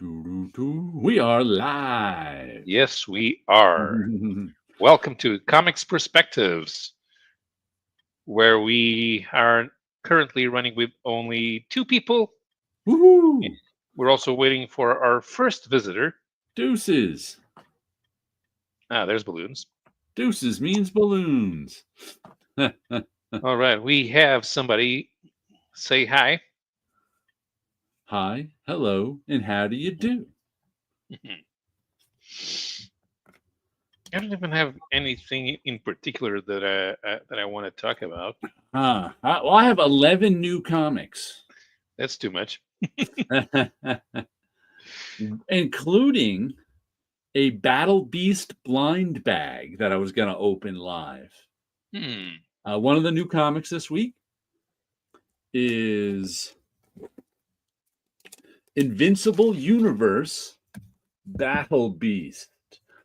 We are live. Yes, we are. Welcome to Comics Perspectives, where we are currently running with only two people. Woohoo! We're also waiting for our first visitor. Deuces. There's balloons. Deuces means balloons. All right, we have somebody say hi. Hi, hello, and how do you do? I don't even have anything in particular that I want to talk about. I have 11 new comics, That's too much. including a Battle Beast blind bag that I was going to open live. Hmm. One of the new comics this week is Invincible Universe Battle Beast.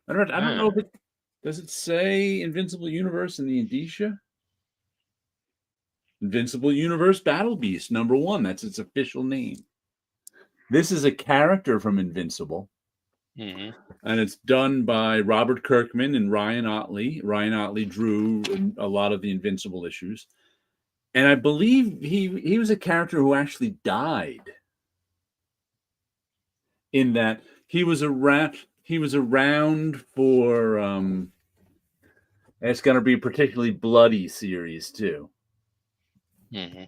I don't know Ah, if it does it say Invincible Universe in the indicia. Invincible Universe Battle Beast #1. That's its official name. This is a character from Invincible, hmm. and it's done by Robert Kirkman and Ryan Ottley. Ryan Ottley drew a lot of the Invincible issues, and I believe he was a character who actually died. In that he was around for it's going to be a particularly bloody series too. Hmm.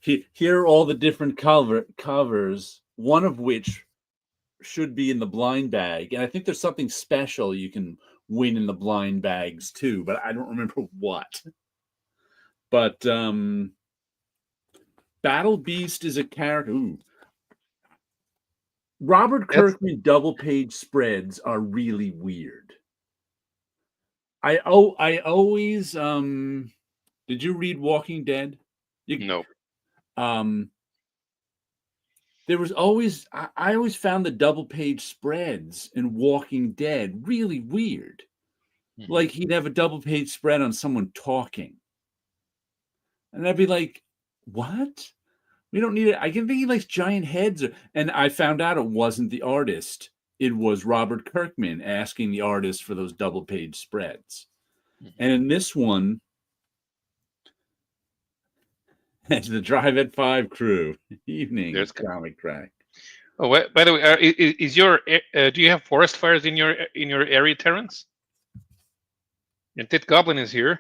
Here are all the different covers, one of which should be in the blind bag, and I think there's something special you can win in the blind bags too, but I don't remember what. But Battle Beast is a character. Ooh. Robert That's Kirkman double page spreads are really weird. I always did you read Walking Dead? You no. um there was always I always found the double page spreads in Walking Dead really weird. Hmm. Like he'd have a double page spread on someone talking. And I'd be like, what? We don't need it. I can think he likes giant heads. And I found out it wasn't the artist. It was Robert Kirkman asking the artist for those double page spreads. Hmm. And in this one, it's the Drive at 5 crew. Evening There's. comic track. Oh, by the way, is your do you have forest fires in your area, Terrence? And Tit Goblin is here.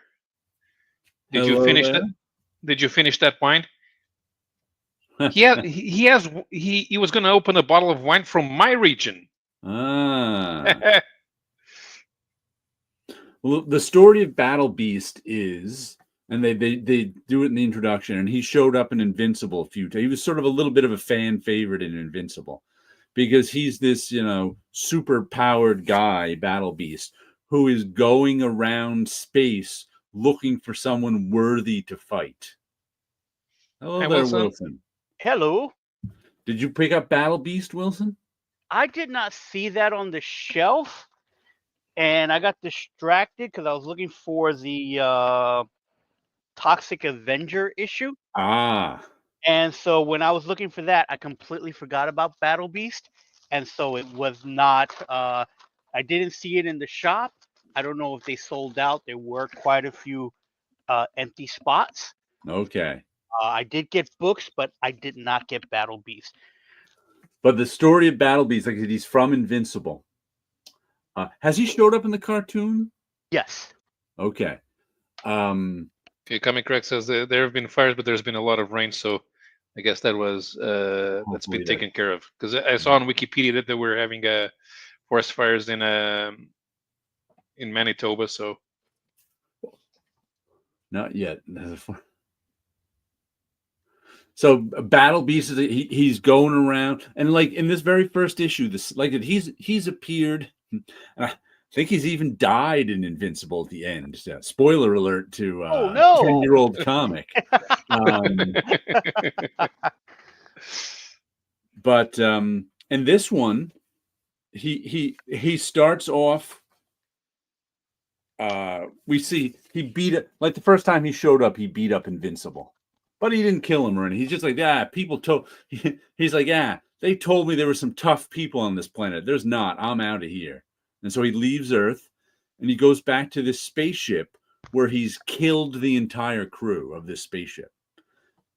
Did you Hello finish there. that? Did you finish that wine? He was going to open a bottle of wine from my region. Ah. Well, the story of Battle Beast is, and they do it in the introduction, and he showed up in Invincible a few times. He was sort of a little bit of a fan favorite in Invincible because he's this, super powered guy, Battle Beast, who is going around space looking for someone worthy to fight. Hello Hi, there, Wilson. Wilson. Hello. Did you pick up Battle Beast, Wilson? I did not see that on the shelf, and I got distracted because I was looking for the Toxic Avenger issue. Ah, And so when I was looking for that, I completely forgot about Battle Beast. And so it was not, I didn't see it in the shop. I don't know if they sold out. There were quite a few empty spots. okay. I did get books, but I did not get Battle Beast. But the story of Battle Beast, like I said, he's from Invincible. Has he showed up in the cartoon? Yes. Okay. Um, Okay, Comic Crack says there have been fires, but there's been a lot of rain, so I guess that's been hopefully that. taken care of. Because I saw on Wikipedia that they were having forest fires in Manitoba. So Not yet. So Battle Beast is he's going around, and like in this very first issue, this like he's appeared. I think he's even died in Invincible at the end. So, spoiler alert to Oh, no. 10-year-old comic. Um, but in this one, he starts off. We see he beat it like the first time he showed up. He beat up Invincible, but he didn't kill him or anything. He's just like, people told. He's like, they told me there were some tough people on this planet. There's not. I'm out of here. And so he leaves Earth and he goes back to this spaceship where he's killed the entire crew of this spaceship.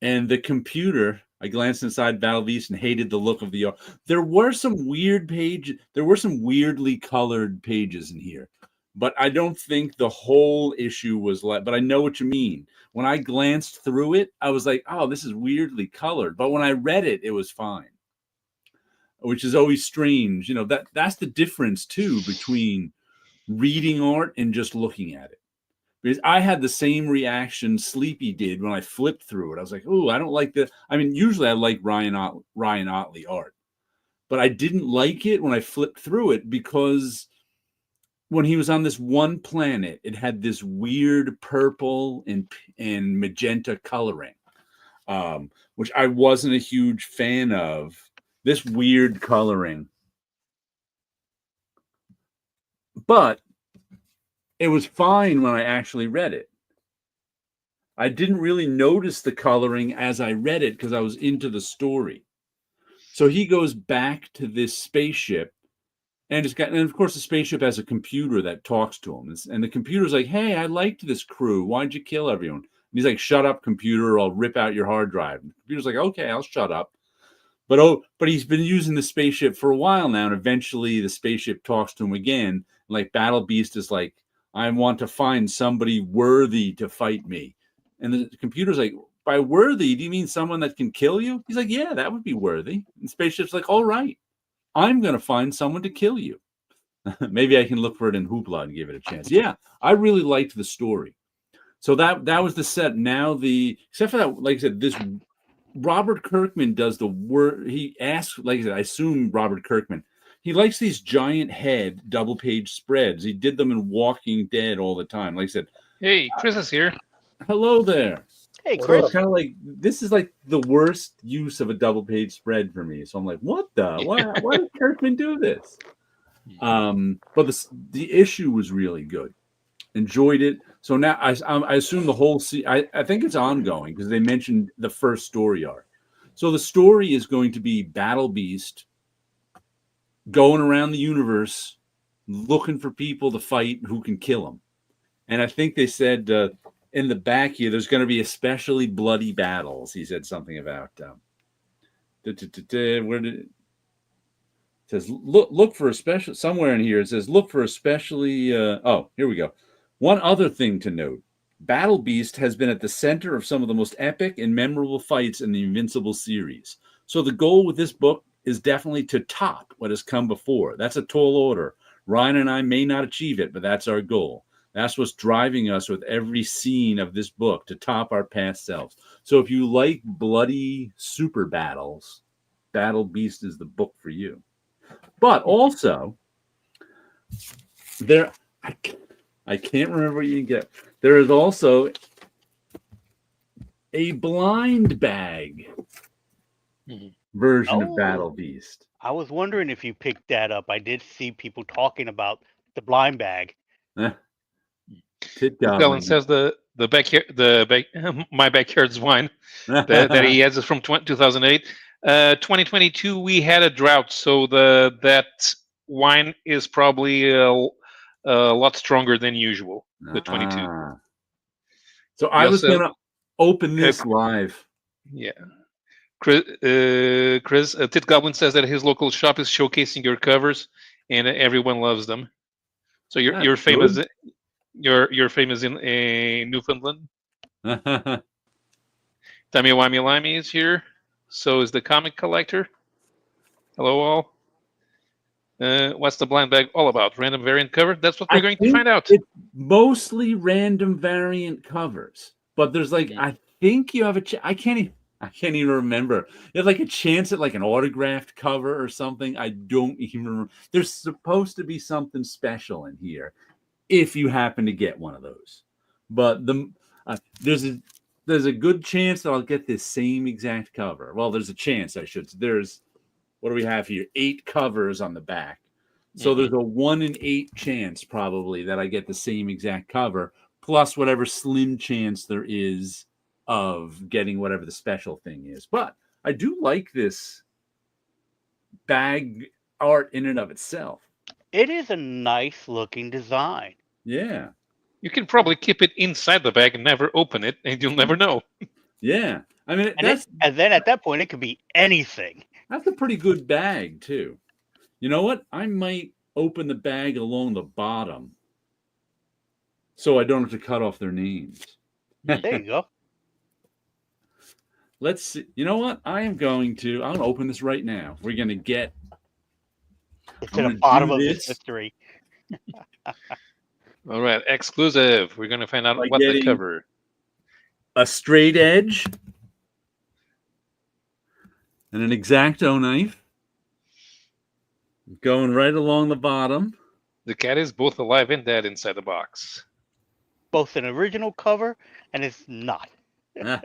And the computer, I glanced inside Battle Beast and hated the look of the art. There were some weird pages. There were some weirdly colored pages in here, but I don't think the whole issue was like. But I know what you mean. When I glanced through it, I was like, "Oh, this is weirdly colored." But when I read it, it was fine, which is always strange. That's the difference too between reading art and just looking at it. Because I had the same reaction Sleepy did when I flipped through it. I was like, "Oh, I don't like the." I mean, usually I like Ryan Otley art, but I didn't like it when I flipped through it because when he was on this one planet, it had this weird purple and magenta coloring, which I wasn't a huge fan of. This weird coloring, but it was fine when I actually read it. I didn't really notice the coloring as I read it because I was into the story. So he goes back to this spaceship, and of course the spaceship has a computer that talks to him, and the computer's like, "Hey, I liked this crew. Why'd you kill everyone?" And he's like, "Shut up, computer, or I'll rip out your hard drive." And the computer's like, "Okay, I'll shut up." But he's been using the spaceship for a while now, and eventually the spaceship talks to him again. Like Battle Beast is like, "I want to find somebody worthy to fight me," and the computer's like, "By worthy, do you mean someone that can kill you?" He's like, "Yeah, that would be worthy." And the spaceship's like, "All right, I'm gonna find someone to kill you." Maybe I can look for it in Hoopla and give it a chance. Yeah, I really liked the story. So that was the set. Now except for that, like I said, this Robert Kirkman does the word. He asks, like I said, I assume Robert Kirkman. He likes these giant head double page spreads. He did them in Walking Dead all the time. Like I said, Hey, Chris is here. hello there. Hey, So Chris. it's kind of like this is like the worst use of a double page spread for me. So I'm like, what the? Why did Kirkman do this? But the issue was really good. Enjoyed it. So now I assume the whole I think it's ongoing because they mentioned the first story arc. So the story is going to be Battle Beast going around the universe looking for people to fight who can kill him. And I think they said in the back here there's going to be especially bloody battles. He said something about where did it says look for a special somewhere in here. It says look for especially. Oh, here we go. One other thing to note: Battle Beast has been at the center of some of the most epic and memorable fights in the Invincible series. So the goal with this book is definitely to top what has come before. That's a tall order. Ryan and I may not achieve it, but that's our goal. That's what's driving us with every scene of this book, to top our past selves. So if you like bloody super battles, Battle Beast is the book for you. But also, I can't remember what you can get. There is also a blind bag version of Battle Beast. I was wondering if you picked that up. I did see people talking about the blind bag. Goblin says my backyard's wine that he has is from 2008. 2022 we had a drought, so that wine is probably a lot stronger than usual. The 22. So I was going to open this live. Yeah. Chris, Tit Goblin says that his local shop is showcasing your covers, and everyone loves them. So you're famous. Good. You're famous in Newfoundland. Tammy Wimey Limey is here. So is the comic collector. Hello all. What's the blind bag all about? Random variant cover? That's what we're going to find out. It's mostly random variant covers, but there's like I think you have I can't even remember. You have like a chance at like an autographed cover or something. I don't even remember. There's supposed to be something special in here if you happen to get one of those. But there's a good chance that I'll get this same exact cover. Well, there's a chance I should. There's what do we have here? 8 covers on the back. So there's a 1 in 8 chance probably that I get the same exact cover, plus whatever slim chance there is of getting whatever the special thing is. But I do like this bag art in and of itself. It is a nice looking design. Yeah. You can probably keep it inside the bag and never open it, and you'll never know. Yeah. I mean, And then at that point, it could be anything. that's a pretty good bag, too. You know what? I might open the bag along the bottom so I don't have to cut off their names. There you go. Let's see. You know what? I'm going to open this right now. We're going to get. It's I'm to the gonna bottom do of this. this mystery. All right, exclusive. We're going to find out By what the getting- cover. A straight edge and an X-Acto knife going right along the bottom. The cat is both alive and dead inside the box. Both an original cover and it's not. Ah.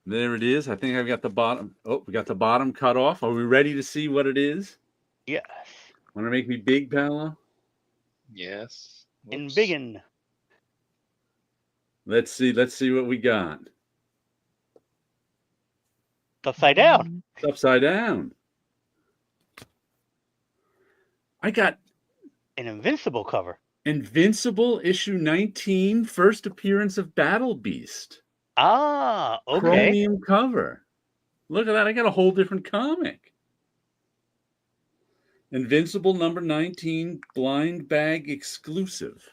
There it is. I think I've got the bottom. Oh, we got the bottom cut off. Are we ready to see what it is? Yes. Want to make me big, Paolo? Yes. In Whoops. biggin. Let's see. Let's see what we got. Upside down. It's upside down. I got An Invincible cover. Invincible issue 19, first appearance of Battle Beast. Ah, okay. Chromium cover. Look at that. I got a whole different comic. Invincible number 19, blind bag exclusive.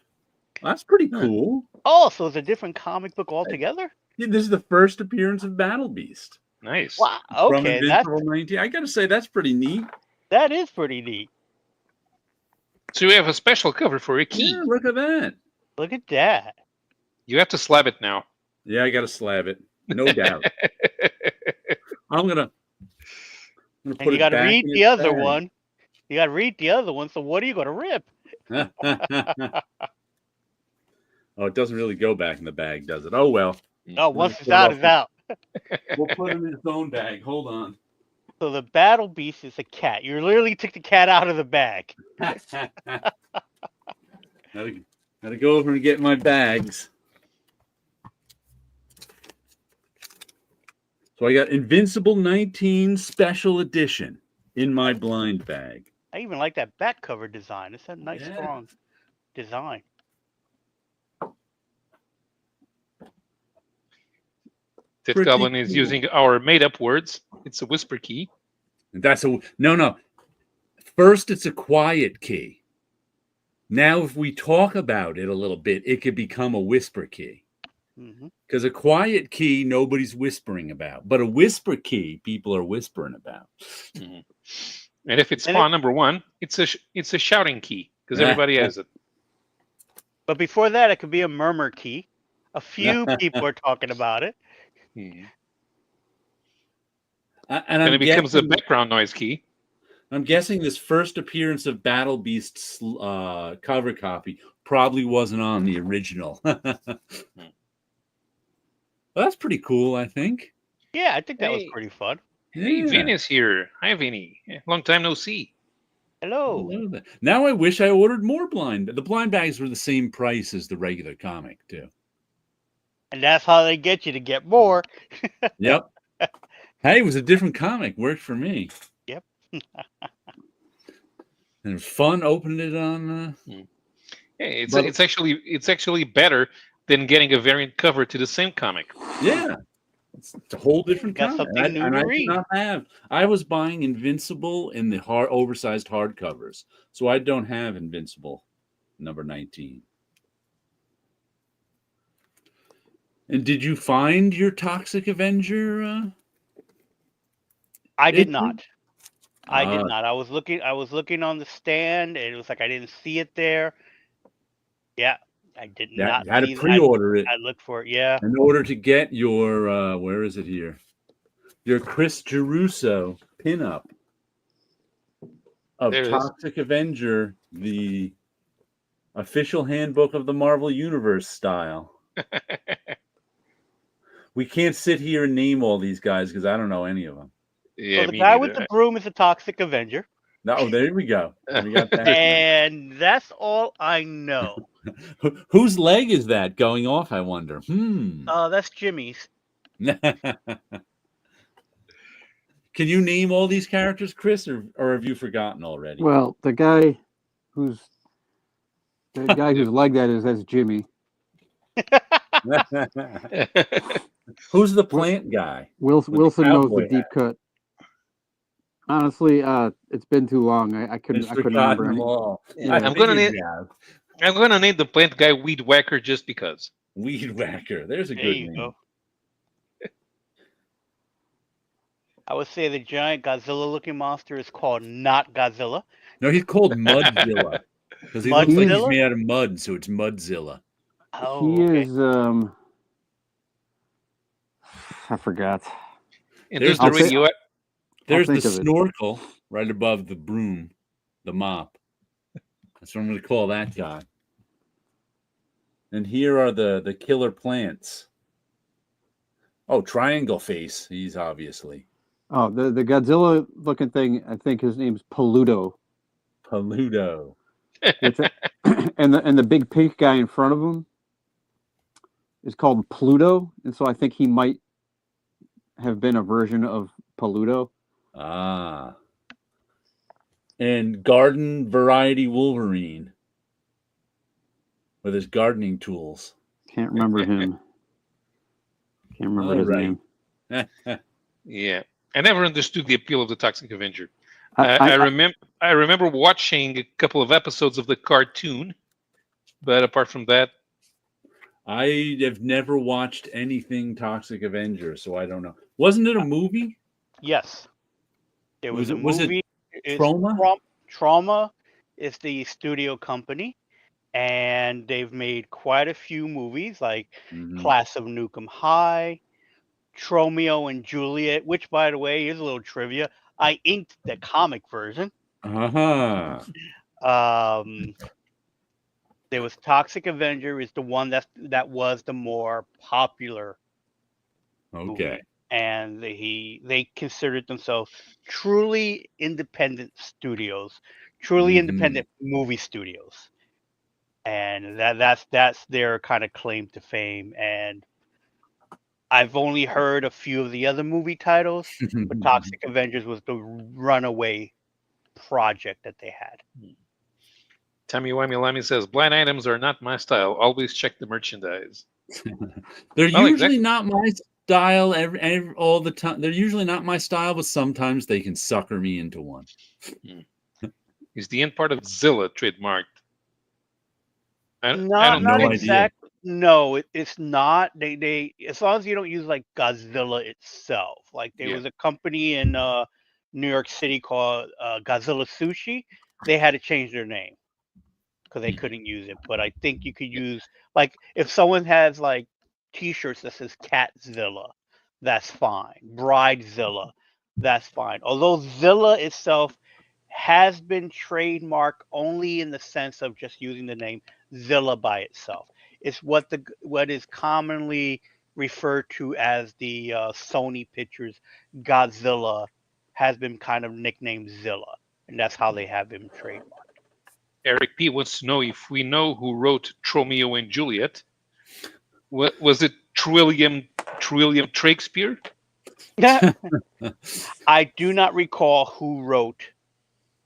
That's pretty cool. Oh, so it's a different comic book altogether? Yeah, this is the first appearance of Battle Beast. Nice. Wow. From Okay, Invincible 19. I got to say, that's pretty neat. that is pretty neat. So we have a special cover for a key. Yeah, look at that. Look at that. You have to slab it now. Yeah, I got to slab it. No doubt. I'm gonna And put you it got to back read in the its other bag. one. You got to read the other one. So what are you going to rip? Oh, it doesn't really go back in the bag, does it? Oh, well. No, once put it's it out, up it's out. We'll put it in its own bag. Hold on. So the Battle Beast is a cat. You literally took the cat out of the bag. Gotta go over and get my bags. So I got Invincible 19 Special Edition in my blind bag. I even like that back cover design. It's a nice, Yeah. strong design. Ted Pretty Goblin is cool. using our made-up words. It's a whisper key. And that's no. First, it's a quiet key. Now, if we talk about it a little bit, it could become a whisper key. Hmm. Because a quiet key, nobody's whispering about. But a whisper key, people are whispering about. Mhm. And if it's And pawn number one, it's a shouting key because everybody has it. But before that, it could be a murmur key. A few people are talking about it. Mhm. And And I'm it becomes a guessing, background noise key. I'm guessing this first appearance of Battle Beast's cover copy probably wasn't on the original. Well, that's pretty cool, I think. Yeah, I think that was Hey. pretty fun. Hey, Yeah. Vin is here. Hi, Vinny. Long time no see. Hello. I love that. Now I wish I ordered more blind. The blind bags were the same price as the regular comic, too. And that's how they get you to get more. Yep. Hey, it was a different comic. Worked for me. Yep. And it was fun opening it on. Hey, But- it's actually better than getting a variant cover to the same comic. Yeah. It's a whole different Got comic. something new And to I did read. not have. I was buying Invincible in the oversized hardcovers. So I don't have Invincible number 19. And did you find your Toxic Avenger? I did It- not. I did Ah. not. I was looking on the stand, and it was like I didn't see it there. Yeah, I did not You had see to that. pre-order it I looked for it. Yeah. in order to get your where is it here? Your Chris Geruso pinup of There it is. Toxic Avenger, the official handbook of the Marvel Universe style. We can't sit here and name all these guys because I don't know any of them. Yeah, So the me guy with neither. the broom is a Toxic Avenger, No, there we go. We got that. and that's all I know. Whose leg is that going off? I wonder. That's Jimmy's. Can you name all these characters, Chris, or have you forgotten already? Well, the guy whose leg that is, that's Jimmy. Who's the plant guy? Wilson knows the cowboy deep cut. Honestly, it's been too long. I couldn't remember them any. all. Yeah. I'm gonna figured name. you have. I'm gonna name the plant guy Weed Whacker just because. Weed Whacker. There's a There good you name. go. I would say the giant Godzilla-looking monster is called not Godzilla. No, he's called Mudzilla because he looks like he's Mudzilla? made out of mud, so it's Mudzilla. Oh, He okay. is. I forgot. And There's there's the the- radio. There's the think of it. snorkel right above the broom, the mop. That's what I'm going to call that guy. And here are the killer plants. Oh, Triangle Face. He's obviously Oh, the Godzilla looking thing. I think his name's Paluto. Paluto. Which, and the big pink guy in front of him is called Pluto, and so I think he might have been a version of Paluto. Ah. And garden variety Wolverine with his gardening tools. Can't remember him. Can't remember his Alright. name. Yeah, I never understood the appeal of the Toxic Avenger. I remember watching a couple of episodes of the cartoon, but apart from that, I have never watched anything Toxic Avenger, so I don't know. Wasn't it a movie? Yes. There was a Was it movie. It's Trauma? Trauma is the studio company, and they've made quite a few movies like Mhm. Class of Nukem High, Tromeo and Juliet, which, by the way, here's a little trivia. I inked the comic version. Uh-huh. There was Toxic Avenger is the one that was the more popular movie. Okay. And they considered themselves truly independent studios, truly Mhm. independent movie studios, and that's their kind of claim to fame. And I've only heard a few of the other movie titles, but Toxic Avengers was the runaway project that they had. Tammy Wimey Limey says, blind items are not my style. Always check the merchandise. They're Well, usually exactly. not my style all the time. They're usually not my style, but sometimes they can sucker me into one. Is the end part of Zilla trademarked? I don't Not no idea. exactly. No, it's not. They as long as you don't use like Godzilla itself. Like there Yeah. was a company in New York City called Godzilla Sushi. They had to change their name because they couldn't use it. But I think you could use like if someone has like T-shirts that says Catzilla, that's fine. Bridezilla, that's fine. Although Zilla itself has been trademarked only in the sense of just using the name Zilla by itself. It's what is commonly referred to as the Sony Pictures Godzilla has been kind of nicknamed Zilla, and that's how they have him trademarked. Eric P wants to know if we know who wrote Tromeo and Juliet. Was it Trillium Shakespeare? I do not recall who wrote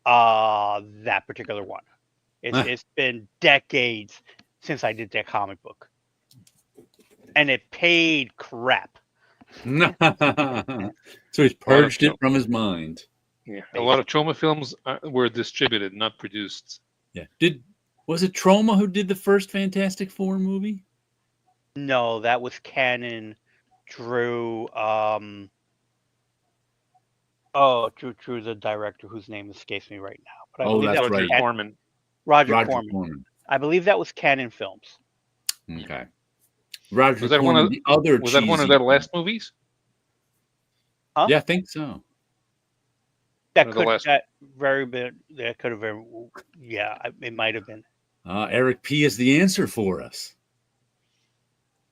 that particular one. It's been decades since I did that comic book, and it paid crap. So he's purged it from his mind. Yeah, a lot of Troma films were distributed, not produced. Yeah. Was it Troma who did the first Fantastic Four movie? No, that was Canon. Drew. Drew, the director whose name escapes me right now. But I believe that's that was right. Corman. Roger Corman. I believe that was Canon Films. Okay. Roger Was that Corman, one of the other Was that one of cheesy their last movies? Huh? Yeah, I think so. That One of the last- could have been. Yeah, it might have been. Eric P is the answer for us.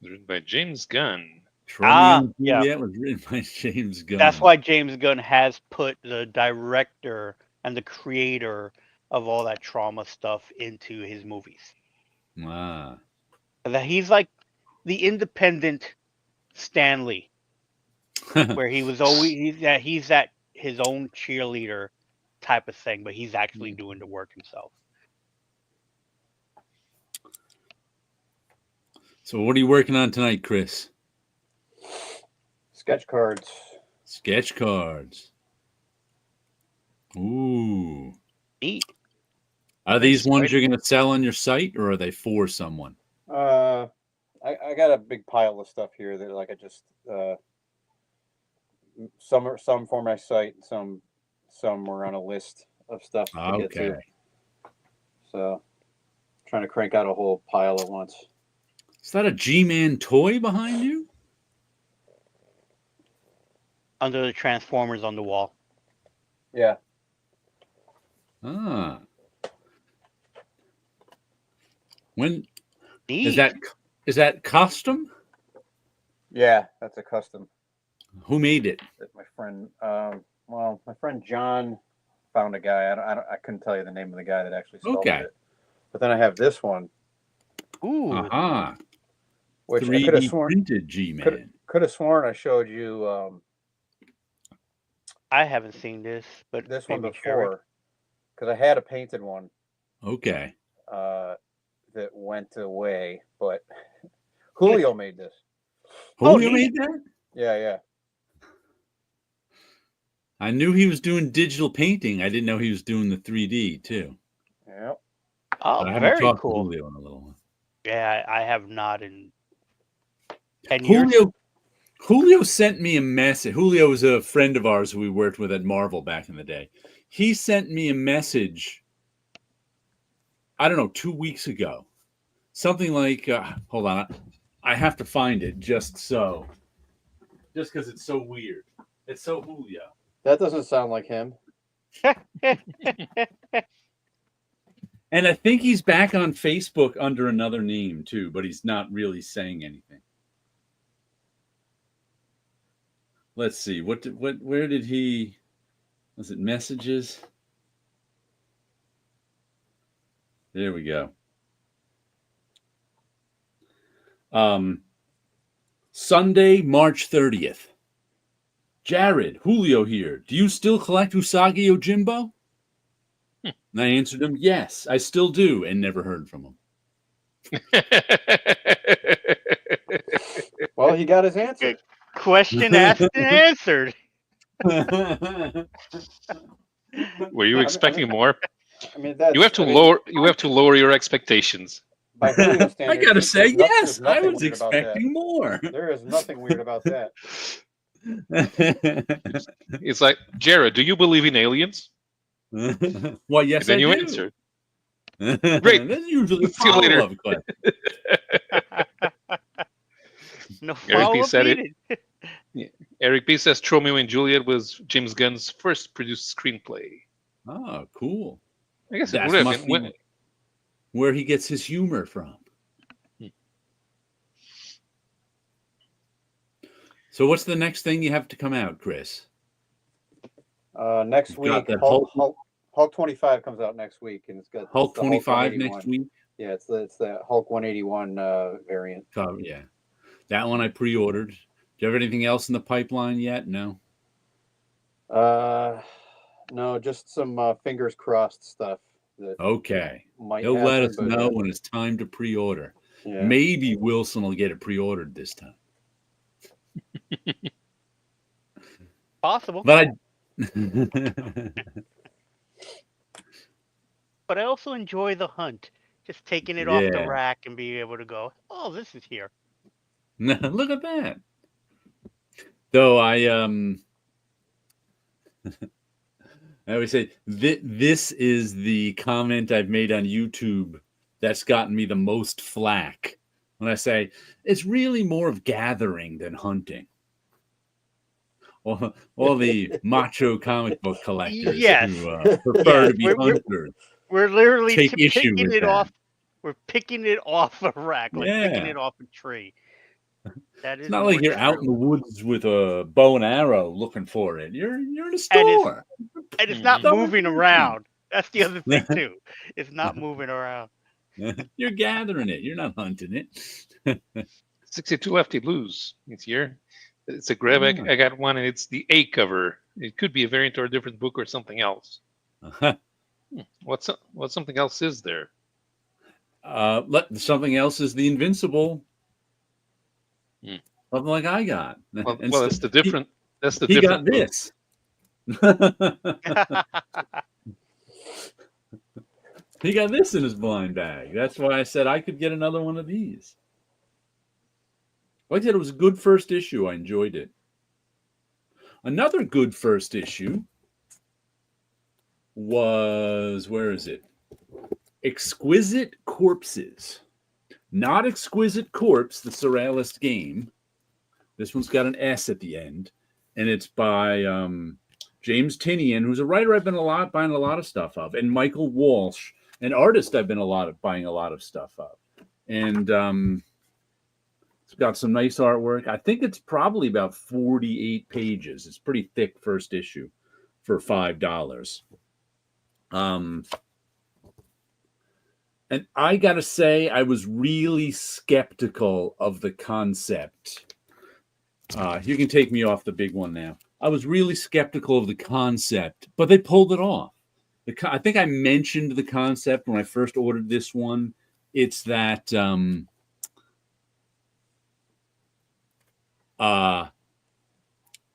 Written by James Gunn. Tromeo and yeah. Juliet was written by James Gunn. That's why James Gunn has put the director and the creator of all that trauma stuff into his movies. Ah. That he's like the independent Stan Lee, where he was always he's that his own cheerleader type of thing, but he's actually doing the work himself. So what are you working on tonight, Chris? Sketch cards. Sketch cards. Ooh. Neat. Are these ones Exciting. you're going to sell on your site, or are they for someone? I got a big pile of stuff here that like I just some for my site, some were on a list of stuff to get to. So trying to crank out a whole pile at once. Is that a G-Man toy behind you? Under the Transformers on the wall. Yeah. Ah. When Neat. is that custom? Yeah, that's a custom. Who made it? That my friend, my friend John found a guy. I couldn't tell you the name of the guy that actually sculpted it. But then I have this one. Ooh. Aha. Which 3D I could have sworn printed G-Man. Could have sworn I showed you I haven't seen this, but this one maybe before, because I had a painted one. Okay. That went away, but Julio made this. Julio made that? Yeah. I knew he was doing digital painting. I didn't know he was doing the 3D too. Yeah. Oh, But I haven't very talked to cool. Julio in a little while. Yeah, I have not in 10 years. Julio sent me a message. Julio was a friend of ours who we worked with at Marvel back in the day. He sent me a message, I don't know, 2 weeks ago. Something like, hold on, I have to find it just because it's so weird. It's so Julio. That doesn't sound like him. And I think he's back on Facebook under another name too, but he's not really saying anything. Let's see. Where did he? Was it messages? There we go. Sunday, March 30th. Jared, Julio here. Do you still collect Usagi Yojimbo? And I answered him, yes, I still do, and never heard from him. Well, he got his answer. Question asked and answered. Were you expecting more? I mean, You have to lower your expectations. By Julio standards, I gotta say, yes, I was weird about expecting more. There is nothing weird about that. It's like, Jared, do you believe in aliens? Well, yes, And then I you do. answer. Great. That's usually a See you later. follow-up question. No Eric P. follow-up said needed. it. Eric P. says Romeo and Juliet was James Gunn's first produced screenplay. Oh, cool. I guess it That would have must been. be where he gets his humor from. So what's the next thing you have to come out, Chris? Next You've got week, that Hulk 25 comes out next week, and it's got Hulk the 25 181. next week? Yeah, it's the Hulk 181 variant. Yeah. That one I pre-ordered. Do you have anything else in the pipeline yet? No? No, just some fingers crossed stuff. That Okay. might He'll let happen, us but, know when it's time to pre-order. Yeah. Maybe Wilson will get it pre-ordered this time. Possible. But But I also enjoy the hunt. Just taking it off the Yeah. rack and being able to go, oh, this is here. Look at that. Though I always say this is the comment I've made on YouTube that's gotten me the most flack. When I say it's really more of gathering than hunting. All the macho comic book collectors Yes. who prefer Yes, to be hunters. We're literally Take issue picking with it that. off. We're picking it off a rack, like picking Yeah. it off a tree. That is It's not like more you're out true. in the woods with a bow and arrow looking for it. You're in a And it's- store. And it's not Double moving dipping. around. That's the other thing too. It's not moving around. You're gathering it. You're not hunting it. 62 lefty lose. It's here. It's a grab. I got one, and it's the A cover It could be a variant or a different book or something else. What something else is there? Something else is the Invincible. Hmm. Something like I got. Well, And that's the different. That's the he different got book. this. He got this in his blind bag. That's why I said I could get another one of these. Like I said, it was a good first issue. I enjoyed it. Another good first issue was, where is it? Exquisite Corpses. Not Exquisite Corpse, the Surrealist game. This one's got an S at the end. And it's by James Tinian, who's a writer I've been buying a lot of stuff of, and Michael Walsh, an artist I've been buying a lot of stuff of. And it's got some nice artwork. I think it's probably about 48 pages. It's pretty thick first issue for $5. And I got to say, I was really skeptical of the concept. You can take me off the big one now. I was really skeptical of the concept, but they pulled it off. I think I mentioned the concept when I first ordered this one. It's that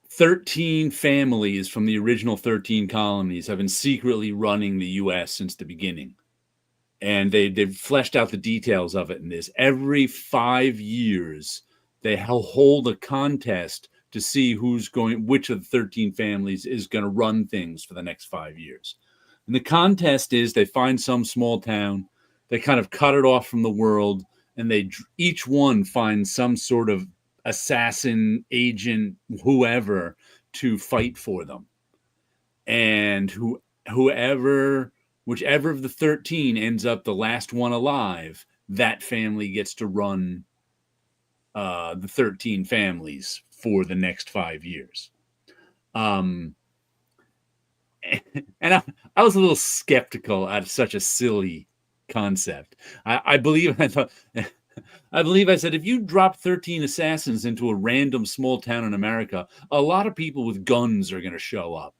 13 families from the original 13 colonies have been secretly running the U.S. since the beginning. And they've fleshed out the details of it in this. Every 5 years, they hold a contest to see which of the 13 families is going to run things for the next 5 years. And the contest is they find some small town, they kind of cut it off from the world, and each one finds some sort of assassin, agent, whoever, to fight for them. And whichever of the 13 ends up the last one alive, that family gets to run the 13 families for the next 5 years. And I was a little skeptical at such a silly concept. I believe I said, if you drop 13 assassins into a random small town in America, a lot of people with guns are going to show up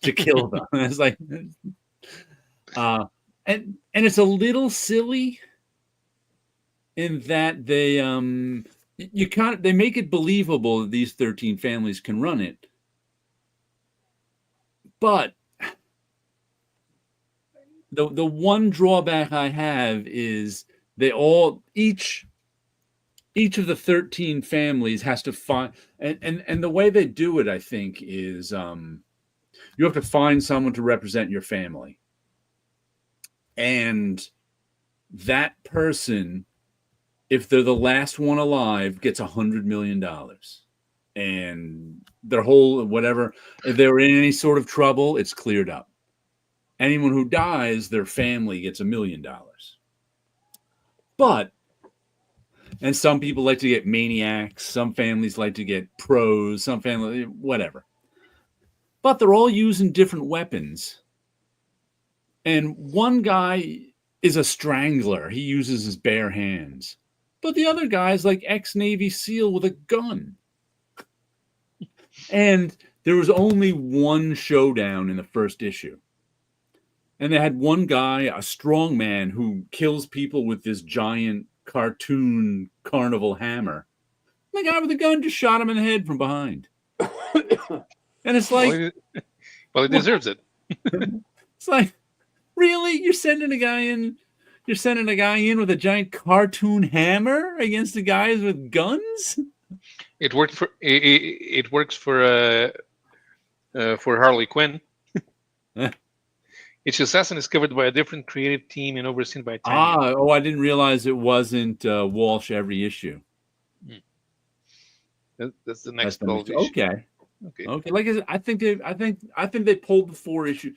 to kill them. It's like, and it's a little silly in that they make it believable that these 13 families can run it. But the one drawback I have is each of the 13 families has to find, and the way they do it, I think, is you have to find someone to represent your family. And that person, if they're the last one alive, gets $100 million. And their whole, whatever, if they were in any sort of trouble, it's cleared up. Anyone who dies, their family gets $1 million. And some people like to get maniacs. Some families like to get pros. Some families, whatever. But they're all using different weapons. And one guy is a strangler. He uses his bare hands. But the other guy is like ex-Navy SEAL with a gun. And there was only one showdown in the first issue. And they had one guy, a strong man, who kills people with this giant cartoon carnival hammer. The guy with the gun just shot him in the head from behind. And it's like... Well, he deserves it. It's like, really? You're sending a guy in with a giant cartoon hammer against the guys with guns? It works for Harley Quinn. Each assassin is covered by a different creative team and overseen by Tanya. I didn't realize it wasn't Walsh every issue. That's the next 12 issue. Okay. Like I said, I think they pulled the 4 issue,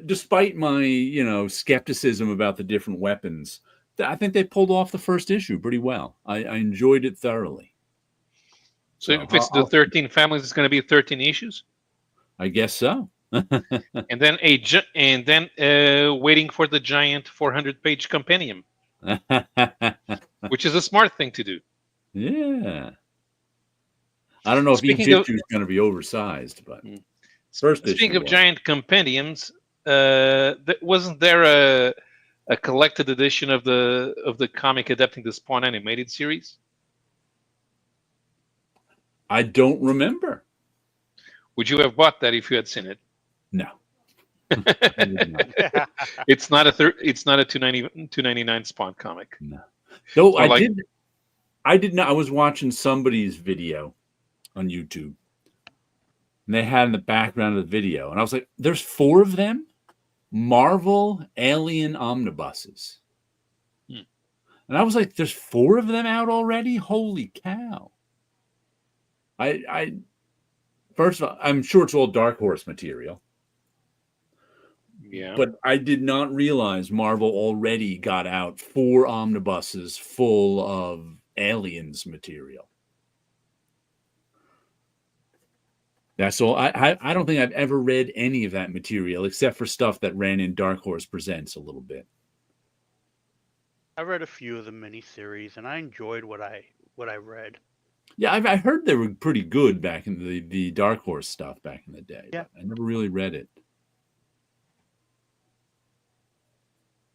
despite my skepticism about the different weapons. I think they pulled off the first issue pretty well. I enjoyed it thoroughly. So if it's the 13 families, it's going to be 13 issues. I guess so. and then waiting for the giant 400-page compendium, which is a smart thing to do. Yeah. I don't know if each issue is going to be oversized, but First Speaking issue of was. giant compendiums, wasn't there a collected edition of the comic adapting the Spawn animated series? I don't remember. Would you have bought that if you had seen it? No. I would not. It's not a 299 Spawn comic. No. No, Or like- I did not. I was watching somebody's video on YouTube, and they had in the background of the video, and I was like, "There's 4 of them, Marvel Alien omnibuses," Hmm. and I was like, "There's 4 of them out already? Holy cow!" I first of all, I'm sure it's all Dark Horse material. Yeah. But I did not realize Marvel already got out 4 omnibuses full of Aliens material. That's all. I don't think I've ever read any of that material except for stuff that ran in Dark Horse Presents a little bit. I read a few of the miniseries, and I enjoyed what I read. Yeah, I heard they were pretty good back in the Dark Horse stuff back in the day. Yeah. But I never really read it.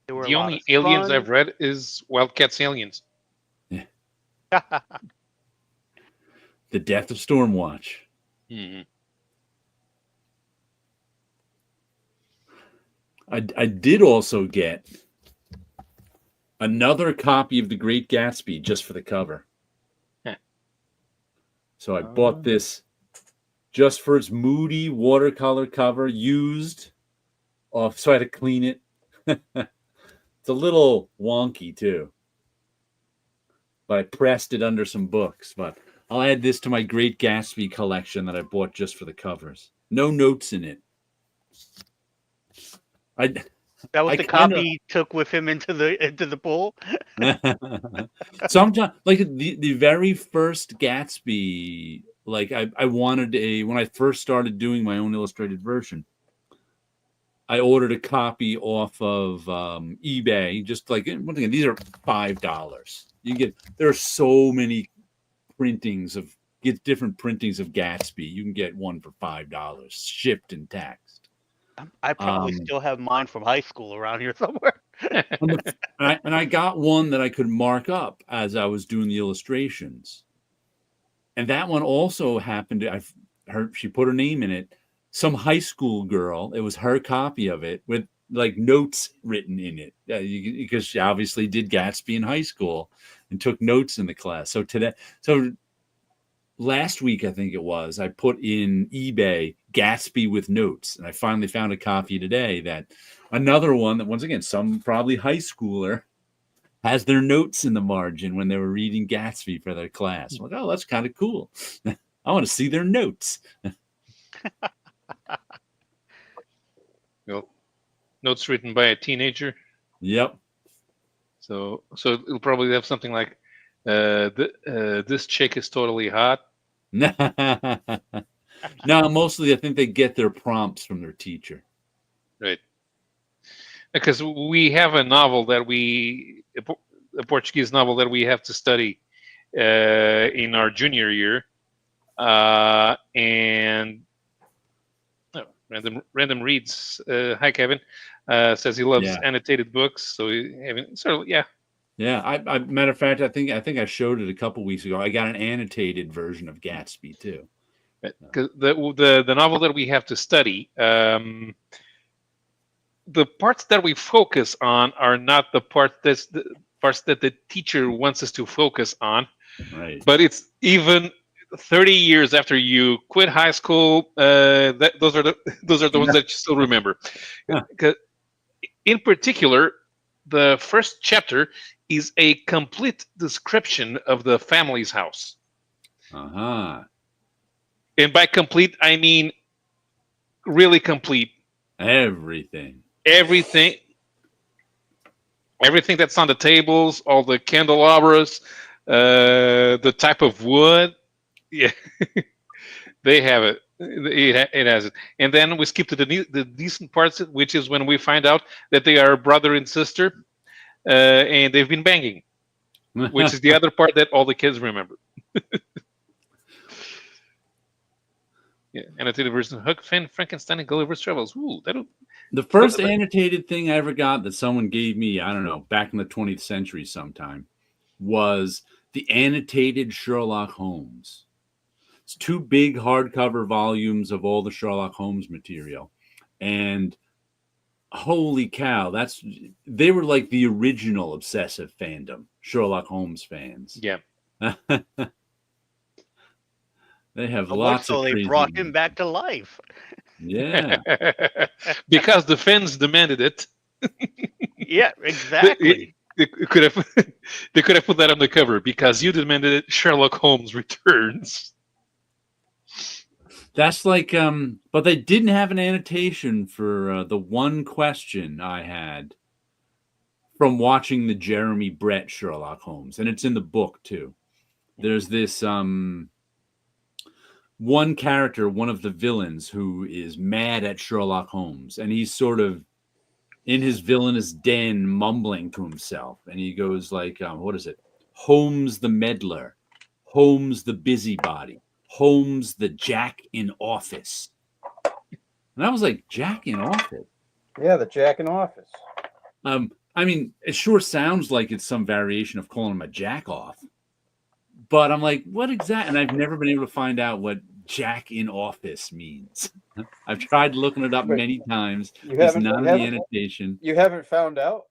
They were The a lot only of aliens fun. I've read is Wildcats Aliens. The Death of Stormwatch. Mm-hmm. I did also get another copy of The Great Gatsby just for the cover. Huh. So I bought this just for its moody watercolor cover, used off, so I had to clean it. It's a little wonky too, but I pressed it under some books. But I'll add this to my Great Gatsby collection that I bought just for the covers. No notes in it. That was I the kinda- copy he took with him into the pool. Sometimes, like the very first Gatsby, like I wanted when I first started doing my own illustrated version, I ordered a copy off of eBay. Just like, once again, these are $5. There are so many different printings of Gatsby. You can get one for $5, shipped and taxed. I probably still have mine from high school around here somewhere. And I got one that I could mark up as I was doing the illustrations. And that one also happened to, she put her name in it. Some high school girl, it was her copy of it with like notes written in it, because she obviously did Gatsby in high school and took notes in the class. So last week, I think it was, I put in eBay Gatsby with notes, and I finally found a copy today that another one that, once again, some probably high schooler has their notes in the margin when they were reading Gatsby for their class. I'm like, oh, that's kind of cool. I want to see their notes. Well, notes written by a teenager. Yep. So it'll probably have something like, "This chick is totally hot." No, mostly I think they get their prompts from their teacher. Right. Because we have a novel a Portuguese novel that we have to study in our junior year, and random reads. Hi, Kevin. Says he loves annotated books, so yeah. Yeah, I matter of fact, I think I showed it a couple weeks ago. I got an annotated version of Gatsby too. Because the novel that we have to study, the parts that we focus on are not the parts that the teacher wants us to focus on. Right. But it's even 30 years after you quit high school. Those are the ones that you still remember. In particular, the first chapter is a complete description of the family's house. Uh-huh. And by complete, I mean really complete. Everything that's on the tables, all the candelabras, the type of wood. Yeah, they have it. It has it. And then we skip to the decent parts, which is when we find out that they are brother and sister, and they've been banging, which is the other part that all the kids remember. Yeah, annotated version: Huck Finn, Frankenstein, and Gulliver's Travels. Ooh, that'll. The first annotated thing I ever got that someone gave me, I don't know, back in the 20th century sometime, was the annotated Sherlock Holmes. It's 2 big hardcover volumes of all the Sherlock Holmes material. And holy cow, they were like the original obsessive fandom, Sherlock Holmes fans. Yeah. They have So lots of they crazy brought him ones. back to life. Yeah. Because the fans demanded it. Yeah, exactly. They could have they could have put that on the cover because you demanded it. Sherlock Holmes returns. That's like, but they didn't have an annotation for the one question I had from watching the Jeremy Brett Sherlock Holmes, and it's in the book too. There's this one character, one of the villains, who is mad at Sherlock Holmes, and he's sort of in his villainous den mumbling to himself, and he goes like, what is it? Holmes the meddler, Holmes the busybody, Holmes the Jack in office. And I was like, Jack in office? Yeah, the Jack in office. I mean, it sure sounds like it's some variation of calling him a jack off. But I'm like, what exactly? And I've never been able to find out what Jack in office means. I've tried looking it up many times. It's not in the annotation. You haven't found out?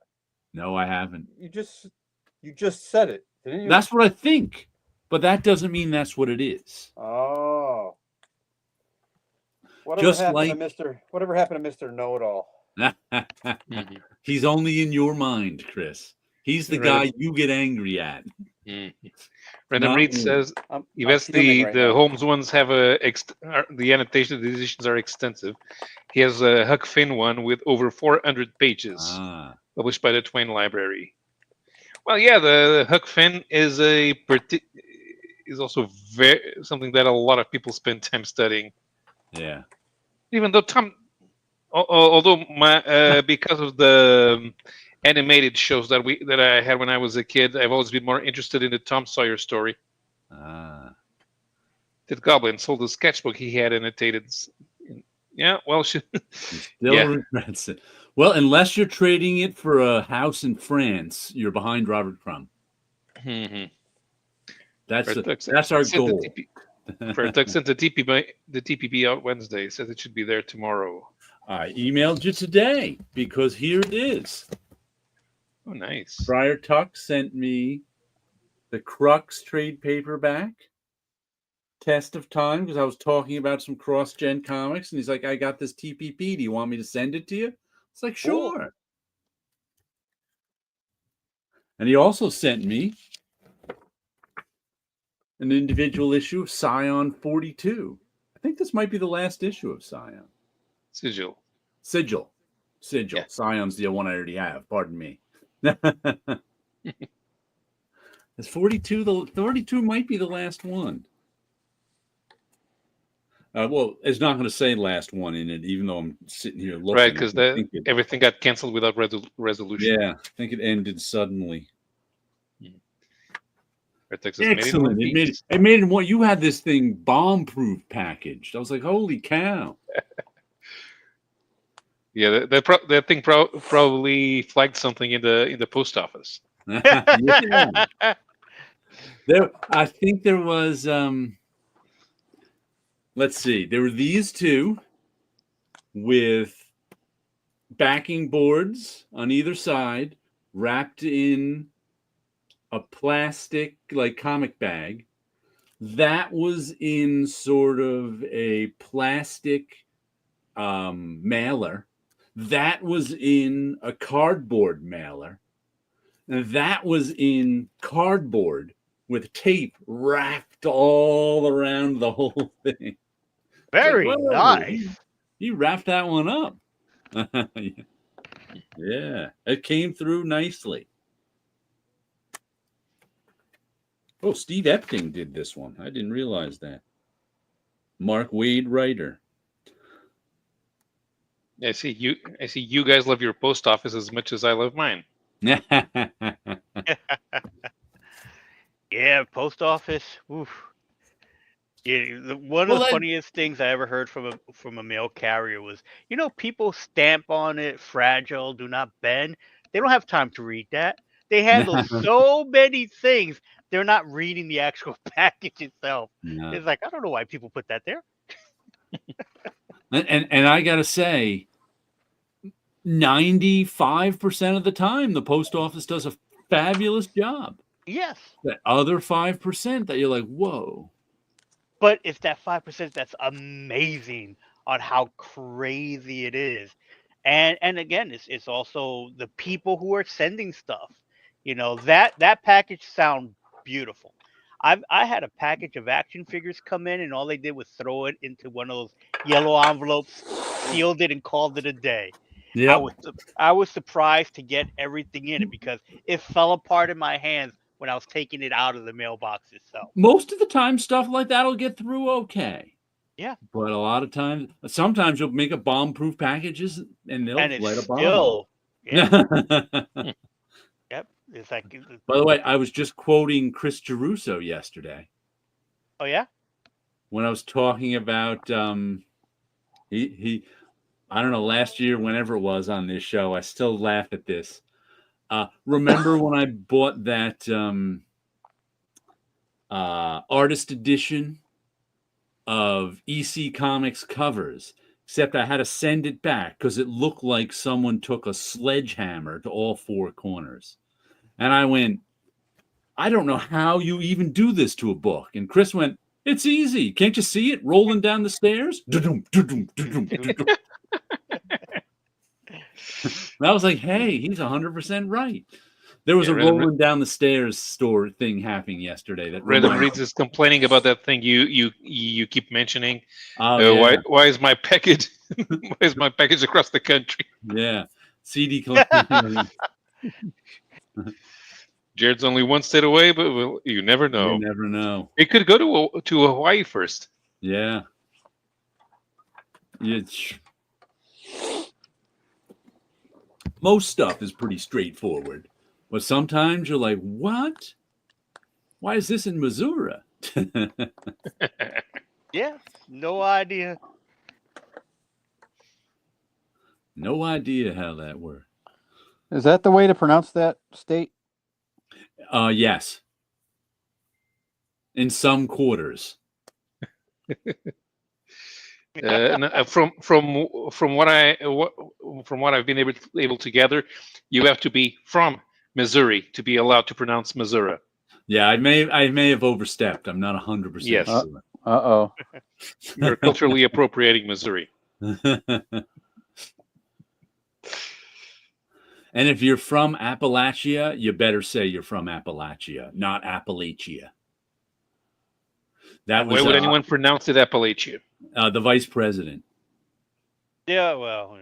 No, I haven't. You just said it, didn't you? That's what I think. But that doesn't mean that's what it is. Oh. Just whatever happened to Mr. Know-It-All? He's only in your mind, Chris. He's the guy you get angry at. Random Reed says, yes, the Holmes ones have the annotation editions are extensive. He has a Huck Finn one with over 400 pages, published by the Twain Library. Well, yeah, the Huck Finn is also something that a lot of people spend time studying. Yeah. Even though although because of the animated shows that I had when I was a kid, I've always been more interested in the Tom Sawyer story. That Goblin sold the sketchbook he had annotated. Yeah, well, he still regrets it. Well, unless you're trading it for a house in France, you're behind Robert Crumb. Mm-hmm. That's our goal. Vertex sent the TPP out Wednesday. Says it should be there tomorrow. I emailed you today because here it is. Oh, nice. Friar Tuck sent me the Crux trade paperback, Test of Time, because I was talking about some cross-gen comics, and he's like, I got this TPP. Do you want me to send it to you? It's like, sure. Cool. And he also sent me an individual issue of Scion 42. I think this might be the last issue of Scion. Sigil. Yeah. Scion's the one I already have. Pardon me. Is 42 the 42 might be the last one. Well, it's not going to say last one in it, even though I'm sitting here looking. Right, because everything got canceled without resolution. Yeah, I think it ended suddenly. Excellent. It made it more. You had this thing bomb-proof packaged. I was like, holy cow. Yeah, that thing probably flagged something in the post office. Yeah. I think there was. Let's see. There were these two with backing boards on either side, wrapped in a plastic like comic bag. That was in sort of a plastic mailer. That was in a cardboard mailer. And that was in cardboard with tape wrapped all around the whole thing. Very nice. He wrapped that one up. Yeah, it came through nicely. Oh, Steve Epting did this one. I didn't realize that. Mark Wade writer. I see you guys love your post office as much as I love mine. Yeah, post office. Oof. One of Well, the that- funniest things I ever heard from a mail carrier was, people stamp on it, fragile, do not bend. They don't have time to read that. They handle so many things. They're not reading the actual package itself. No. It's like, I don't know why people put that there. And I gotta say, 95% of the time, the post office does a fabulous job. Yes. That other 5% that you're like, whoa. But it's that 5% that's amazing on how crazy it is. And again, it's also the people who are sending stuff. That package sound beautiful. I had a package of action figures come in, and all they did was throw it into one of those yellow envelopes, sealed it, and called it a day. Yeah. I was surprised to get everything in it because it fell apart in my hands when I was taking it out of the mailbox itself. Most of the time, stuff like that'll get through okay. Yeah. But a lot of times, sometimes you'll make a bomb-proof packages and they'll And it's light a bomb. still, yeah, yep. It's like, By the way, I was just quoting Chris Geruso yesterday oh yeah, when I was talking about he I don't know, last year, whenever it was on this show, I still laugh at this. Remember when I bought that artist edition of EC Comics covers, except I had to send it back because it looked like someone took a sledgehammer to all four corners. And I went, I don't know how you even do this to a book. And Chris went, it's easy. Can't you see it rolling down the stairs? And I was like, hey, he's 100% right. There was a rolling down the stairs store thing happening yesterday. That Random Reads is complaining about that thing you keep mentioning. Yeah. Why is my package why is my package across the country? Yeah. CD collection. Jared's only one state away, but you never know. You never know. It could go to Hawaii first. Yeah. Most stuff is pretty straightforward, but sometimes you're like, what? Why is this in Missouri? yeah, no idea. No idea how that works. Is that the way to pronounce that state? Yes. In some quarters. From what I've been able to gather, you have to be from Missouri to be allowed to pronounce Missouri. Yeah, I may have overstepped. I'm not 100% yes. sure. Uh-oh. You're culturally appropriating Missouri. And if you're from Appalachia, you better say you're from Appalachia, not Appalachia. Why would anyone pronounce it Appalachia? The vice president. Yeah, well.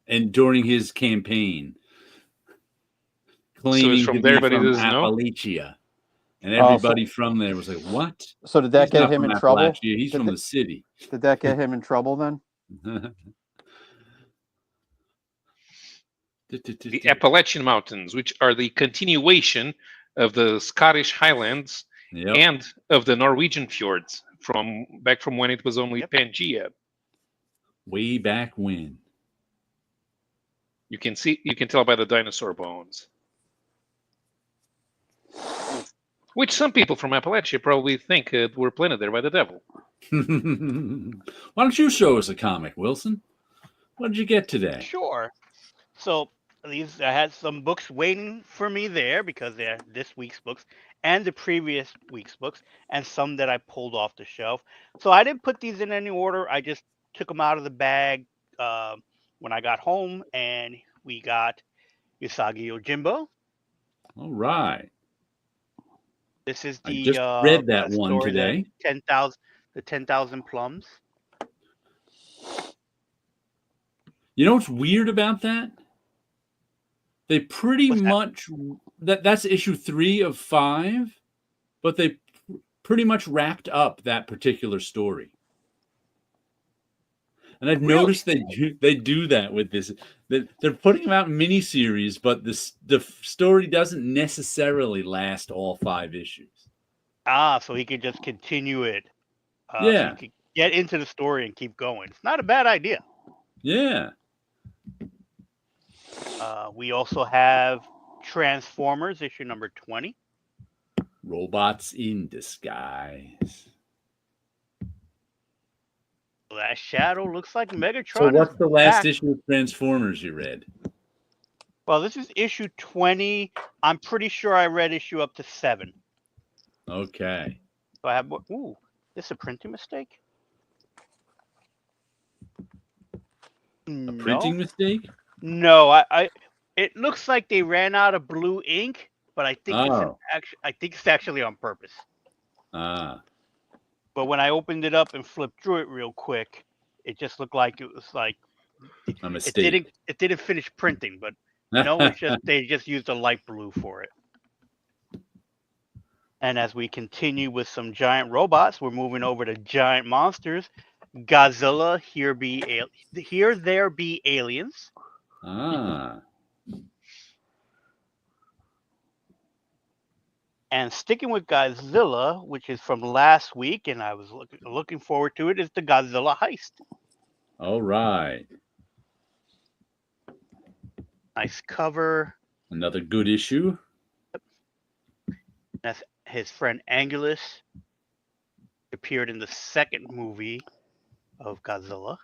And during his campaign, claiming from to there, be but from he doesn't know? Appalachia. And everybody from there was like, what? So did that get him in trouble? He's from the city. Did that get him in trouble then? The Appalachian Mountains, which are the continuation of the Scottish Highlands and of the Norwegian fjords from when it was only Pangea. Way back when. You can tell by the dinosaur bones. Which some people from Appalachia probably think were planted there by the devil. Why don't you show us a comic, Wilson? What did you get today? Sure. So I had some books waiting for me there because they're this week's books and the previous week's books, and some that I pulled off the shelf. So I didn't put these in any order. I just took them out of the bag when I got home, and we got Usagi Yojimbo. All right. This is I just read that one story, today. 10,000 plums. You know what's weird about that? They pretty much that's issue 3 of 5, but they pretty much wrapped up that particular story. And I've noticed they do that with this. They're putting out miniseries, but the story doesn't necessarily last all 5 issues. So he could just continue it. So Yeah. you can get into the story and keep going. It's not a bad idea. Yeah. We also have Transformers issue number 20. Robots in disguise. That Shadow looks like Megatron. So what's the last back. issue of Transformers you read? Well, this is issue 20. I'm pretty sure I read issue up to 7. Okay. So I have ooh, this a printing mistake? A printing mistake? No, I it looks like they ran out of blue ink, but I think it's actually on purpose. Ah. But when I opened it up and flipped through it real quick, it just looked like it was like A mistake. it didn't finish printing, but no, it's just they just used a light blue for it. And as we continue with some giant robots, we're moving over to giant monsters. Godzilla, Here There Be Aliens. Ah. And sticking with Godzilla, which is from last week, and I was looking forward to it, is the Godzilla Heist. All right. Nice cover. Another good issue. That's his friend Angulus. Appeared in the second movie of Godzilla.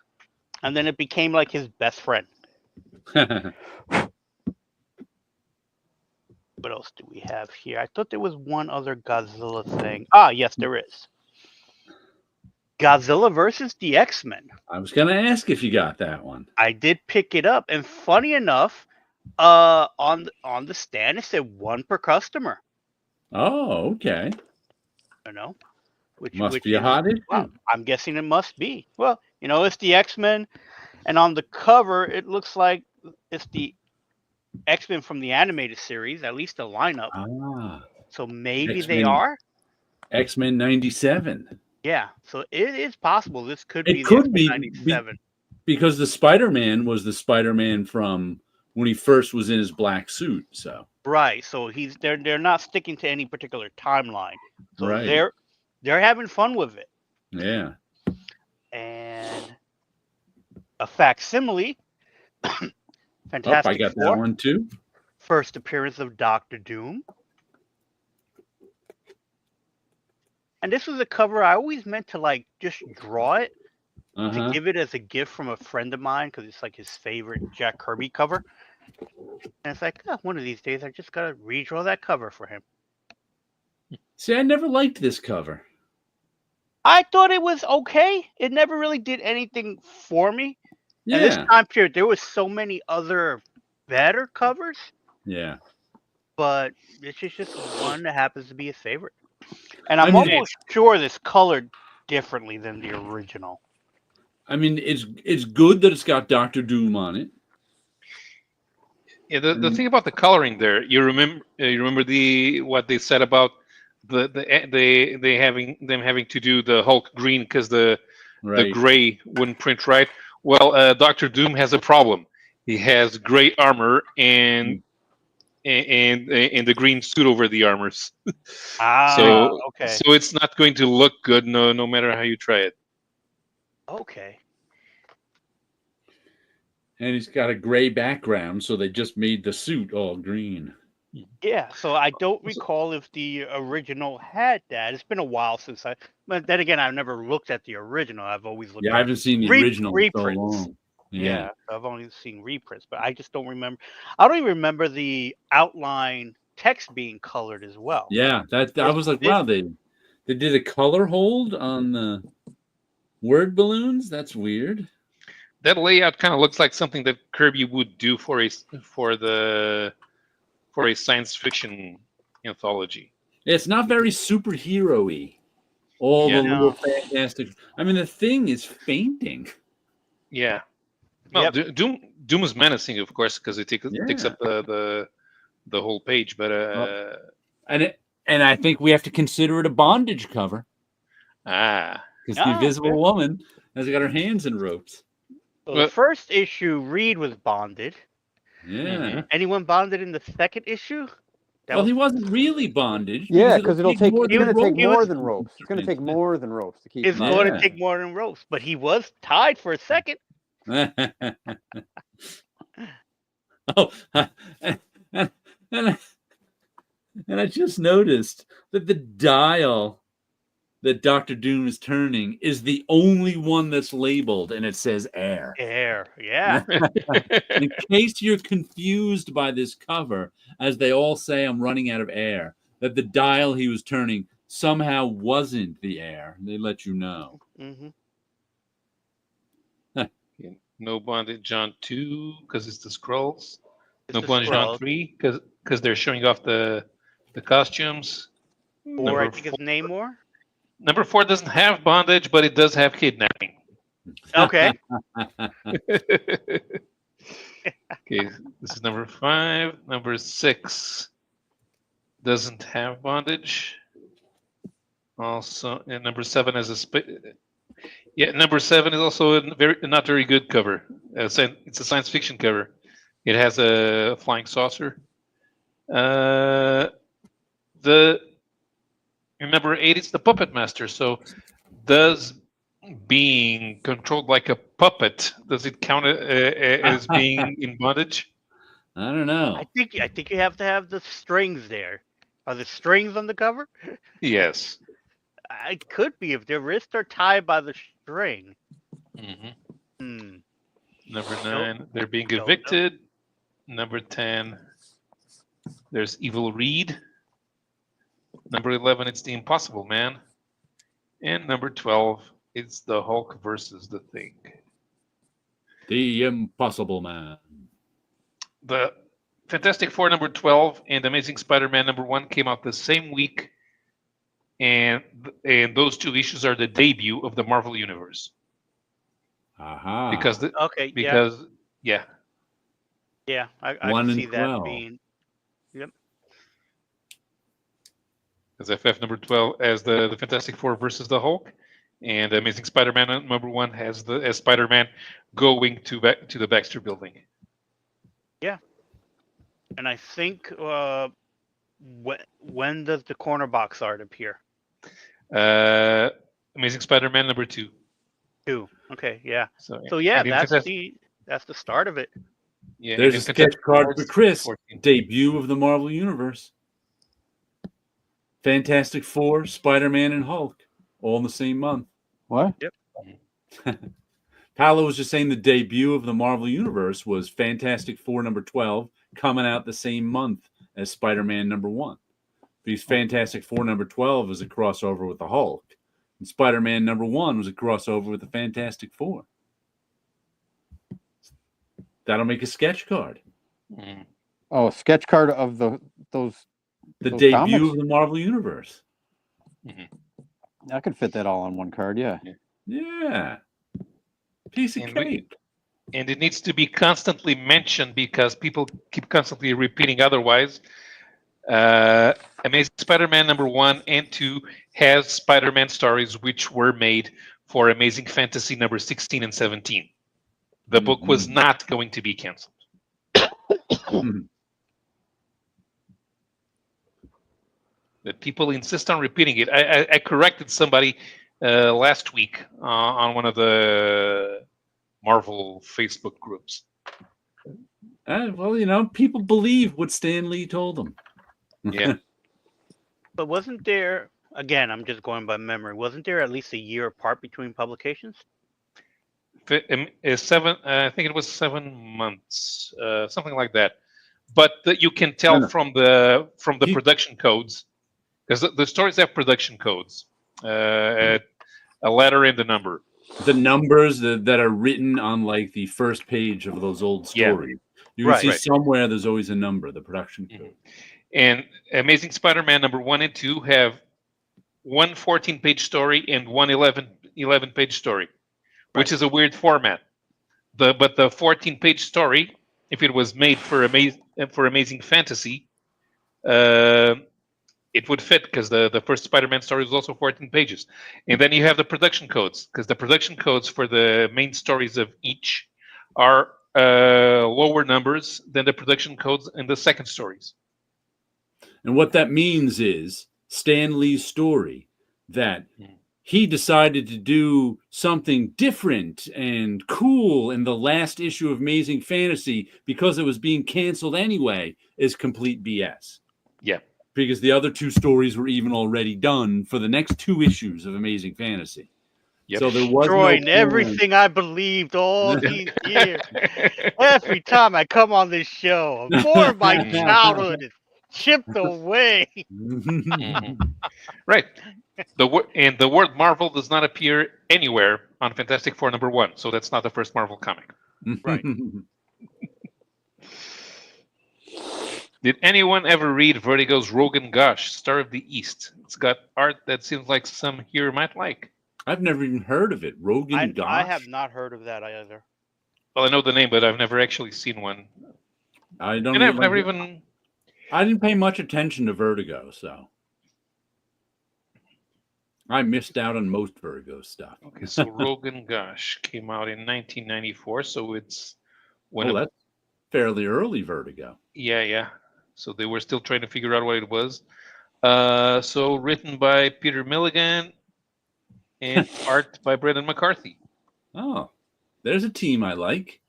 And then it became like his best friend. What else do we have here? I thought there was one other Godzilla thing. Ah, yes, there is. Godzilla versus the X-Men. I was going to ask if you got that one. I did pick it up, and funny enough, on the stand it said 1 per customer. Oh, okay. You know, which be a hot issue. Well, I'm guessing it must be. Well, it's the X-Men, and on the cover it looks like it's the X-Men from the animated series, at least the lineup. Ah. So maybe they are X-Men 97. Yeah, so it is possible this could be the X-Men 97. Because the Spider-Man was the Spider-Man from when he first was in his black suit. So right, so they're not sticking to any particular timeline. So right. they're having fun with it. Yeah. And a facsimile. Fantastic I got Four. that one too. First appearance of Dr. Doom. And this was a cover I always meant to just draw it to give it as a gift from a friend of mine because it's like his favorite Jack Kirby cover. And it's like, one of these days I just gotta redraw that cover for him. See, I never liked this cover. I thought it was okay. It never really did anything for me. Yeah. And this time period, there was so many other better covers. Yeah. But this is just one that happens to be a favorite. And I'm almost sure this colored differently than the original. I mean, it's good that it's got Dr. Doom on it. Yeah, the thing about the coloring there, you remember what they said about they having to do the Hulk green because the gray wouldn't print right. Well, Dr. Doom has a problem. He has gray armor and the green suit over the armors. Okay. So it's not going to look good no matter how you try it. Okay. And he's got a gray background, so they just made the suit all green. Yeah, so I don't recall if the original had that. It's been a while since but then again, I've never looked at the original. I've always looked at I haven't seen the original reprints. so long. Yeah, I've only seen reprints, but I just don't remember. I don't even remember the outline text being colored as well. Yeah, I was like, wow, they did a color hold on the word balloons. That's weird. That layout kind of looks like something that Kirby would do for a science fiction anthology. It's not very superhero-y. All the little fantastic. I mean, the Thing is fainting. Yeah. Well, Doom is menacing, of course, because it takes up the whole page. But and I think we have to consider it a bondage cover. Because the Invisible Woman has got her hands in ropes. So the first issue, Reed was bonded. Yeah. Anyone bonded in the second issue? Well, he wasn't really bondage. Yeah, because it'll take. more It's than going to take ropes. more than ropes. It's going to take more than ropes to keep It's him out. going Yeah. to take more than ropes, but he was tied for a second. Oh, and, and I just noticed that the dial that Doctor Doom is turning is the only one that's labeled, and it says air. Air, yeah. In case you're confused by this cover, as they all say, I'm running out of air, that the dial he was turning somehow wasn't the air. They let you know. Mm-hmm. No bondage on 2 because it's the scrolls. It's No the bondage on scroll. 3 because they're showing off the costumes. Or I Number think it's Namor. Number 4 doesn't have bondage, but it does have kidnapping. Okay. Okay, this is number 5. Number 6 doesn't have bondage. Also, and number 7 has number 7 is also a not very good cover. It's a science fiction cover. It has a flying saucer. The in number 8 it's the Puppet Master. So does being controlled like a puppet, does it count as being in bondage? I don't know. I think you have to have the strings there. Are the strings on the cover? Yes. It could be if their wrists are tied by the string. Mm-hmm. Hmm. Number 9, they're being Don't know. evicted. Number 10, there's Evil Reed. Number 11, it's the Impossible Man. And number 12, it's the Hulk versus the Thing. The Impossible Man. The Fantastic Four number 12 and Amazing Spider-Man number 1 came out the same week, and those 2 issues are the debut of the Marvel Universe. Aha. Because yeah, I 1 can and see that 12. being. Yep. as FF number 12 as the Fantastic Four versus the Hulk, and Amazing Spider-Man number 1 has as Spider-Man going to the Baxter Building. Yeah. And I think when does the corner box art appear? Amazing Spider-Man number 2. 2. Okay, yeah. So yeah, and that's the start of it. Yeah, There's a and sketch Fantastic card Four for is Chris. 14. Debut of the Marvel Universe. Fantastic Four, Spider-Man, and Hulk, all in the same month. What? Yep. Paolo was just saying the debut of the Marvel Universe was Fantastic Four number 12, coming out the same month as Spider-Man number 1. Because Fantastic Four number 12 is a crossover with the Hulk, and Spider-Man number 1 was a crossover with the Fantastic Four. That'll make a sketch card. Mm. Oh, a sketch card of The those debut comics? of the Marvel Universe. I could fit that all on one card. Yeah. Yeah. Piece of cake. And it needs to be constantly mentioned because people keep constantly repeating otherwise. Amazing Spider-Man number 1 and 2 has Spider-Man stories which were made for Amazing Fantasy number 16 and 17. The book was not going to be canceled. But people insist on repeating it. I corrected somebody last week on one of the Marvel Facebook groups. Well, people believe what Stan Lee told them. Yeah. But wasn't there, again, I'm just going by memory, wasn't there at least a year apart between publications? I think it was 7 months, something like that. But you can tell from the production codes, because the stories have production codes, a letter and a number. The numbers that are written on like the first page of those old stories. You can see somewhere there's always a number, the production code. And Amazing Spider-Man number 1 and 2 have one 14-page story and one 11-page story, which is a weird format. But the 14-page story, if it was made for Amazing Fantasy, it would fit because the first Spider-Man story was also 14 pages. And then you have the production codes, because the production codes for the main stories of each are lower numbers than the production codes in the second stories. And what that means is Stan Lee's story that he decided to do something different and cool in the last issue of Amazing Fantasy because it was being canceled anyway is complete BS. Yeah. Because the other two stories were even already done for the next 2 issues of Amazing Fantasy. Yep. So there was Destroying no everything I believed all these years. Every time I come on this show, more of my childhood is chipped away. Right. The word Marvel does not appear anywhere on Fantastic Four #1, so that's not the first Marvel comic. Right. Did anyone ever read Vertigo's Rogan Gosh, Star of the East? It's got art that seems like some here might like. I've never even heard of it. Rogan Gosh? I have not heard of that either. Well, I know the name, but I've never actually seen one. I don't. And I've never even. I didn't pay much attention to Vertigo, so I missed out on most Vertigo stuff. Okay, so Rogan Gosh came out in 1994, so it's that's fairly early Vertigo. Yeah. So they were still trying to figure out what it was. So written by Peter Milligan and art by Brendan McCarthy. Oh, there's a team I like.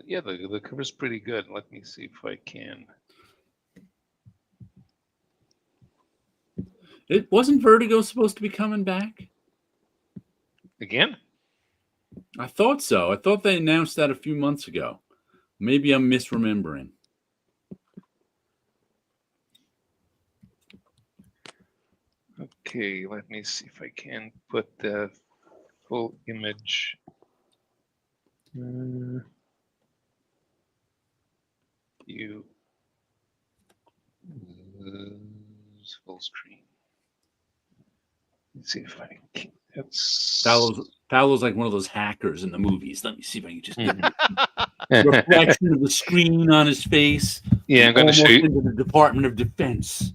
Yeah, the cover's pretty good. Let me see if I can. It wasn't Vertigo supposed to be coming back? Again? I thought so. I thought they announced that a few months ago. Maybe I'm misremembering. Okay, let me see if I can put the full image. Full screen. Let's see if I can. Paolo's like one of those hackers in the movies. Let me see if I can just reflection of the screen on his face. Yeah, I'm going to show you. Into the Department of Defense.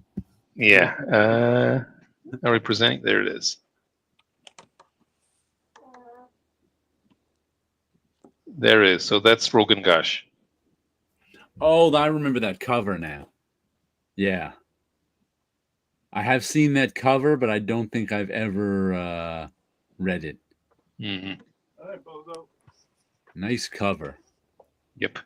Yeah. Are we presenting? There it is. There it is. So that's Rogan Gosh. Oh, I remember that cover now. Yeah. I have seen that cover, but I don't think I've ever read it. Mm-hmm. All right, Bozo. Nice cover. Yep.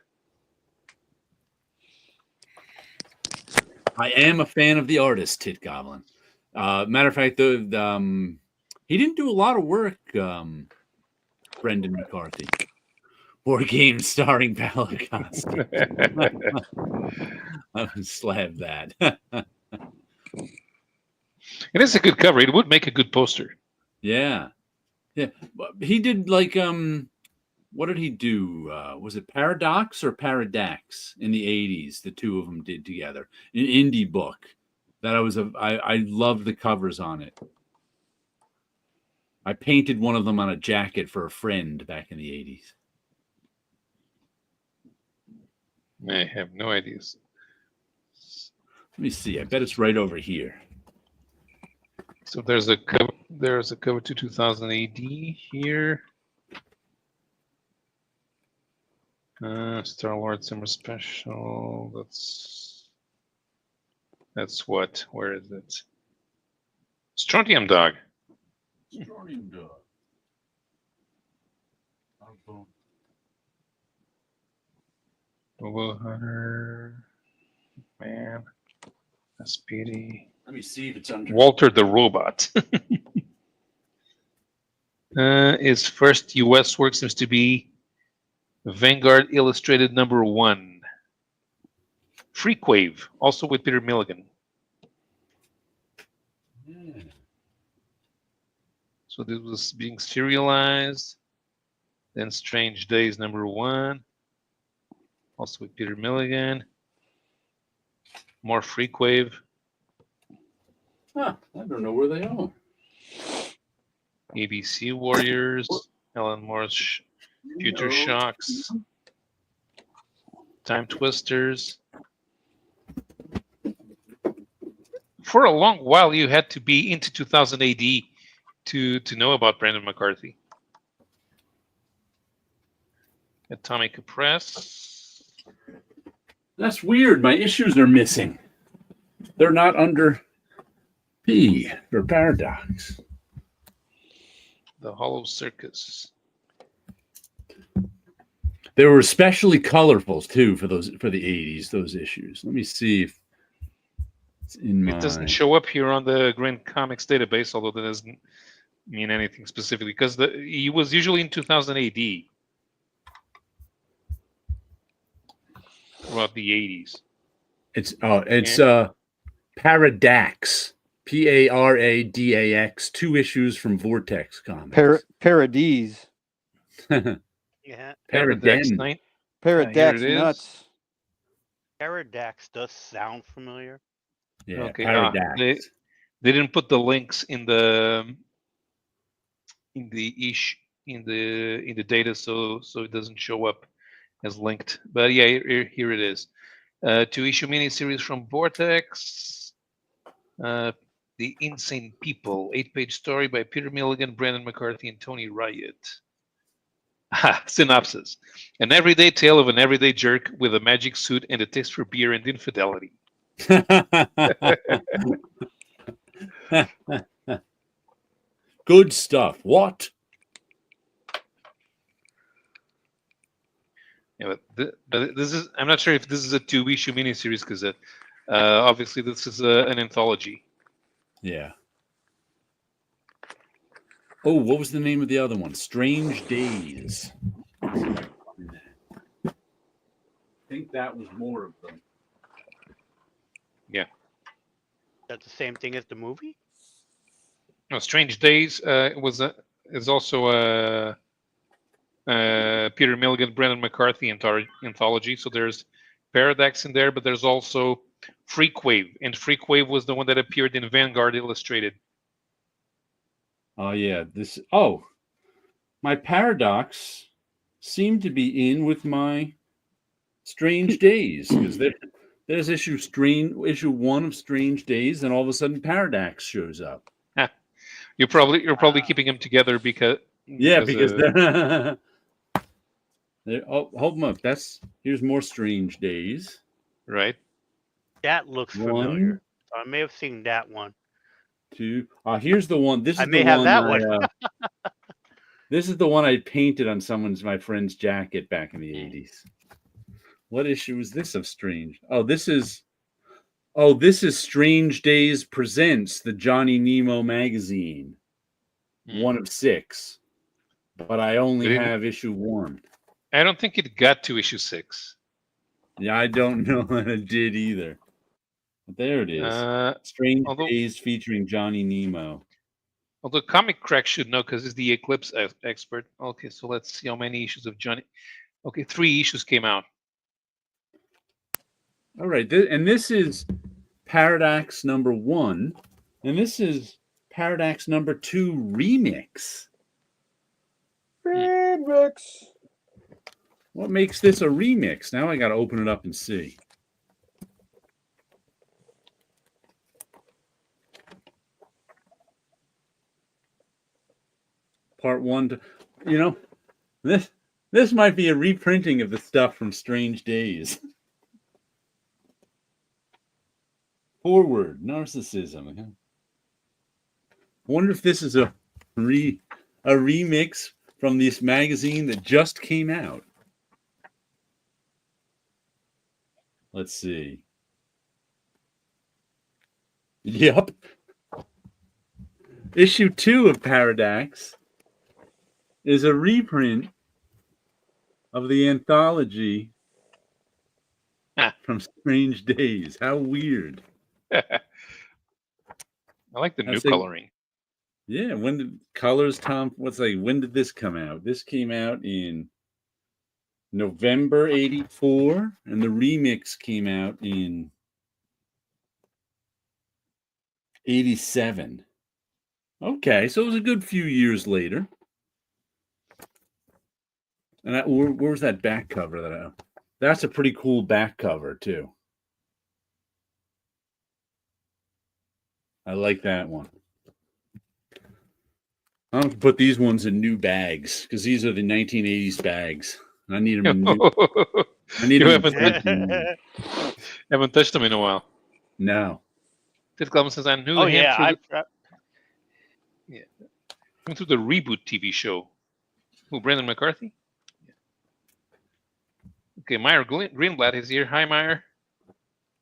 I am a fan of the artist, Tit Goblin. Matter of fact, he didn't do a lot of work, Brendan McCarthy. Board games starring Palacos. I would slab that. It is a good cover. It would make a good poster. Yeah. He did like what did he do? Was it Paradox or Paradax in the 80s? The two of them did together. An indie book that I loved the covers on it. I painted one of them on a jacket for a friend back in the 80s. I have no ideas. Let me see. I bet it's right over here. So there's a cover. There's a cover to 2000 AD here. Star Lord Summer Special. That's what? Where is it? Strontium Dog. Strontium Dog. Bobo Hunter. Man. Speedy. Let me see if it's under. Walter the Robot. His first U.S. work seems to be Vanguard Illustrated #1. Freakwave, also with Peter Milligan. Yeah. So this was being serialized. Then Strange Days #1, also with Peter Milligan. More Freakwave. Huh, I don't know where they are. ABC Warriors, Alan Moore's Future Shocks, Time Twisters. For a long while, you had to be into 2000 AD to know about Brendan McCarthy. Atomic Press. That's weird. My issues are missing. They're not under P for Paradox. The Hollow Circus. They were especially colorful too for the 80s. Those issues. Let me see if it's in my. It doesn't show up here on the Grand Comics database, although that doesn't mean anything specifically because he was usually in 2000 AD. Throughout the 80s. It's Paradax. Paradax. 2 issues from Vortex Comics. Paradise. Yeah, Paraden. Paradax nuts. Paradax does sound familiar. Yeah, okay. Paradax. They didn't put the links in the data, so it doesn't show up as linked. But yeah, here it is. 2-issue miniseries from Vortex. The Insane People, 8-page story by Peter Milligan, Brandon McCarthy, and Tony Riot. Synopsis: an everyday tale of an everyday jerk with a magic suit and a taste for beer and infidelity. Good stuff. What? Yeah, but this is. I'm not sure if this is a 2-issue miniseries because obviously this is an anthology. Yeah. Oh, what was the name of the other one? Strange Days. I think that was more of them. Yeah. That's the same thing as the movie? No, Strange Days is also a Peter Milligan, Brandon McCarthy anthology. So there's Paradox in there, but there's also Freakwave, and Freakwave was the one that appeared in Vanguard Illustrated. Oh yeah, my Paradox seemed to be in with my Strange Days because there's issue 1 of Strange Days, and all of a sudden Paradox shows up. You're probably keeping them together because they're hold them up. Here's more Strange Days. Right. That looks familiar. I may have seen that one. 2. Here's the one. This is I may have that one. This is the one I painted on my friend's jacket back in the 80s. What issue is this of Strange? This is Strange Days Presents the Johnny Nemo magazine. 1 of 6. But I only have issue 1. I don't think it got to issue 6. Yeah, I don't know that it did either. But there it is. Strange Days featuring Johnny Nemo. Although Comic Crack should know because he's the Eclipse expert. Okay, so let's see how many issues of Johnny. Okay, 3 issues came out. All right, and this is Paradox number 1, and this is Paradox number 2 remix. Remix. What makes this a remix? Now I got to open it up and see. Part 1 this might be a reprinting of the stuff from Strange Days. Forward narcissism. I wonder if this is a remix from this magazine that just came out. Let's see. Yep. Issue 2 of Paradox is a reprint of the anthology from Strange Days. How weird. I like the new coloring. Yeah, when did colors, Tom? When did this come out? This came out in November 84, and the remix came out in 87. Okay, so it was a good few years later. And where's that back cover? That's a pretty cool back cover too. I like that one. I'm going to put these ones in new bags because these are the 1980s bags. I need them in new. I need You to haven't, invent one. haven't touched them in a while. No. Ted Calvin says, I knew Oh him yeah, through the Reboot TV show. Who, Brendan McCarthy? Yeah. Okay, Meyer Greenblatt is here. Hi, Meyer.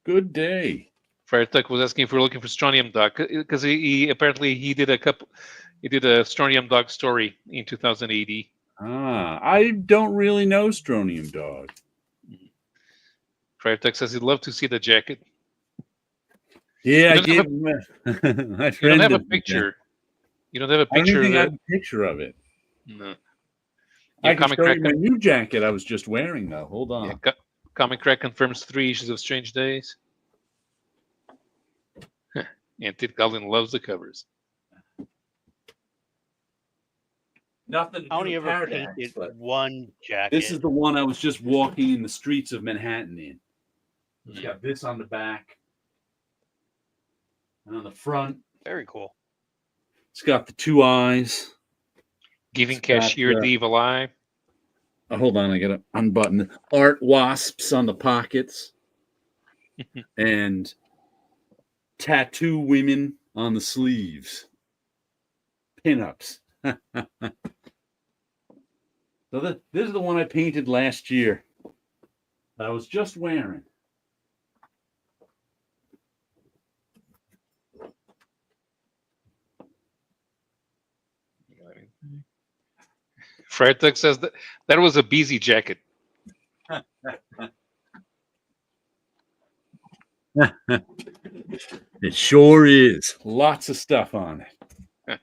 Good day. Friar Tuck was asking if we're looking for Strontium Dog because he apparently he did a Strontium Dog story in 2080. I don't really know Stronium Dog. Friar Tuck says he'd love to see the jacket. Yeah, You I don't gave have him my You friend. don't have a did that. picture. You don't have a I don't picture even of have it. a picture of it. No. I Yeah, can Comic show Crack. you my new jacket I was just wearing, though. Hold on. Yeah, Comic Crack confirms 3 issues of Strange Days. And Ted Calvin loves the covers. Nothing to I do only with ever Paradox, painted but one jacket. this is the one I was just walking in the streets of Manhattan in. It's got this on the back. And on the front, Very cool. it's got the 2 eyes. Giving It's got, Cashier the Evil Eye. hold on, I gotta unbutton the art wasps on the pockets. And tattoo women on the sleeves. Pinups. So this is the one I painted last year that I was just wearing. Friar Tuck says that was a busy jacket. It sure is. Lots of stuff on it.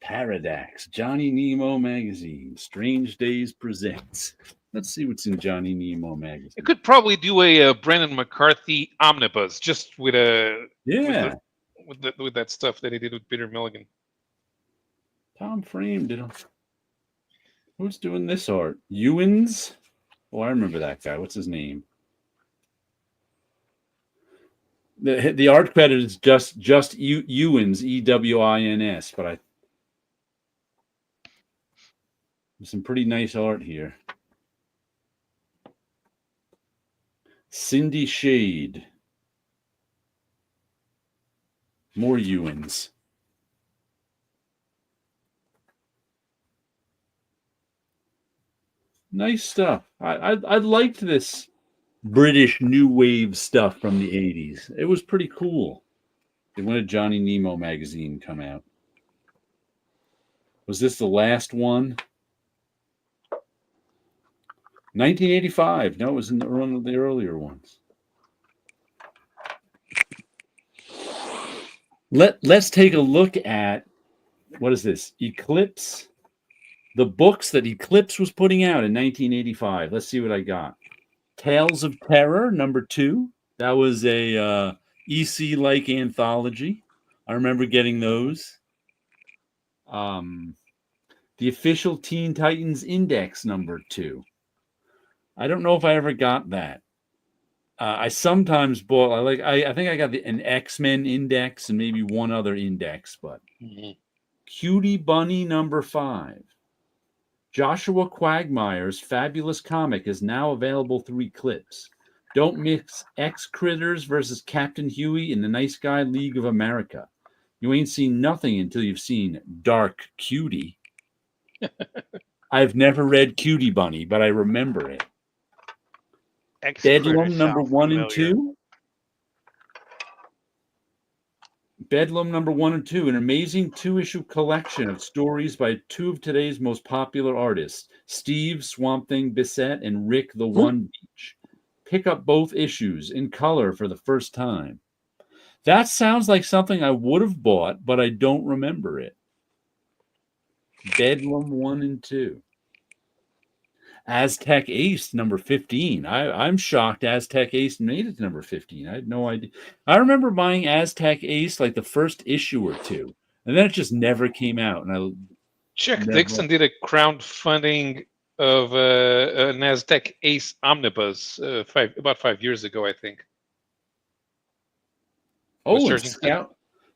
Paradox, Johnny Nemo magazine, Strange Days presents. Let's see what's in Johnny Nemo magazine. It could probably do a Brendan McCarthy omnibus just with with that stuff that he did with Peter Milligan. Tom Frame did. Who's doing this art? Ewins? Oh, I remember that guy. What's his name? The art credit is just Ewins, Ewins, but there's some pretty nice art here. Cindy Shade. More Ewins. Nice stuff. I liked this British new wave stuff from the 80s. It was pretty cool. When did Johnny Nemo magazine come out? Was this the last one? 1985. No, it was in one of the earlier ones. Let's take a look at, what is this? Eclipse. The books that Eclipse was putting out in 1985. Let's see what I got. Tales of Terror, #2. That was a EC-like anthology. I remember getting those. The Official Teen Titans Index #2. I don't know if I ever got that. I sometimes bought. I think I got an X-Men Index and maybe one other index, but Cutie Bunny #5. Joshua Quagmire's fabulous comic is now available through Eclipse. Don't mix X-Critters versus Captain Huey in the Nice Guy League of America. You ain't seen nothing until you've seen Dark Cutie. I've never read Cutie Bunny, but I remember it. Bedlam #1 and 2. Bedlam #1 and 2, an amazing 2-issue collection of stories by 2 of today's most popular artists, Steve Swamp Thing Bissett and Rick the One Beach. Pick up both issues in color for the first time. That sounds like something I would have bought, but I don't remember it. Bedlam 1 and 2. Aztec Ace #15. I'm shocked Aztec Ace made it to #15. I had no idea. I remember buying Aztec Ace like the first issue or two, and then it just never came out. And Chuck Dixon did a crowdfunding of an Aztec Ace omnibus about 5 years ago, I think. Oh, and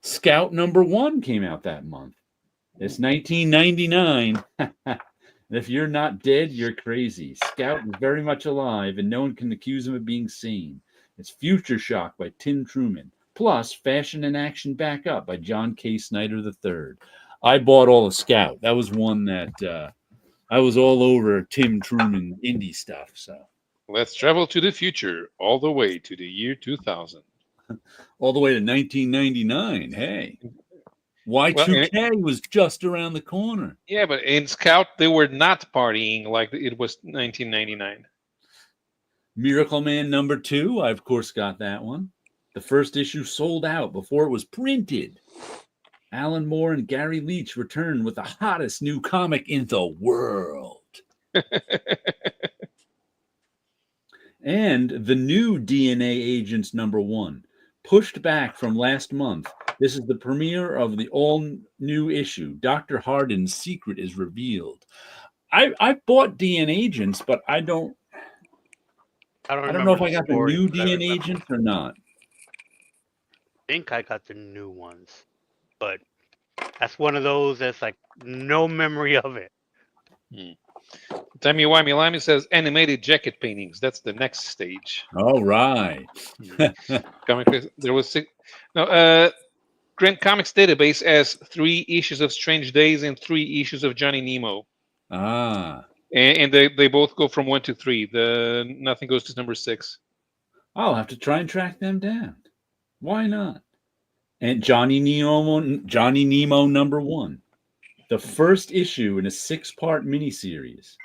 Scout #1 came out that month. It's 1999. And if you're not dead, you're crazy. Scout is very much alive, and no one can accuse him of being sane. It's Future Shock by Tim Truman, plus Fashion and Action Backup by John K. Snyder III. I bought all of Scout. That was one that I was all over Tim Truman indie stuff. So Let's travel to the future, all the way to the year 2000. all the way to 1999. Hey, Well, Y2K was just around the corner. yeah, but in Scout, they were not partying like it was 1999. Miracle Man #2. I, of course, got that one. The first issue sold out before it was printed. Alan Moore and Gary Leach returned with the hottest new comic in the world. And the new DNA Agents #1, pushed back from last month. This is the premiere of the all-new issue. Dr. Hardin's secret is revealed. I bought DNA Agents, but I don't know if I got the new DNA Agents or not. I think I got the new ones, but that's one of those that's like no memory of it. Timey Wimey Limey says animated jacket paintings. That's the next stage. All right. There was six. No, Grand Comics Database has 3 issues of Strange Days and 3 issues of Johnny Nemo. Ah. And they both go from 1 to 3. Nothing goes to #6. I'll have to try and track them down. Why not? And Johnny Nemo #1, the first issue in a 6-part miniseries,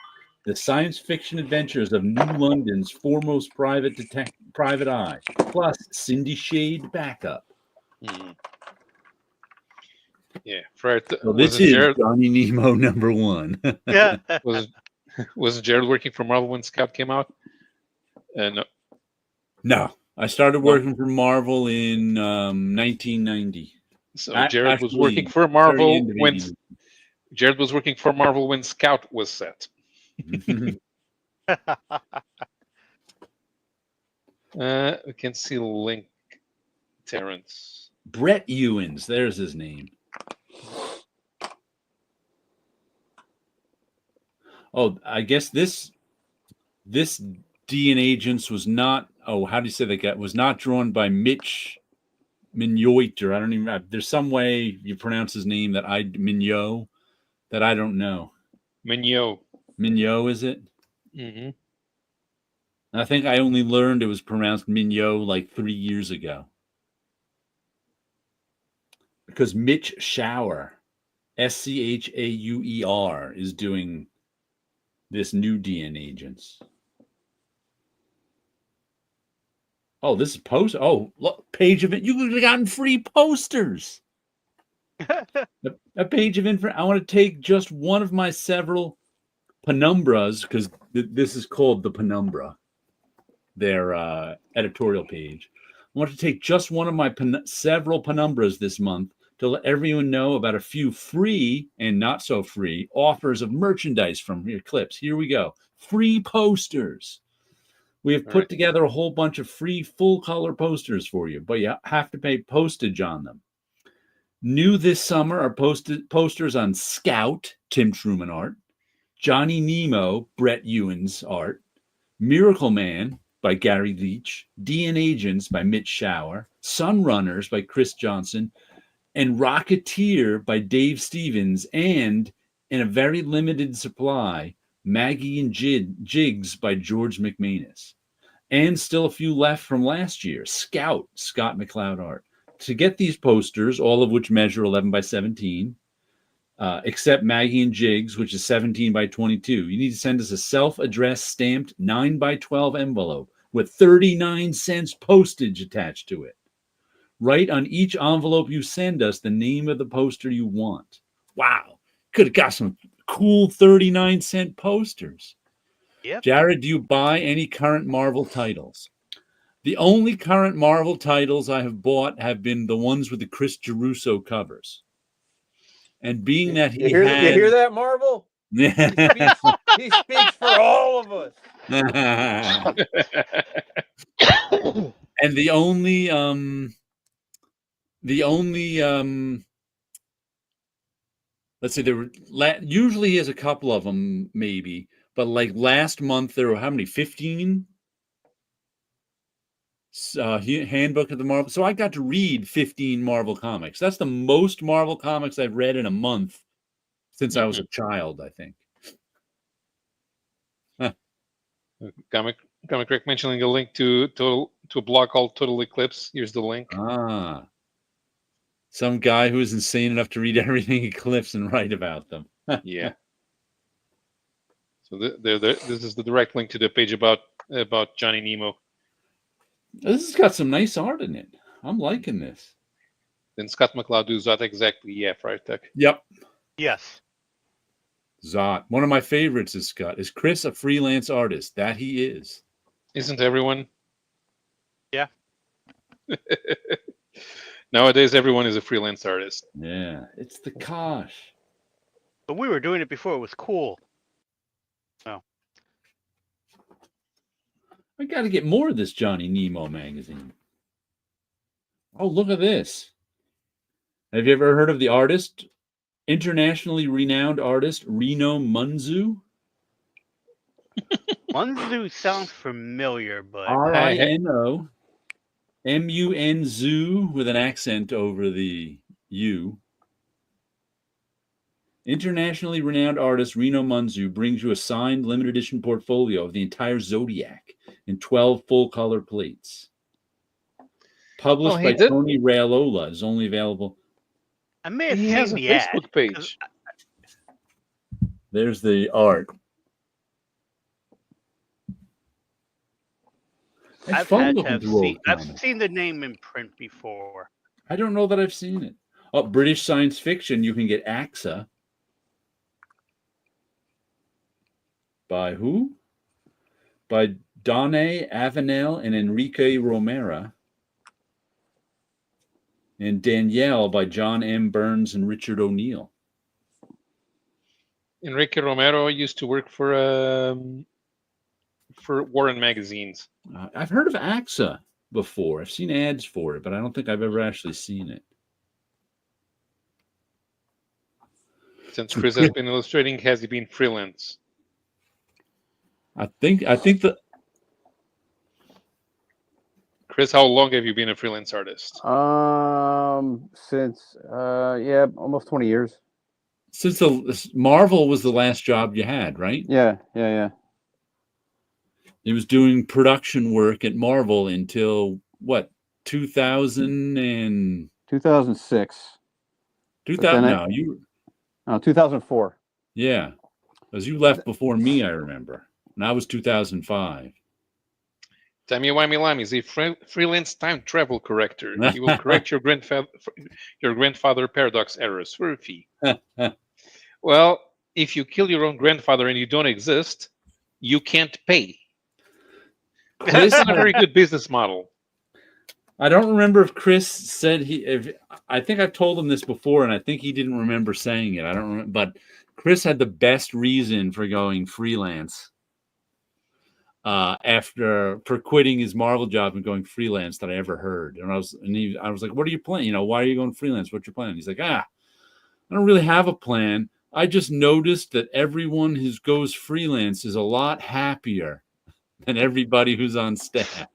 the science fiction adventures of New London's foremost private eye, plus Cindy Shade backup. Yeah, So this is Jared... Johnny Nemo #1. Yeah. Was Jared working for Marvel when Scout came out? No. No, I started working for Marvel in 1990. So Jared was working for Marvel when Scout was set. We can see Link Terrence. Brett Ewins, there's his name. Oh, I guess this DNA Agents was not. Oh, how do you say that? Was not drawn by Mitch Mignot, I don't even. There's some way you pronounce his name that I Mignot that I don't know. Mignot is it? Mm-hmm. I think I only learned it was pronounced Mignot like 3 years ago. Because Mitch Schauer, Schauer, is doing this new DNA Agents. Oh, this is post. Oh, look, page of it. You could have gotten free posters. A page of info. I want to take just one of my several penumbras, because this is called the Penumbra, their editorial page. I want to take just one of my several penumbras this month to let everyone know about a few free and not so free offers of merchandise from your clips. Here we go. Free posters. We have put together a whole bunch of free full-color posters for you, but you have to pay postage on them. New this summer are posters on Scout, Tim Truman art, Johnny Nemo, Brett Ewins art, Miracle Man by Gary Leach, DNA Agents by Mitch Schauer, Sunrunners by Chris Johnson, and Rocketeer by Dave Stevens, and in a very limited supply, Maggie and Jigs by George McManus. And still a few left from last year. Scout, Scott McCloud art. To get these posters, all of which measure 11 by 17, except Maggie and Jigs, which is 17 by 22, you need to send us a self-addressed stamped 9 by 12 envelope with 39 cents postage attached to it. Write on each envelope you send us the name of the poster you want. Wow. Could have got some cool 39-cent posters. Yep. Jared, do you buy any current Marvel titles? The only current Marvel titles I have bought have been the ones with the Chris Geruso covers. And being that you hear that, Marvel? Yeah. He speaks for all of us. And the only let's see, there were usually he has a couple of them, maybe, but like last month there were how many? 15 handbook of the Marvel. So I got to read 15 Marvel comics. That's the most Marvel comics I've read in a month since I was a child, I think. Comic Rick mentioning a link to a blog called Total Eclipse. Here's the link. Ah. Some guy who is insane enough to read everything Eclipse and write about them. Yeah. So this is the direct link to the page about Johnny Nemo. This has got some nice art in it. I'm liking this. Then Scott McCloud do that exactly. Yeah, right, Tech. Yep. Yes. Zot. One of my favorites is Scott. Is Chris a freelance artist? That he is. Isn't everyone? Yeah. Nowadays, everyone is a freelance artist. Yeah. It's the Kosh. But we were doing it before. It was cool. I got to get more of this Johnny Nemo magazine. Oh, look at this. Have you ever heard of the artist, internationally renowned artist Reno Munzu? Munzu sounds familiar, but RINO MUN with an accent over the U. Internationally renowned artist Reno Munzu brings you a signed limited edition portfolio of the entire Zodiac in 12 full-color plates. Published by Tony Raiola, is only available. I may have He seen has a the Facebook ad. page. There's the art. I've seen the name in print before. I don't know that I've seen it. Oh, British science fiction. You can get AXA. By who? By Donna Avenel and Enrique Romera. And Danielle by John M. Burns and Richard O'Neill. Enrique Romero used to work for Warren magazines. I've heard of AXA before. I've seen ads for it, but I don't think I've ever actually seen it. Since Chris has been illustrating, has he been freelance? I think that. Chris, how long have you been a freelance artist? Since almost 20 years. Since the Marvel was the last job you had, right? Yeah. He was doing production work at Marvel until what? 2006. 2004. Yeah, because you left before me, I remember. And I was 2005. Tammy-Wimey-Limey is a freelance time travel corrector. He will correct your grandfather paradox errors for a fee. Well, if you kill your own grandfather and you don't exist, you can't pay. That's not a very good business model. I don't remember if Chris said I think I've told him this before, and I think he didn't remember saying it. I don't remember, but Chris had the best reason for going freelance for quitting his Marvel job and going freelance that I ever heard. And I was like, "What are you planning? Why are you going freelance? What's your plan?" He's like, "I don't really have a plan. I just noticed that everyone who goes freelance is a lot happier than everybody who's on staff."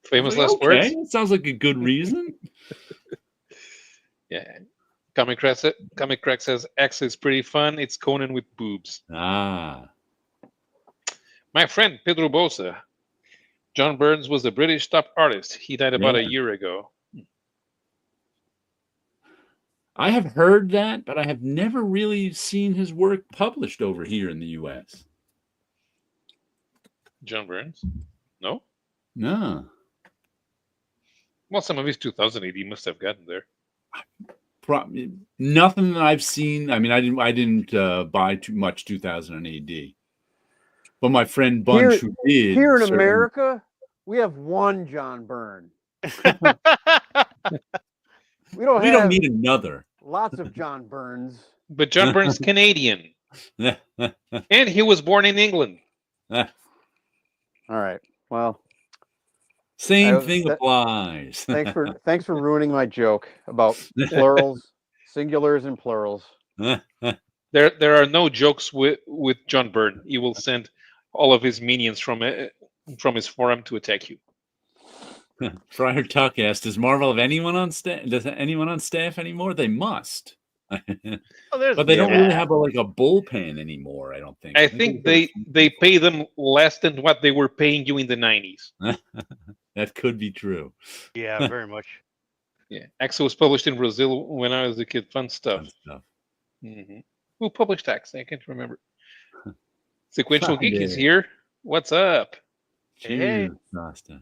Famous last words. It sounds like a good reason. Yeah. Comic Crack says X is pretty fun. It's Conan with boobs. Ah. My friend Pedro Bosa. John Burns was a British top artist. He died about a year ago. I have heard that, but I have never really seen his work published over here in the U.S. John Burns? No? No. Well, some of his 2000 AD must have gotten there. Nothing that I've seen. I mean, I didn't buy too much 2000 AD. But my friend Bunch, who did. Here in America, we have one John Byrne. We don't need another. Lots of John Burns. But John Byrne's Canadian. And he was born in England. All right. Well, Same I- thing that- applies. Thanks for ruining my joke about plurals, singulars, and plurals. There are no jokes with John Byrne. He will send all of his minions from his forum to attack you. Friar Tuck asked, "Does Marvel have anyone on staff? Does anyone on staff anymore? They must." Oh, there's But they don't Yeah. really have like a bullpen anymore. I don't think. I think they pay them less than what they were paying you in the 90s. That could be true. Yeah, very much. Yeah, Axel was published in Brazil when I was a kid. Fun stuff. Fun stuff. Mm-hmm. Who published Axel? I can't remember. Sequential Geek is Friday. here. What's up? Hey. Cheers, Nasta.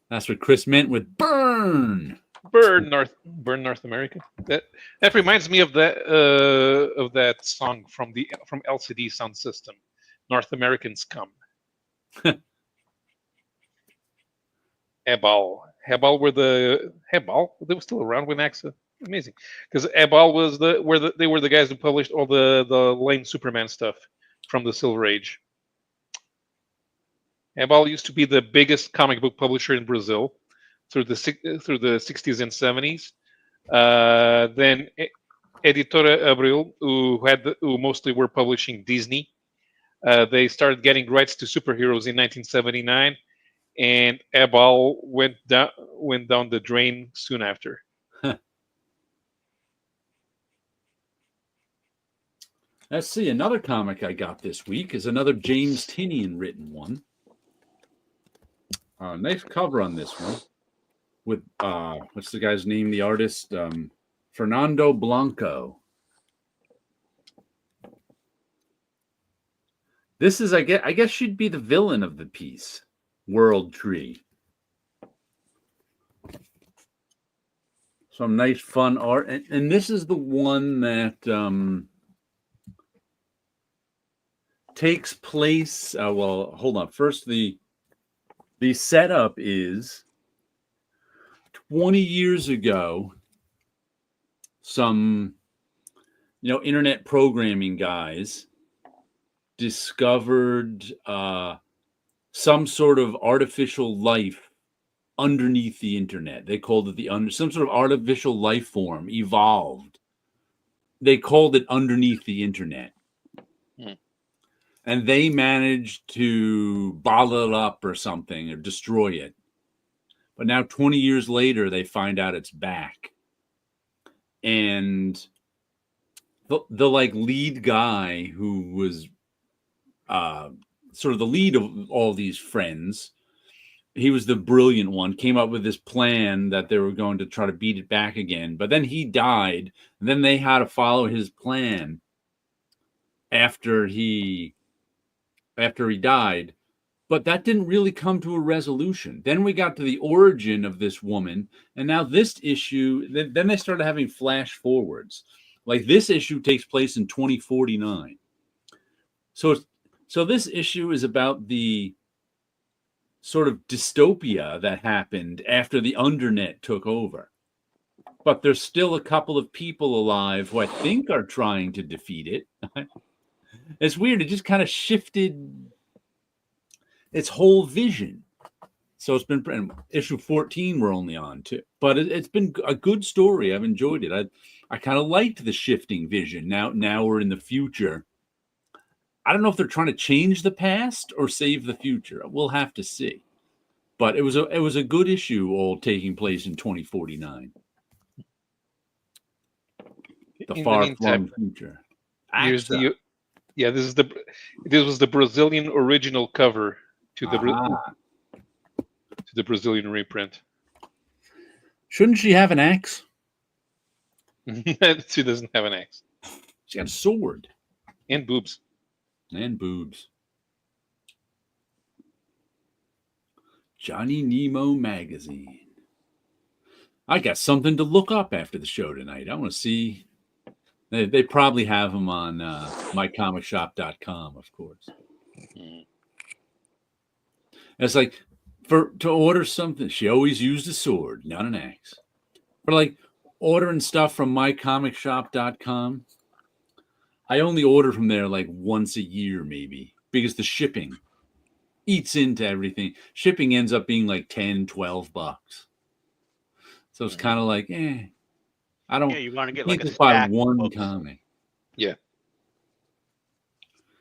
That's what Chris meant with burn. Burn North America. That reminds me of that song from LCD Sound System, North American Scum. Ebal were they were still around when AXA. Amazing, because Ebal was they were the guys who published all the lame Superman stuff from the Silver Age. Ebal used to be the biggest comic book publisher in Brazil through the 60s and 70s. Then Editora Abril, who mostly were publishing Disney, they started getting rights to superheroes in 1979, and Ebal went down the drain soon after. Let's see. Another comic I got this week is another James Tynion written one. Nice cover on this one with what's the guy's name? The artist, Fernando Blanco. This is, I guess, should be the villain of the piece, World Tree. Some nice, fun art, and this is the one that takes place. Well, hold on. First, the setup is 20 years ago. Some, internet programming guys discovered some sort of artificial life underneath the internet. They called it some sort of artificial life form evolved. They called it underneath the internet. And they managed to bottle it up or something or destroy it. But now 20 years later, they find out it's back. And the lead guy who was sort of the lead of all these friends, he was the brilliant one, came up with this plan that they were going to try to beat it back again. But then he died, and then they had to follow his plan after he died. But that didn't really come to a resolution. Then we got to the origin of this woman, and now this issue, then they started having flash forwards. Like this issue takes place in 2049. So this issue is about the sort of dystopia that happened after the Undernet took over. But there's still a couple of people alive who I think are trying to defeat it. It's weird. It just kind of shifted its whole vision. So it's been issue 14 we're only on too. But it's been a good story. I've enjoyed it. I kind of liked the shifting vision. Now we're in the future. I don't know if they're trying to change the past or save the future. We'll have to see. But it was a good issue, all taking place in 2049. The far-flung future. Here's this was the Brazilian original cover to the Brazilian reprint. Shouldn't she have an axe? She doesn't have an axe. She got a sword. And boobs. And boobs. Johnny Nemo magazine. I got something to look up after the show tonight. I want to see. They probably have them on mycomicshop.com, of course. It's like to order something. She always used a sword, not an axe. For like ordering stuff from mycomicshop.com, I only order from there like once a year, maybe. because the shipping eats into everything. Shipping ends up being like $10-$12. So it's kind of like, I don't. Yeah, you want to get You like can't a just buy stack of one books. comic. Yeah.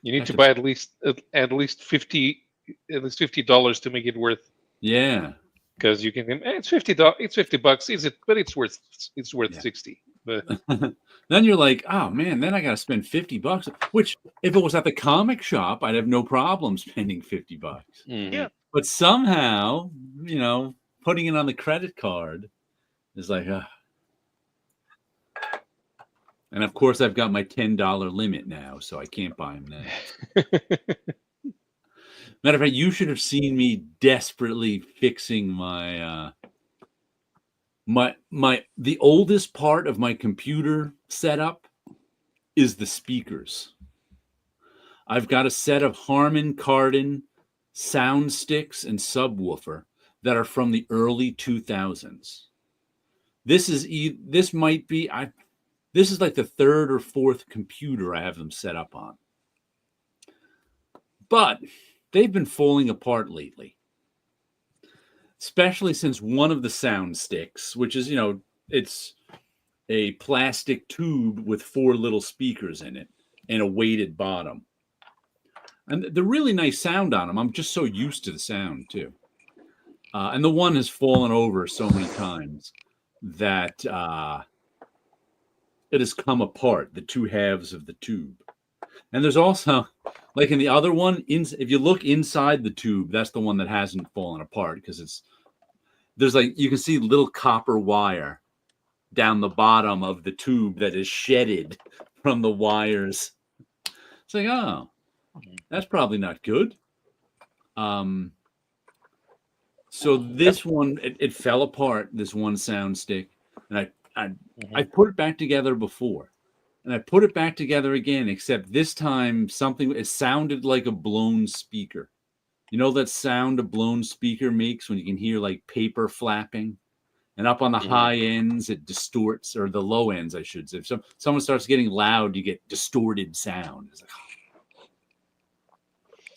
You need That's to a- buy at least $50 to make it worth. Yeah. Because you can, it's $50. It's $50. Is it? But it's worth Yeah. 60. But Then you're like, oh man, then I got to spend $50. Which, if it was at the comic shop, I'd have no problem spending $50. Yeah. But somehow, putting it on the credit card is like, and of course, I've got my $10 limit now, so I can't buy them now. Matter of fact, you should have seen me desperately fixing my the oldest part of my computer setup is the speakers. I've got a set of Harman Kardon sound sticks and subwoofer that are from the early 2000s. This is like the third or fourth computer I have them set up on. But they've been falling apart lately. Especially since one of the sound sticks, which is, it's a plastic tube with 4 little speakers in it and a weighted bottom. And they're really nice sound on them. I'm just so used to the sound, too. And the one has fallen over so many times that it has come apart, the 2 halves of the tube. And there's also, like in the other one, if you look inside the tube, that's the one that hasn't fallen apart because there's like, you can see little copper wire down the bottom of the tube that is shedded from the wires. It's like, oh, that's probably not good. So this one, it fell apart, this one sound stick, and I put it back together before. And I put it back together again, except this time it sounded like a blown speaker. You know that sound a blown speaker makes when you can hear like paper flapping? And up on the high ends, it distorts, or the low ends, I should say. If someone starts getting loud, you get distorted sound. It's like,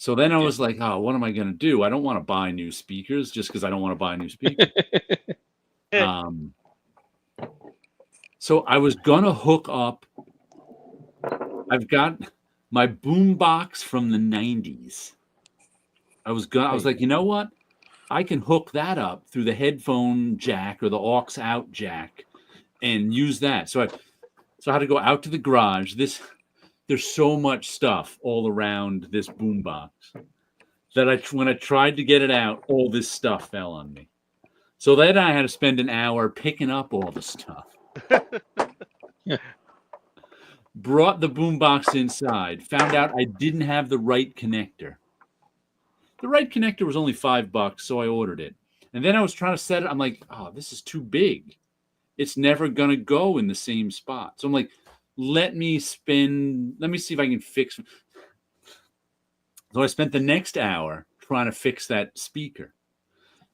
So then I was like, oh, what am I going to do? I don't want to buy new speakers just because I don't want to buy new speakers. So I was going to hook up. I've got my boombox from the 90s. I was like, you know what? I can hook that up through the headphone jack or the aux out jack and use that. So I had to go out to the garage. There's so much stuff all around this boombox that when I tried to get it out, all this stuff fell on me. So then I had to spend an hour picking up all the stuff. Brought the boombox inside, found out I didn't have the right connector. The right connector was only $5, so I ordered it. And then I was trying to set it. I'm like, oh, this is too big. It's never going to go in the same spot. So I'm like, let me see if I can fix it. So I spent the next hour trying to fix that speaker.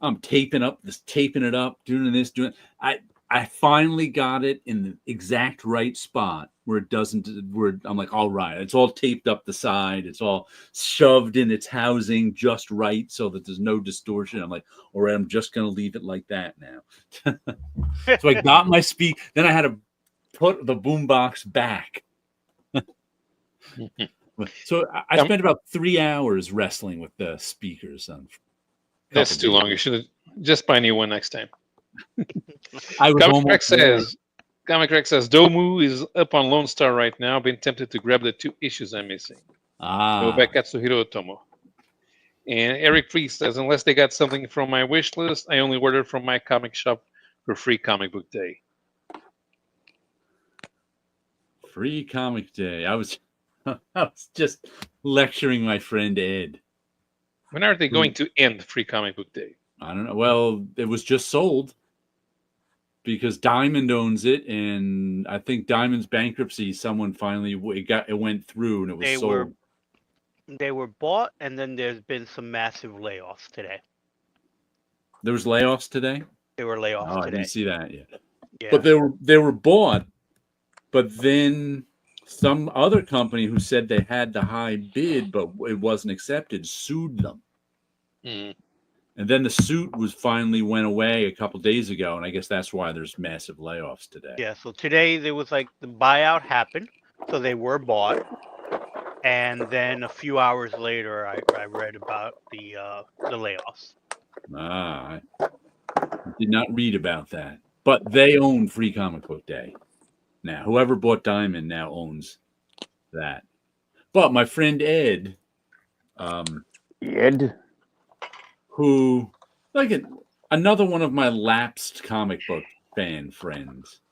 I'm taping it up, doing this, doing it. I finally got it in the exact right spot where I'm like, all right, it's all taped up the side. It's all shoved in its housing just right so that there's no distortion. I'm like, all right, I'm just going to leave it like that now. So I got my then I had to put the boombox back. So I spent about 3 hours wrestling with the speakers. That's too long. You should have just buy a new one next time. Comic Crack says Domu is up on Lone Star right now. Been tempted to grab the 2 issues I'm missing. Go back Katsuhiro Otomo. And Eric Priest says, unless they got something from my wish list, I only ordered from my comic shop for free comic book day. Free comic day. I was just lecturing my friend Ed. When are they going to end free comic book day? I don't know. Well, it was just sold because Diamond owns it, and I think Diamond's bankruptcy. Someone finally it went through, and it was sold. They were bought, and then there's been some massive layoffs today. There was layoffs today. There were layoffs today. I didn't see that yet. Yeah. But they were bought, but then some other company who said they had the high bid, but it wasn't accepted, sued them. Mm. And then the suit finally went away a couple days ago, and I guess that's why there's massive layoffs today. Yeah, so today there was like the buyout happened, so they were bought, and then a few hours later, I read about the layoffs. I did not read about that, but they own Free Comic Book Day now. Whoever bought Diamond now owns that. But my friend Ed, who like another one of my lapsed comic book fan friends,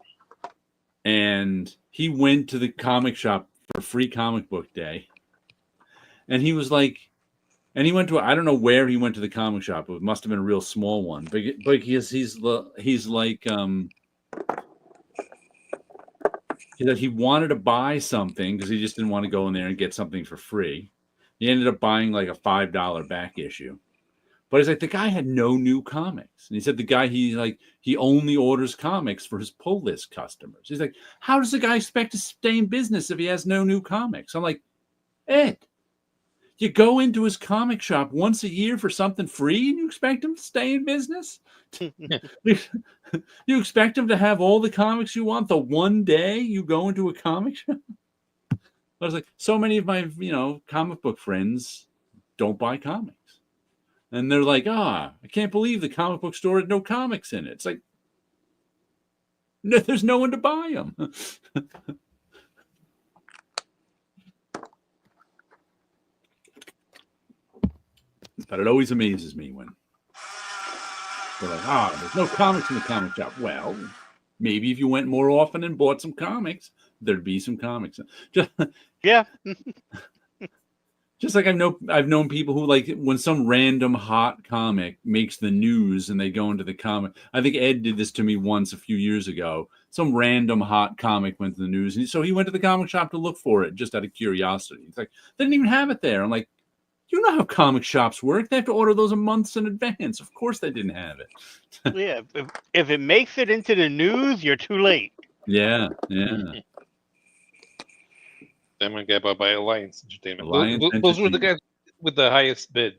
and he went to the comic shop for Free Comic Book Day, and he was like, and he went to I don't know where he went to the comic shop. It must have been a real small one, but he's like he wanted to buy something because he just didn't want to go in there and get something for free. He ended up buying like a $5 back issue. But he's like, the guy had no new comics. And he said the guy, he only orders comics for his pull list customers. He's like, how does the guy expect to stay in business if he has no new comics? I'm like, Ed, you go into his comic shop once a year for something free and you expect him to stay in business? You expect him to have all the comics you want the one day you go into a comic shop? I was like, so many of my, comic book friends don't buy comics. And they're like, I can't believe the comic book store had no comics in it. It's like, no, there's no one to buy them. But it always amazes me when they're like, there's no comics in the comic shop. Well, maybe if you went more often and bought some comics, there'd be some comics. Yeah. Just like I've known people who, like, when some random hot comic makes the news and they go into the comic. I think Ed did this to me once a few years ago. Some random hot comic went to the news, and so he went to the comic shop to look for it just out of curiosity. He's like, they didn't even have it there. I'm like, you know how comic shops work. They have to order those a months in advance. Of course they didn't have it. Yeah. If it makes it into the news, you're too late. Yeah. Diamond got bought by Alliance Entertainment. Alliance Those were the guys with the highest bid.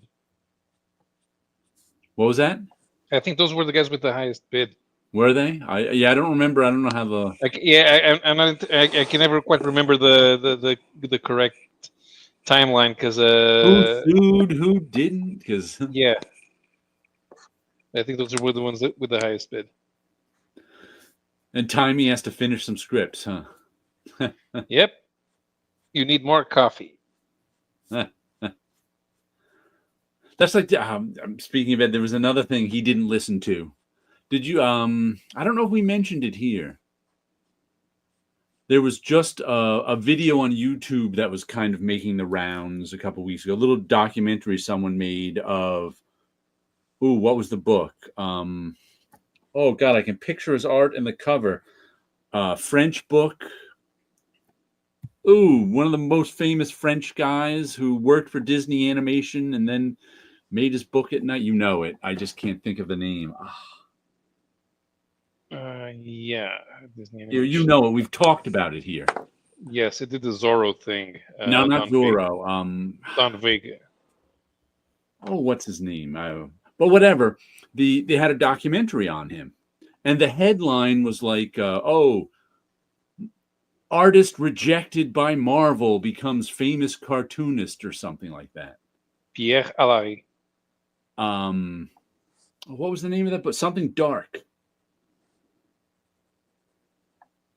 What was that? I think those were the guys with the highest bid. Were they? I don't remember. I don't know how the. I can never quite remember the correct timeline because who sued, who didn't? Because yeah, I think those were the ones with the highest bid. And Timey has to finish some scripts, huh? Yep. You need more coffee. That's like speaking of it. There was another thing he didn't listen to. Did you? I don't know if we mentioned it here. There was just a video on YouTube that was kind of making the rounds a couple weeks ago. A little documentary someone made of. What was the book? Oh God, I can picture his art in the cover. French book. One of the most famous French guys who worked for Disney Animation and then made his book at night. You know it. I just can't think of the name. Yeah. Disney Animation. You know it. We've talked about it here. Yes, it did the Zorro thing. No, not Zorro. Don Vega. Oh, what's his name? But whatever. They had a documentary on him. And the headline was like, artist rejected by Marvel becomes famous cartoonist or something like that. Pierre Allary. What was the name of that book? Something dark.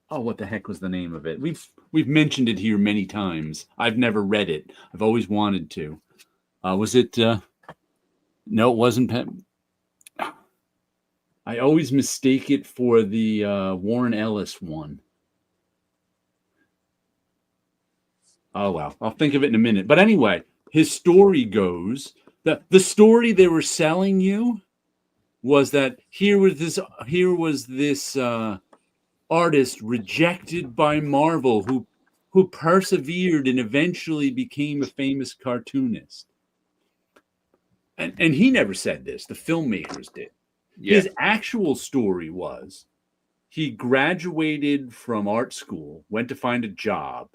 What the heck was the name of it? We've mentioned it here many times. I've never read it. I've always wanted to. Was it? No, it wasn't. I always mistake it for the Warren Ellis one. Oh, well, I'll think of it in a minute. But anyway, his story goes, the story they were selling you was that here was this artist rejected by Marvel who persevered and eventually became a famous cartoonist. And he never said this. The filmmakers did. Yeah. His actual story was he graduated from art school, went to find a job,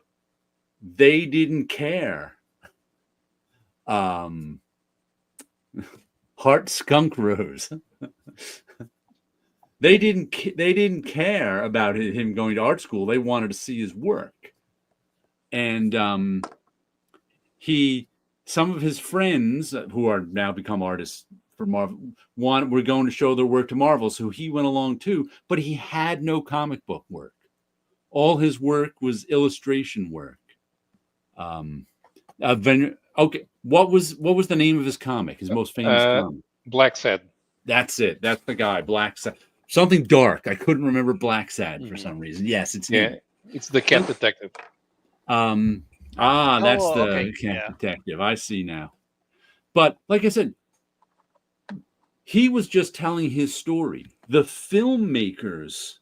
they didn't care. Heart Skunk Rose. They didn't care about him going to art school. They wanted to see his work. And some of his friends who are now become artists for Marvel were going to show their work to Marvel, so he went along too, but he had no comic book work. All his work was illustration work. Okay, what was the name of his comic? His most famous comic? Black Sad. That's it. That's the guy. Black Sad. Something dark. I couldn't remember Black Sad for some reason. Yes, it's him. It's the cat detective. That's the okay. cat detective. I see now. But like I said, he was just telling his story. The filmmakers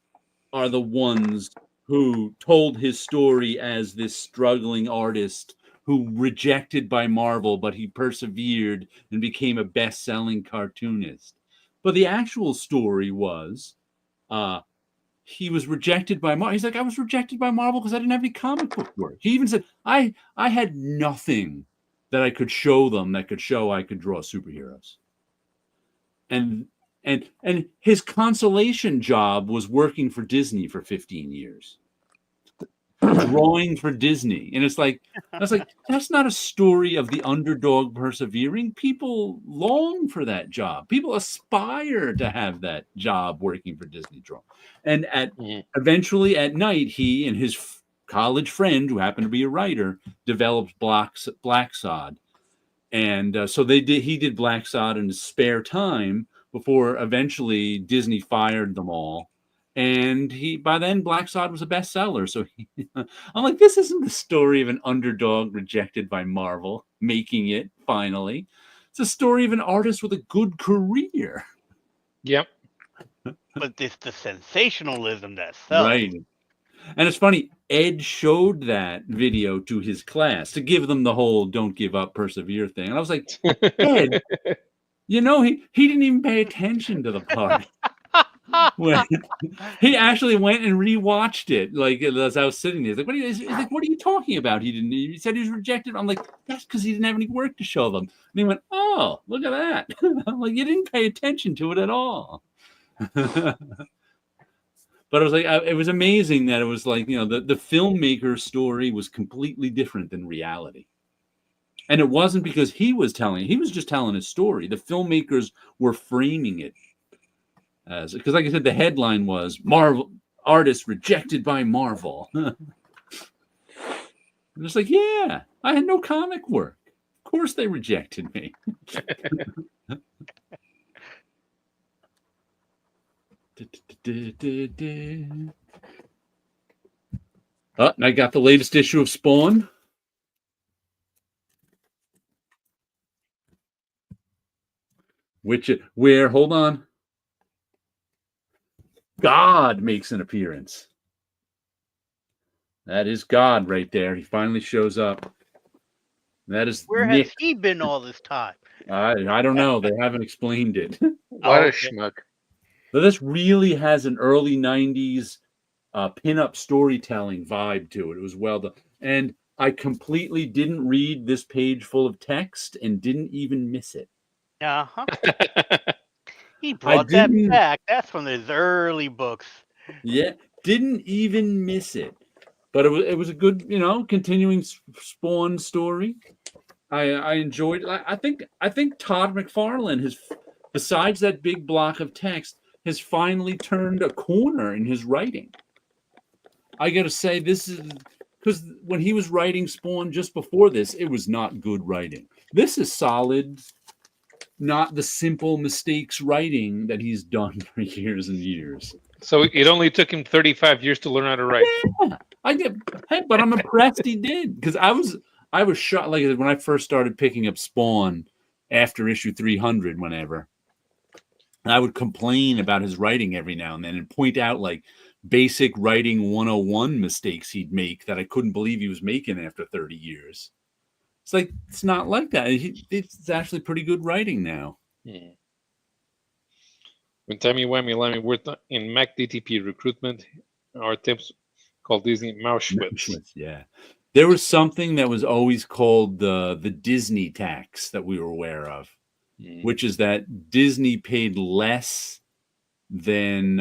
are the ones who told his story as this struggling artist who rejected by Marvel, but he persevered and became a best-selling cartoonist. But the actual story was he was rejected by Marvel. He's like, I was rejected by Marvel because I didn't have any comic book work. He even said, I had nothing that I could show them that could show I could draw superheroes. And his consolation job was working for Disney for 15 years. Drawing for Disney. And it's like, that's not a story of the underdog persevering. People long for that job. People aspire to have that job working for Disney Draw. And eventually at night, he and his college friend, who happened to be a writer, developed Black Sod. And so he did Black Sod in his spare time before eventually Disney fired them all. And by then Black Sod was a bestseller. So I'm like, this isn't the story of an underdog rejected by Marvel making it finally. It's a story of an artist with a good career. Yep. But it's the sensationalism that sells. Right. And it's funny, Ed showed that video to his class to give them the whole don't give up, persevere thing. And I was like, Ed, he didn't even pay attention to the part. When he actually went and rewatched it, like as I was sitting there, he's like, what are you talking about? He said he was rejected. I'm like, that's because he didn't have any work to show them. And he went, oh, look at that. I'm like, you didn't pay attention to it at all. But it was like, it was amazing that it was like, the filmmaker's story was completely different than reality. And it wasn't because he was just telling his story. The filmmakers were framing it because, like I said, the headline was Marvel artist rejected by Marvel. It's like, yeah, I had no comic work. Of course they rejected me. And I got the latest issue of Spawn. Hold on. God makes an appearance. That is God right there. He finally shows up. That is Where Nick. has he been all this time? I don't know. They haven't explained it. What a schmuck. But this really has an early 90s pin-up storytelling vibe to it. It was well done. And I completely didn't read this page full of text and didn't even miss it. Uh-huh. He brought that back. That's from his early books. Yeah, didn't even miss it. But it was a good, continuing Spawn story. I enjoyed it. I think Todd McFarlane besides that big block of text, has finally turned a corner in his writing. I got to say, this is because when he was writing Spawn just before this, it was not good writing. This is solid, not the simple mistakes writing that he's done for years and years. So it only took him 35 years to learn how to write. Yeah, but I'm impressed he did, because I was shocked. Like when I first started picking up Spawn after issue 300, whenever I would complain about his writing every now and then and point out like basic writing 101 mistakes he'd make that I couldn't believe he was making after 30 years. It's like, it's not like that. It's actually pretty good writing now. Yeah. When Timey Wimey Limey worked in Mac DTP recruitment, our tips called Disney Mauschwitz. Yeah. There was something that was always called the Disney tax that we were aware of, which is that Disney paid less than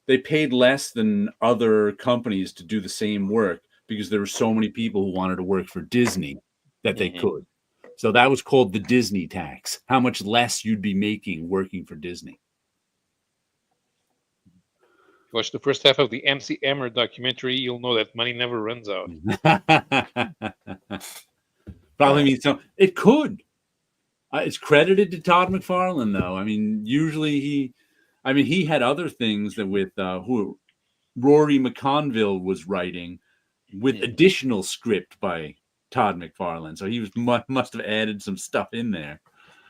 they paid less than other companies to do the same work because there were so many people who wanted to work for Disney that they could. So that was called the Disney tax. How much less you'd be making working for Disney. Watch the first half of the MC Hammer documentary. You'll know that money never runs out. Probably means so. It could. It's credited to Todd McFarlane, though. I mean, usually he had other things that with who Rory McConville was writing with additional script by Todd McFarlane. So he was must have added some stuff in there.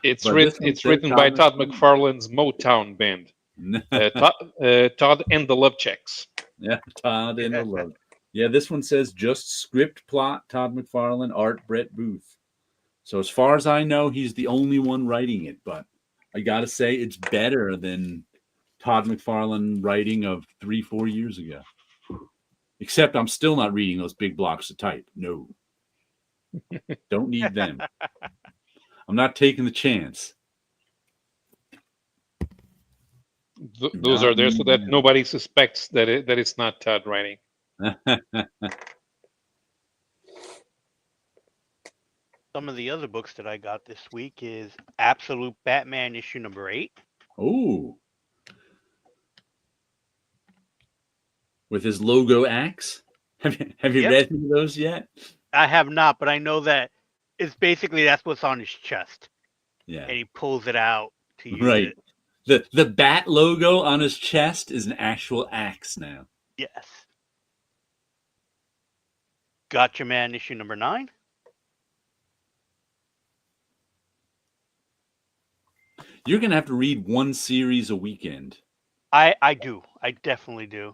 It's written by Todd McFarlane's Motown band. Todd and the Love Checks. Yeah, Todd and the Love. Yeah, this one says just script plot, Todd McFarlane, art, Brett Booth. So as far as I know, he's the only one writing it, but I gotta say it's better than Todd McFarlane writing of 3-4 years ago. Except I'm still not reading those big blocks of type. No. Don't need them. I'm not taking the chance. Those are there so that nobody suspects that it's not Todd writing. Some of the other books that I got this week is Absolute Batman issue number 8. Oh. With his logo axe? Have you read any of those yet? I have not, but I know that it's basically that's what's on his chest. Yeah. And he pulls it out to use right. it. The bat logo on his chest is an actual axe now. Yes. Gotcha Man issue number 9. You're going to have to read one series a weekend. I do. I definitely do.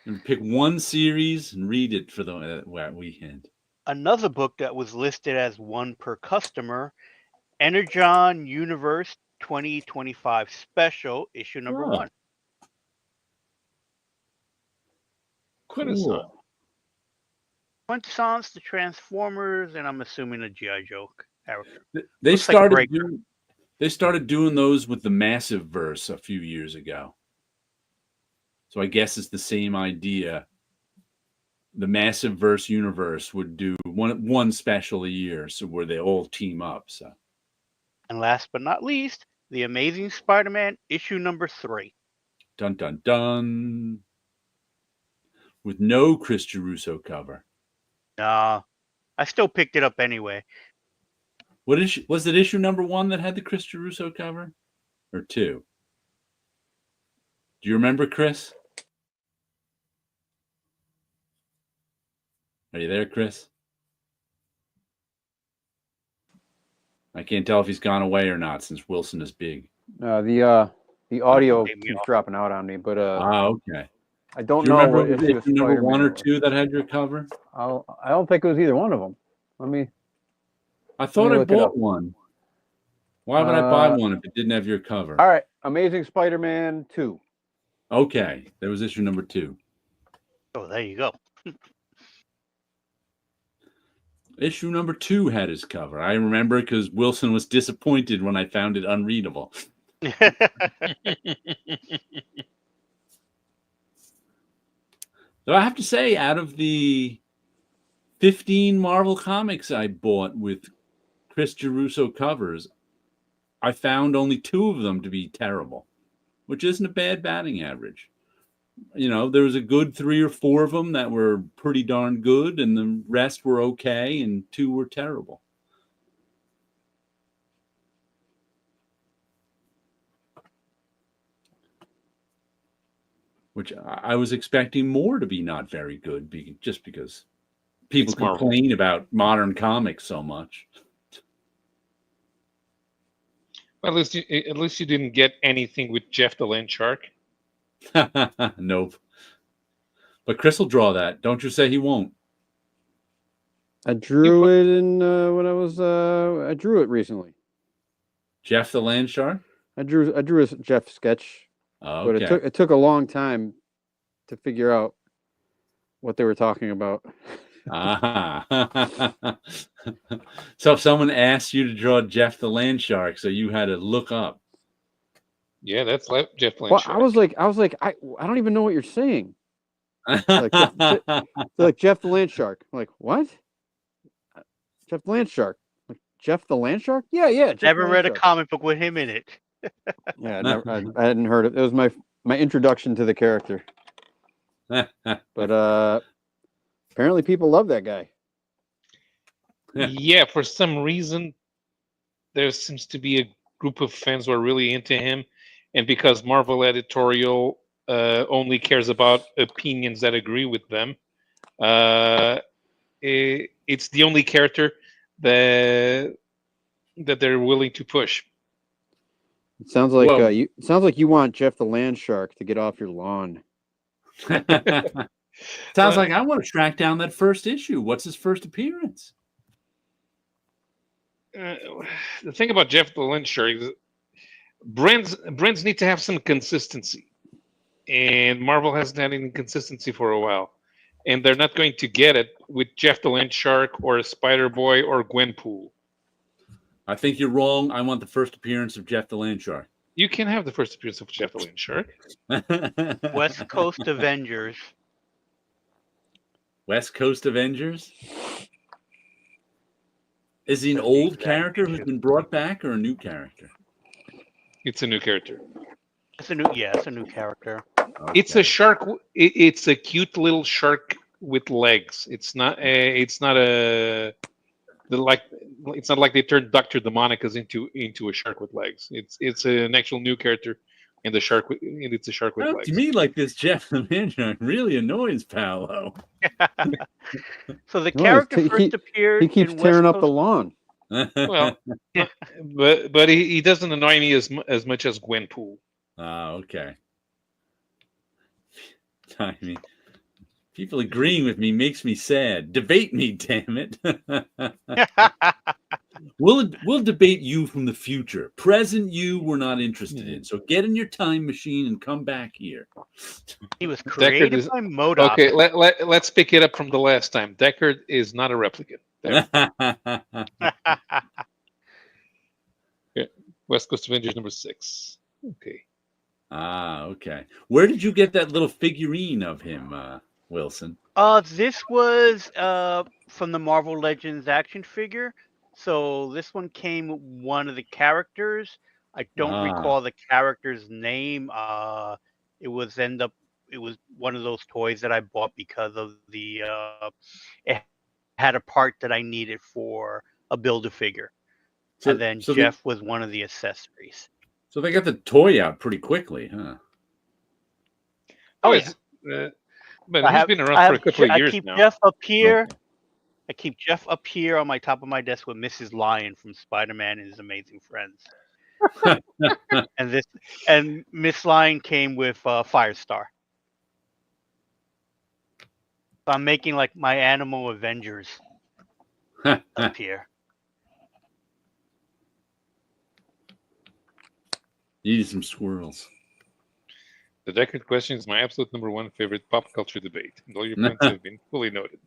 And pick one series and read it for the weekend. Another book that was listed as one per customer, Energon Universe 2025 Special, issue number 1. Quintessence. Quintessence, the Transformers, and I'm assuming a G.I. Joe character. They started doing those with the Massive Verse a few years ago. So I guess it's the same idea. The Massive Verse universe would do one special a year, so where they all team up. So, and last but not least, The Amazing Spider-Man issue number 3. Dun dun dun. With no Chris Geruso cover. Nah, I still picked it up anyway. Was it issue number 1 that had the Chris Geruso cover, or 2? Do you remember, Chris? Are you there, Chris? I can't tell if he's gone away or not since Wilson is big. The audio keeps dropping out on me, but okay. I don't Do you know remember what issue if number 1 or 2 that had your cover? I don't think it was either one of them. I thought I bought one. Why would I buy one if it didn't have your cover? All right, Amazing Spider-Man 2. Okay, that was issue number 2. Oh, there you go. Issue number 2 had his cover. I remember because Wilson was disappointed when I found it unreadable. So I have to say, out of the 15 Marvel comics I bought with Chris Geruso covers, I found only 2 of them to be terrible, which isn't a bad batting average. You know, there was a good 3 or 4 of them that were pretty darn good, and the rest were okay, and 2 were terrible. Which I was expecting more to be not very good, just because people complain about modern comics so much. Well, at least you didn't get anything with Jeff the Land Shark. Nope. But Chris will draw that. Don't you say he won't. I drew it in when I drew it recently. Jeff the Land Shark? I drew a Jeff sketch. Okay. But it took a long time to figure out what they were talking about. Ah. So if someone asked you to draw Jeff the Land Shark, so you had to look up. Yeah, that's Jeff Well, Lynch. I was like, I don't even know what you're saying. Like Jeff the Land Shark. I'm like, what? Jeff the Land Shark. Like Jeff the Land Shark? Yeah, Jeff the Never Land read a Shark. comic book with him in it. Yeah, I hadn't heard it. It was my introduction to the character. But apparently people love that guy. Yeah, for some reason, there seems to be a group of fans who are really into him, and because Marvel editorial only cares about opinions that agree with them, it's the only character that they're willing to push. It sounds like Whoa. it sounds like you want Jeff the Land Shark to get off your lawn. Sounds like I want to track down that first issue. What's his first appearance? The thing about Jeff the Lynch Shark is brands need to have some consistency, and Marvel hasn't had any consistency for a while, and they're not going to get it with Jeff the Land Shark or Spider Boy or Gwenpool. I think you're wrong. I want the first appearance of Jeff the Land Shark. You can have the first appearance of Jeff the Land Shark. West Coast Avengers. West Coast Avengers? Is he an That's the old exact character who's issue. been brought back or a new character? It's a new character. It's a new character. It's Okay. a shark. It's a cute little shark with legs. It's not a. It's not like they turned Dr. Demonicus into a shark with legs. It's an actual new character, and it's a shark with Sounds legs. to me like this Jeff the Land Shark really annoys Paolo. So the No, character he- first appeared He keeps in tearing West up the Coast. lawn. Well, but he doesn't annoy me as much as Gwenpool. Okay. I mean, people agreeing with me makes me sad. Debate me, damn it. We'll debate you from the future. Present you, we're not interested in. So get in your time machine and come back here. He was created is- by MODOK. Okay, let's pick it up from the last time. Deckard is not a replicant. There. West Coast Avengers number 6. Okay. Okay. Where did you get that little figurine of him, Wilson? This was from the Marvel Legends action figure. So this one came with one of the characters. I don't recall the character's name. It was one of those toys that I bought because of the it had a part that I needed for a Build-A-Figure. And then Jeff was one of the accessories. So they got the toy out pretty quickly, huh? Oh yeah. But he's been around for a couple of years I keep now. Jeff up here. Okay. I keep Jeff up here on my top of my desk with Mrs. Lion from Spider-Man and His Amazing Friends. and Miss Lion came with Firestar. So I'm making like my animal Avengers up here. You need some squirrels. The Deckard question is my absolute number 1 favorite pop culture debate, and all your points have been fully noted.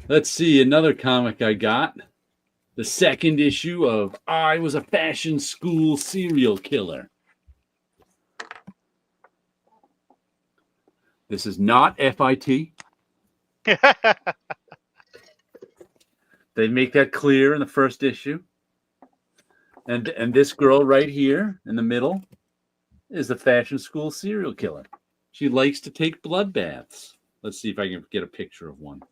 Let's see, another comic I got. The second issue of I Was a Fashion School Serial Killer. This is not FIT. They make that clear in the first issue. And this girl right here in the middle is the fashion school serial killer. She likes to take blood baths. Let's see if I can get a picture of one.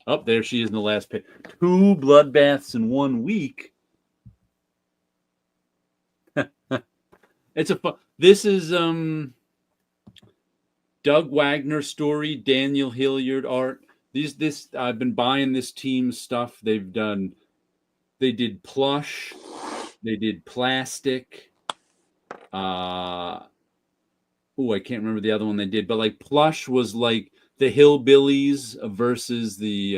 Oh, there she is in the last page. 2 blood baths in 1 week. This is Doug Wagner story, Daniel Hilliard art. I've been buying this team's stuff. They did plush, they did plastic. I can't remember the other one they did, but like plush was like the Hillbillies versus the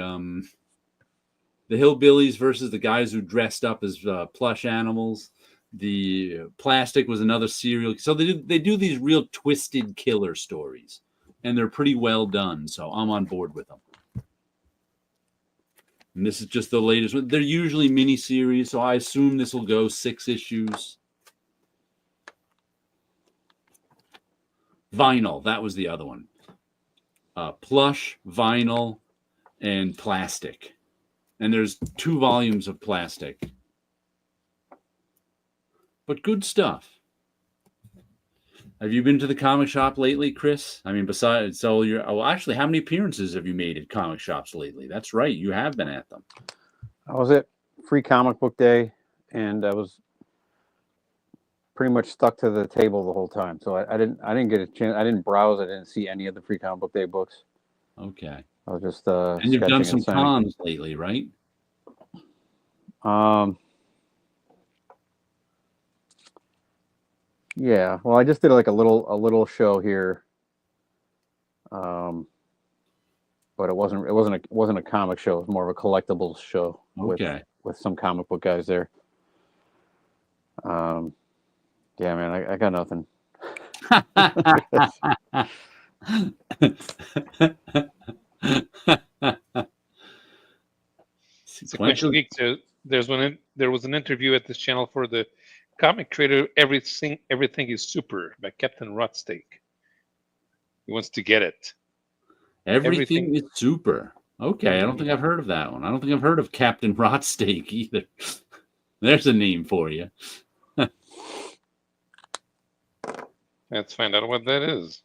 the hillbillies versus the guys who dressed up as plush animals. The plastic was another serial. So they do these real twisted killer stories, and they're pretty well done. So I'm on board with them. And this is just the latest one. They're usually miniseries, so I assume this will go 6 issues. Vinyl, that was the other one. Plush, vinyl, and plastic. And there's 2 volumes of plastic. But good stuff. Have you been to the comic shop lately, Chris? I mean, besides, so you're, oh, actually, how many appearances have you made at comic shops lately? That's right, you have been at them. I was at Free Comic Book Day, and I was pretty much stuck to the table the whole time. So I didn't get a chance. I didn't browse. I didn't see any of the Free Comic Book Day books. Okay. I was just and you've done some cons lately, right? Yeah. Well, I just did like a little show here. But it wasn't a comic show. It was more of a collectibles show Okay. with some comic book guys there. Yeah, man, I got nothing. Sequential Geek. So there was an interview at this channel for the comic creator. Everything is super by Captain Rotsteak. He wants to get it. Everything is super. Okay, I don't think I've heard of that one. I don't think I've heard of Captain Rotsteak either. There's a name for you. Let's find out what that is.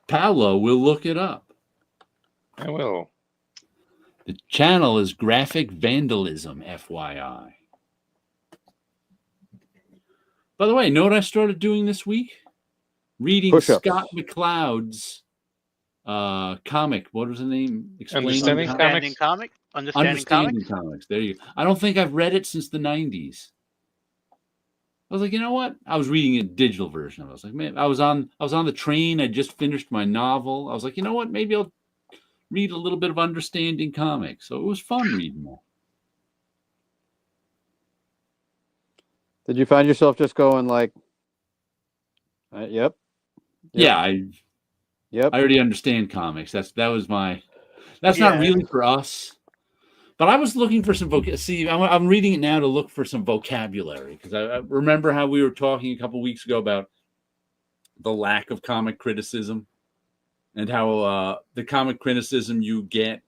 Paolo will look it up. I will. The channel is Graphic Vandalism, FYI. By the way, know what I started doing this week? Reading Push-ups. Scott McCloud's comic. What was the name? Understanding Comics. Understanding Comics. There you go. I don't think I've read it since the 90s. I was like, you know what? I was reading a digital version of it. I was like, man, I was on the train. I just finished my novel. I was like, you know what? Maybe I'll read a little bit of Understanding Comics. So it was fun reading that. Did you find yourself just going like, yep. Yeah, I already understand comics. That's not really for us. But I was looking for some See, I'm reading it now to look for some vocabulary because I remember how we were talking a couple weeks ago about the lack of comic criticism and how the comic criticism you get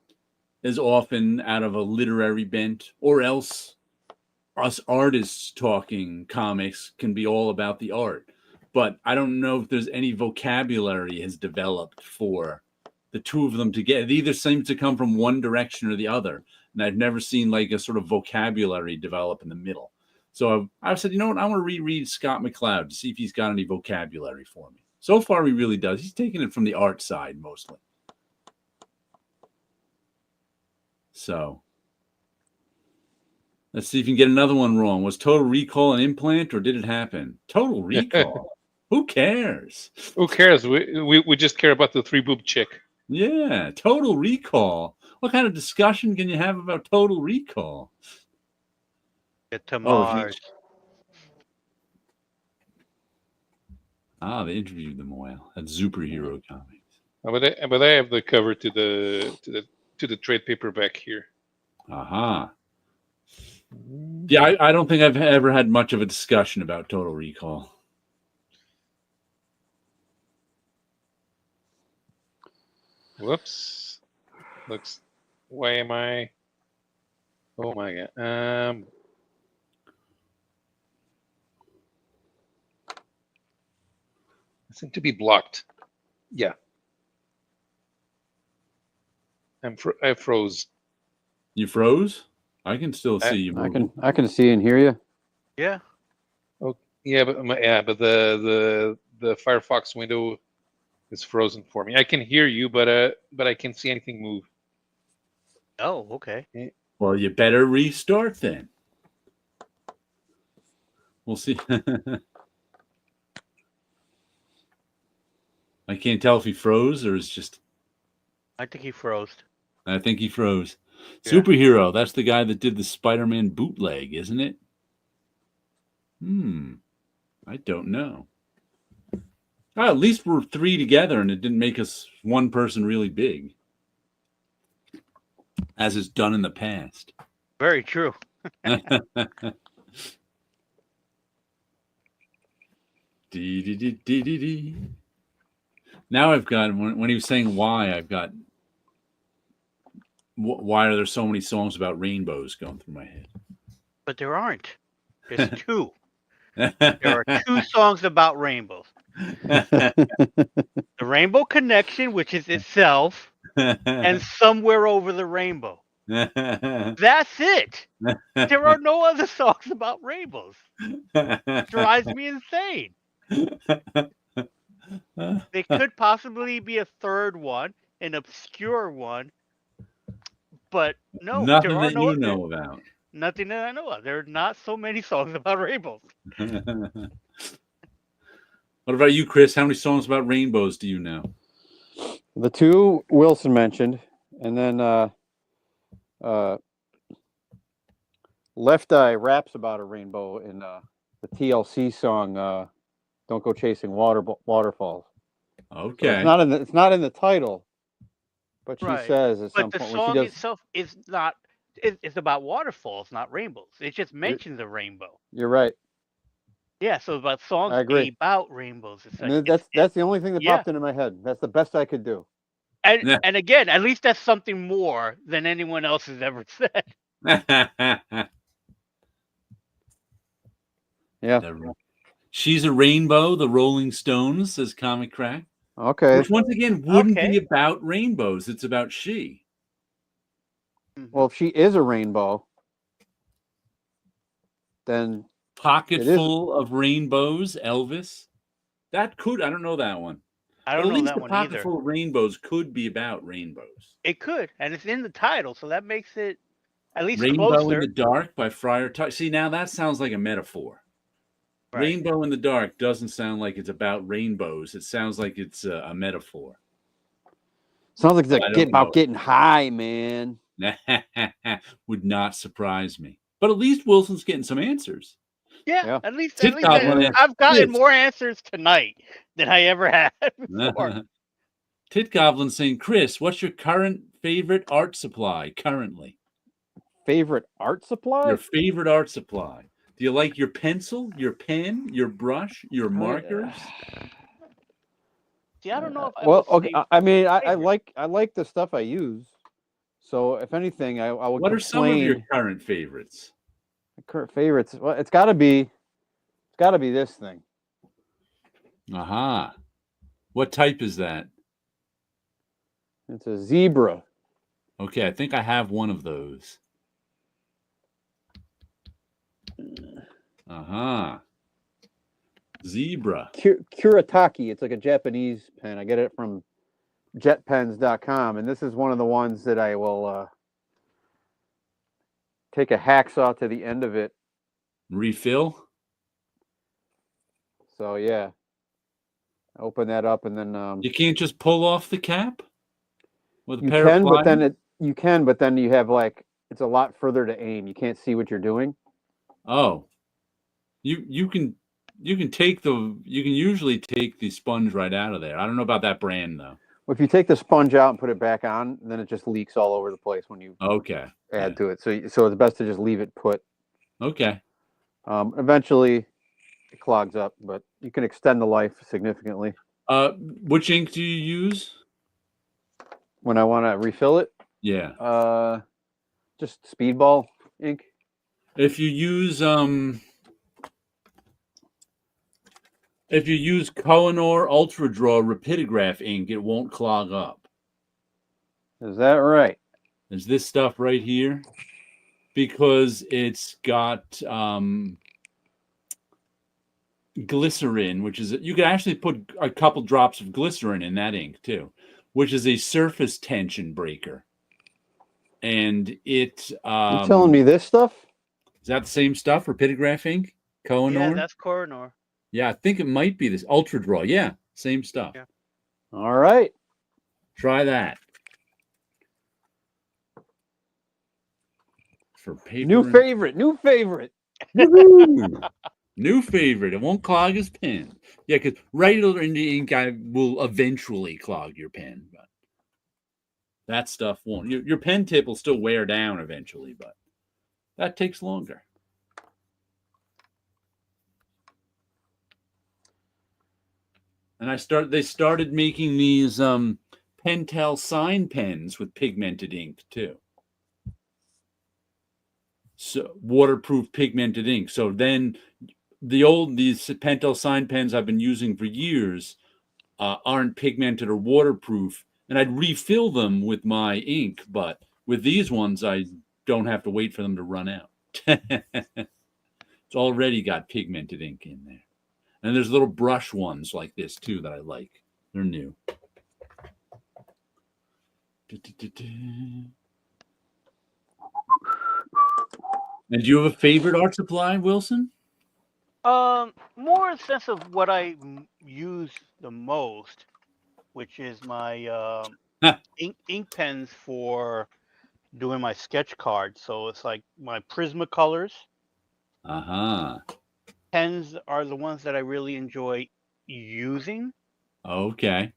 is often out of a literary bent, or else us artists talking comics can be all about the art. But I don't know if there's any vocabulary has developed for the two of them together. It either seems to come from one direction or the other. And I've never seen like a sort of vocabulary develop in the middle. So I said, you know what? I want to reread Scott McCloud to see if he's got any vocabulary for me. So far, he really does. He's taking it from the art side mostly. So let's see if you can get another one wrong. Was Total Recall an implant or did it happen? Total Recall. Who cares? Who cares? We just care about the 3-boob chick. Yeah, Total Recall. What kind of discussion can you have about Total Recall? Get to Mars. They interviewed them a while at Superhero Comics. But I have the cover to the trade paperback here. Aha. Yeah, I don't think I've ever had much of a discussion about Total Recall. Whoops. Why am I? Oh my god. I seem to be blocked. Yeah. I froze. You froze? I can still see you. I can see and hear you. Yeah. Oh yeah, but the Firefox window is frozen for me. I can hear you, but I can't see anything move. Oh, okay. Well, you better restart then. We'll see. I can't tell if he froze or it's just. I think he froze. I think he froze. Yeah. Superhero. That's the guy that did the Spider-Man bootleg, isn't it? I don't know. Oh, at least we're three together, and it didn't make us one person really big, as it's done in the past. Very true. Dee. Now I've got, when he was saying why, I've got, why are there so many songs about rainbows going through my head? But there aren't. There's two. There are two songs about rainbows. The Rainbow Connection, which is itself, and Somewhere Over the Rainbow. That's it. There are no other songs about rainbows. It drives me insane. There could possibly be a third one, an obscure one, but no, Nothing there are that no. you know about. Nothing that I know of. There are not so many songs about rainbows. What about you, Chris? How many songs about rainbows do you know? The two Wilson mentioned, and then Left Eye raps about a rainbow in the TLC song "Don't Go Chasing Waterfalls." Okay. So it's not in the title, but she Right. says at some But the point when she song does. itself is not. It's about waterfalls, not rainbows. It just mentions a rainbow. You're right. Yeah, so about songs I agree. about rainbows. It's like, And that's the only thing that popped into my head. That's the best I could do. And again, at least that's something more than anyone else has ever said. Yeah. She's a Rainbow, the Rolling Stones, says Comic Crack. Okay. Which once again wouldn't be about rainbows. It's about she. Well, if she is a rainbow, then Pocket Full of Rainbows, Elvis. That could, I don't know that one. I don't know that one either. Pocket Full of Rainbows could be about rainbows. It could, and it's in the title, so that makes it at least Rainbow closer. in the Dark by Friar Tuck. See, now that sounds like a metaphor. Right. Rainbow in the Dark doesn't sound like it's about rainbows. It sounds like it's a metaphor. Sounds like it's about getting high, man. Would not surprise me. But at least Wilson's getting some answers. Yeah. At least I've gotten more answers tonight than I ever had before. Tit Goblin saying, Chris, what's your current favorite art supply currently? Favorite art supply? Your favorite art supply. Do you like your pencil, your pen, your brush, your markers? See, I don't know if well, okay. I mean, I like the stuff I use. So, if anything, I would. What are some of your current favorites? Current favorites. Well, it's got to be this thing. Aha. What type is that? It's a zebra. Okay, I think I have one of those. Aha. Zebra. Kuretake. It's like a Japanese pen. I get it from jetpens.com, and this is one of the ones that I will take a hacksaw to the end of it. Refill? So, yeah. Open that up, and then... you can't just pull off the cap? With a you pair can, of but then you can, but then you have, like... It's a lot further to aim. You can't see what you're doing. Oh. You can usually take the sponge right out of there. I don't know about that brand though. Well, if you take the sponge out and put it back on, then it just leaks all over the place when you add to it. So it's best to just leave it put. Okay. Eventually it clogs up, but you can extend the life significantly. Which ink do you use when I want to refill it? Yeah. Just Speedball ink. If you use Kohinoor Ultra Draw Rapidograph ink, it won't clog up. Is that right? There's this stuff right here because it's got glycerin, which is you can actually put a couple drops of glycerin in that ink too, which is a surface tension breaker. And it you telling me this stuff? Is that the same stuff, Rapidograph ink? Kohinoor? Yeah, that's Kohinoor. Yeah, I think it might be this Ultra Draw. Yeah, same stuff. Yeah. All right. Try that. for paper. New favorite. Woohoo! New favorite. It won't clog his pen. Yeah, because regular ink will eventually clog your pen, but that stuff won't. Your pen tip will still wear down eventually, but that takes longer. And they started making these Pentel sign pens with pigmented ink too. So waterproof pigmented ink. So then these Pentel sign pens I've been using for years aren't pigmented or waterproof, and I'd refill them with my ink, but with these ones I don't have to wait for them to run out. It's already got pigmented ink in there. And there's little brush ones like this too that I like. They're new. And do you have a favorite art supply, Wilson? More in the sense of what I use the most, which is my ink pens for doing my sketch cards. So it's like my Prismacolors. Uh-huh. Pens are the ones that I really enjoy using. Okay.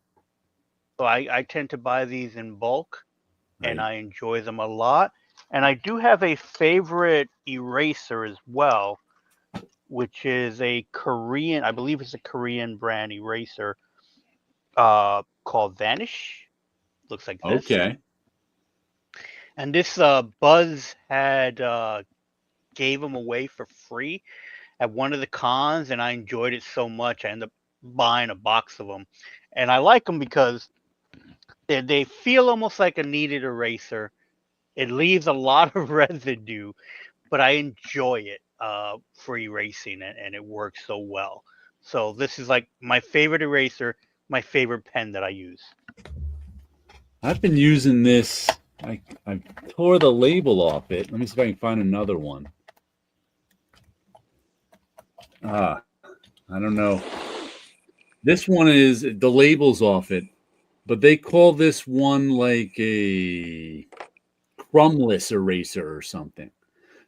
So I tend to buy these in bulk, and Right. I enjoy them a lot. And I do have a favorite eraser as well, which is a Korean, I believe it's a Korean brand eraser called Vanish. Looks like this. Okay. And this Buzz had gave them away for free at one of the cons, and I enjoyed it so much I ended up buying a box of them. And I like them because they feel almost like a kneaded eraser. It leaves a lot of residue, but I enjoy it for erasing it, and it works so well. So this is like my favorite eraser, my favorite pen that I use. I've been using this. I tore the label off it. Let me see if I can find another one. I don't know. This one is the label's off it, but they call this one like a crumbless eraser or something.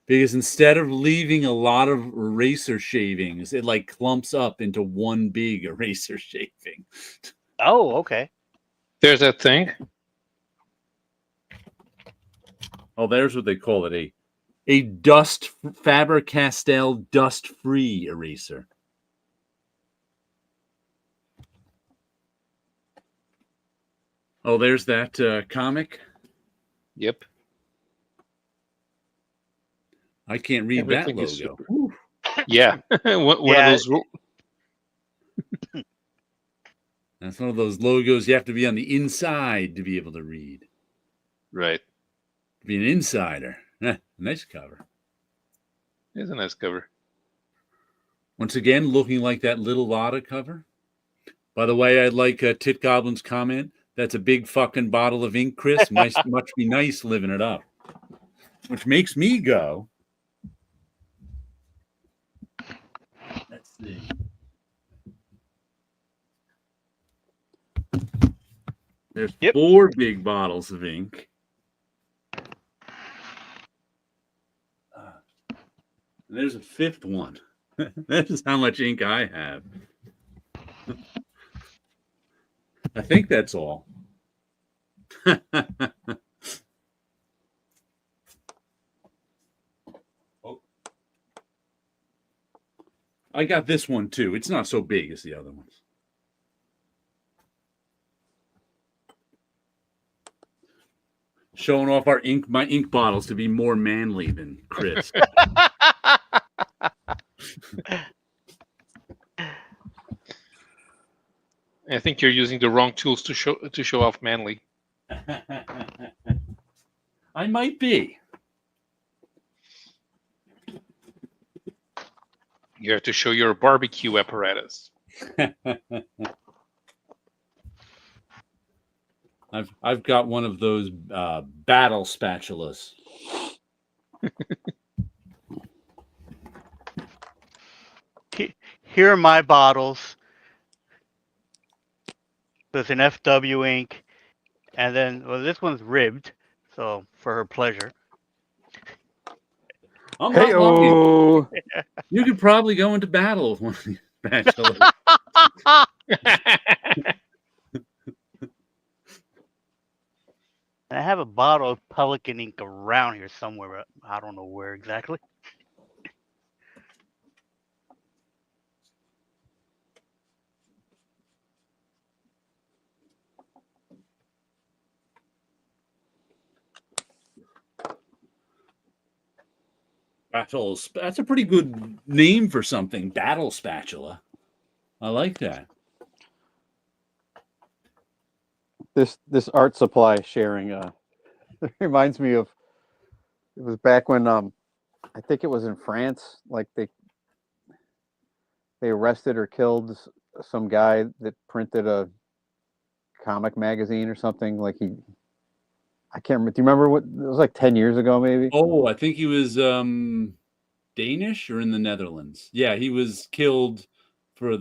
Because instead of leaving a lot of eraser shavings, it like clumps up into one big eraser shaving. Oh, okay. There's that thing. Oh, there's what they call it, a dust Faber-Castell dust-free eraser. Oh, there's that comic. Yep. I can't read Everything that is logo. super. Yeah. one Yeah. of those. That's one of those logos you have to be on the inside to be able to read. Right. Be an insider. Nice cover. It's a nice cover. Once again, looking like that Little Lotta cover. By the way, I'd like Tit Goblin's comment. That's a big fucking bottle of ink, Chris. Must be nice living it up. Which makes me go. Let's see. There's 4 big bottles of ink. There's a 5th one. This is how much ink I have. I think that's all. Oh. I got this one too. It's not so big as the other ones. Showing off my ink bottles to be more manly than Chris. I think you're using the wrong tools to show off manly. I might be. You have to show your barbecue apparatus. I've got one of those battle spatulas. Here are my bottles. There's an FW ink, and then this one's ribbed, so for her pleasure. I'm not lying. Hey-oh. You could probably go into battle with one of these bachelors. I have a bottle of Pelican ink around here somewhere, but I don't know where exactly. Battles. That's a pretty good name for something. Battle spatula. I like that. This art supply sharing reminds me of, it was back when I think it was in France, like they arrested or killed some guy that printed a comic magazine or something. Like I can't remember. Do you remember what it was, like 10 years ago maybe? Oh, I think he was Danish or in the Netherlands. Yeah, he was killed for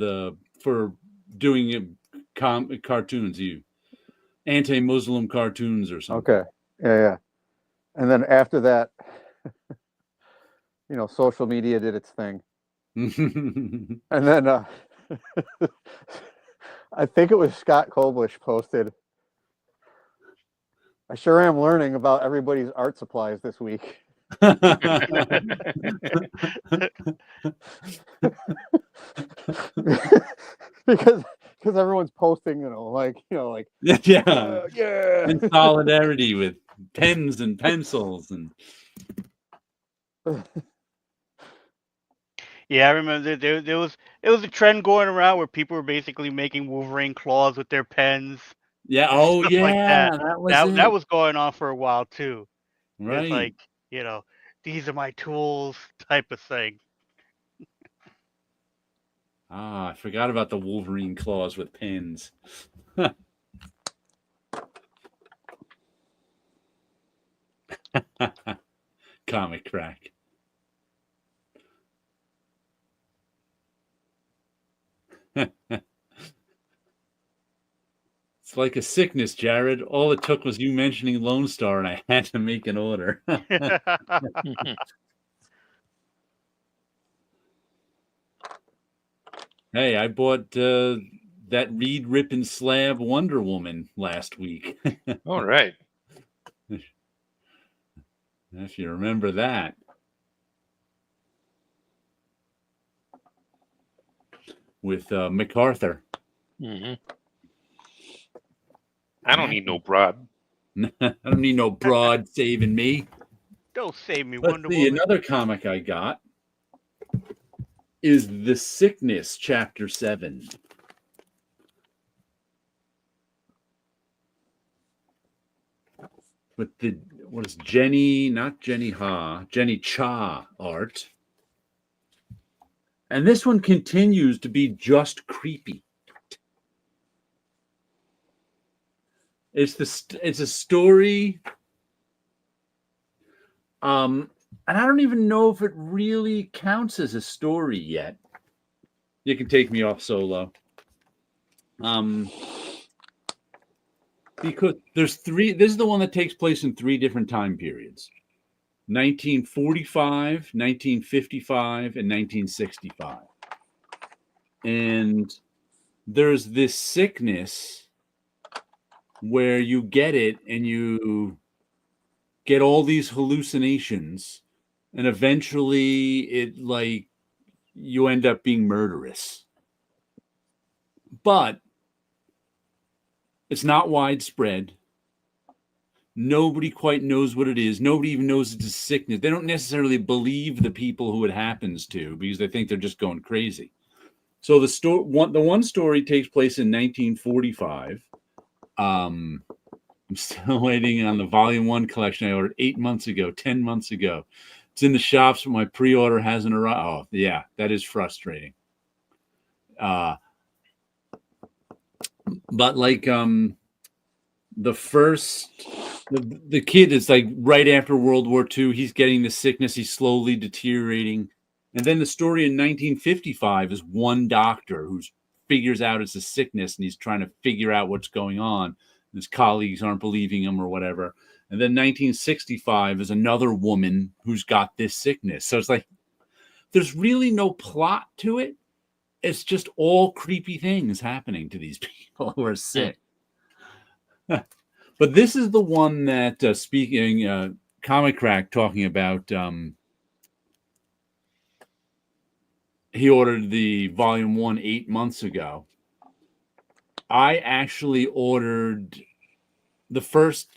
doing cartoons, anti-Muslim cartoons or something. Okay. Yeah. And then after that, social media did its thing. And then I think it was Scott Koblish posted, "I sure am learning about everybody's art supplies this week." because everyone's posting, like yeah, yeah. in solidarity with pens and pencils and. Yeah, I remember there was a trend going around where people were basically making Wolverine claws with their pens. Yeah. Oh, Stuff yeah. like that. That was That it. was going on for a while too. Right. It's like, these are my tools type of thing. I forgot about the Wolverine claws with pins. Comic crack. It's like a sickness, Jared. All it took was you mentioning Lone Star, and I had to make an order. Hey, I bought that Reed Rip and Slab Wonder Woman last week. All right. If you remember that. With MacArthur. Mm-hmm. I don't need no broad. I don't need no broad saving me. Don't save me, Let's Wonder see, Woman. another comic I got is The Sickness, Chapter 7. With Jenny Cha art. And this one continues to be just creepy. It's a story. And I don't even know if it really counts as a story yet. You can take me off solo. Because there's three. This is the one that takes place in three different time periods: 1945, 1955, and 1965. And there's this sickness where you get it and you get all these hallucinations, and eventually you end up being murderous. But it's not widespread. Nobody quite knows what it is. Nobody even knows it's a sickness. They don't necessarily believe the people who it happens to because they think they're just going crazy. So the one story takes place in 1945. I'm still waiting on the Volume 1 collection I ordered 8 months ago, 10 months ago. It's in the shops, but my pre-order hasn't arrived. Oh, yeah, that is frustrating. But the kid is like right after World War II. He's getting the sickness. He's slowly deteriorating. And then the story in 1955 is one doctor who figures out it's a sickness and he's trying to figure out what's going on. His colleagues aren't believing him or whatever. And then 1965 is another woman who's got this sickness. So it's like there's really no plot to it. It's just all creepy things happening to these people who are sick. But this is the one that, speaking, Comic Crack talking about, he ordered the volume 1 8 months ago. I actually ordered the first,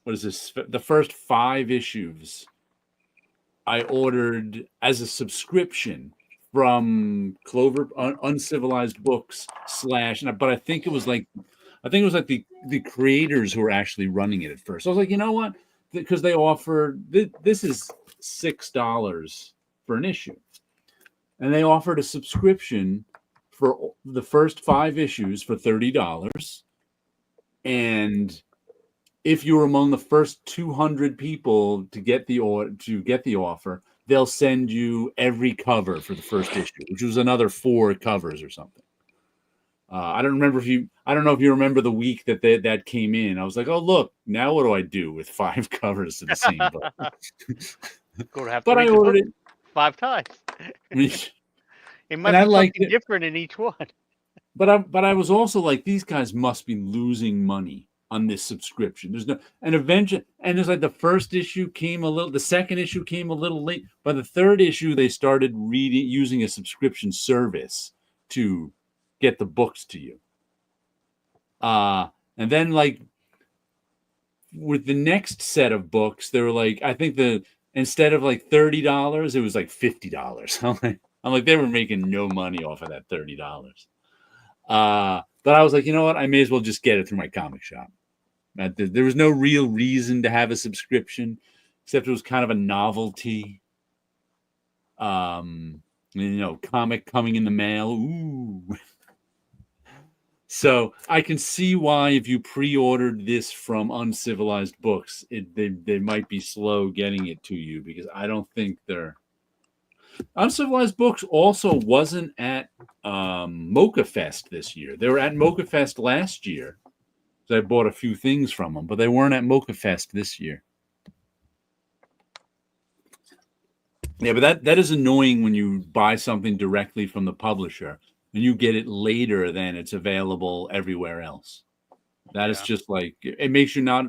what is this? The first 5 issues I ordered as a subscription from Clover Uncivilized Books / but I think it was like the creators who were actually running it at first. I was like, you know what? Because they offered this is $6 for an issue, and they offered a subscription for the first 5 issues for $30, and if you were among the first 200 people to get the offer, they'll send you every cover for the first issue, which was another 4 covers or something. I don't know if you remember the week that came in. I was like, oh look, now what do I do with 5 covers to the same book? Going to have to But read I the book ordered 5 times. it. It might I be liked something it. different in each one. But I was also like, these guys must be losing money on this subscription. There's no, and eventually, and it's like the first issue came the second issue came a little late. By the third issue, they started using a subscription service to get the books to you. And then like with the next set of books, they were like, I think instead of like $30, it was like $50. I'm like, they were making no money off of that $30. But I was like, you know what? I may as well just get it through my comic shop. There was no real reason to have a subscription, except it was kind of a novelty. Comic coming in the mail. Ooh. So I can see why if you pre-ordered this from Uncivilized Books, they might be slow getting it to you, because I don't think they're... Uncivilized Books also wasn't at Mocha Fest this year. They were at Mocha Fest last year. So I bought a few things from them, but they weren't at Mocha Fest this year. Yeah, but that is annoying when you buy something directly from the publisher and you get it later than it's available everywhere else. That is just like, it makes you not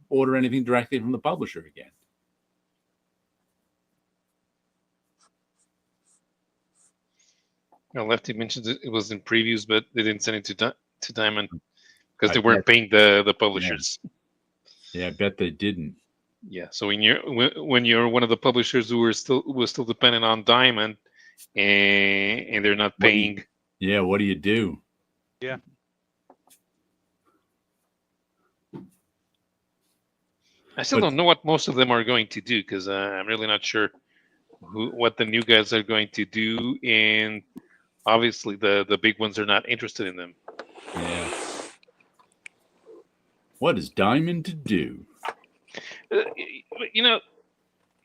order anything directly from the publisher again. Well, Lefty mentioned it was in previews, but they didn't send it to Diamond because they I weren't bet. paying the publishers. Yeah, I bet they didn't. Yeah, so when you're one of the publishers who was still dependent on Diamond, and they're not paying. What do you do? Yeah. I still don't know what most of them are going to do, because I'm really not sure what the new guys are going to do, and obviously the big ones are not interested in them. Yeah. What is Diamond to do?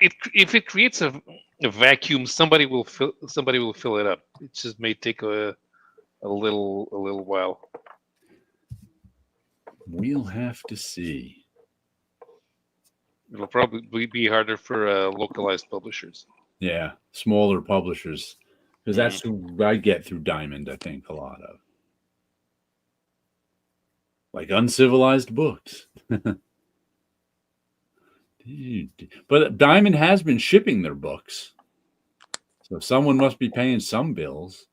If it creates a vacuum, somebody will fill it up. It just may take a little while. We'll have to see. It'll probably be harder for localized publishers. Yeah, smaller publishers, because that's who I get through Diamond. I think a lot of, like Uncivilized Books. But Diamond has been shipping their books, so someone must be paying some bills.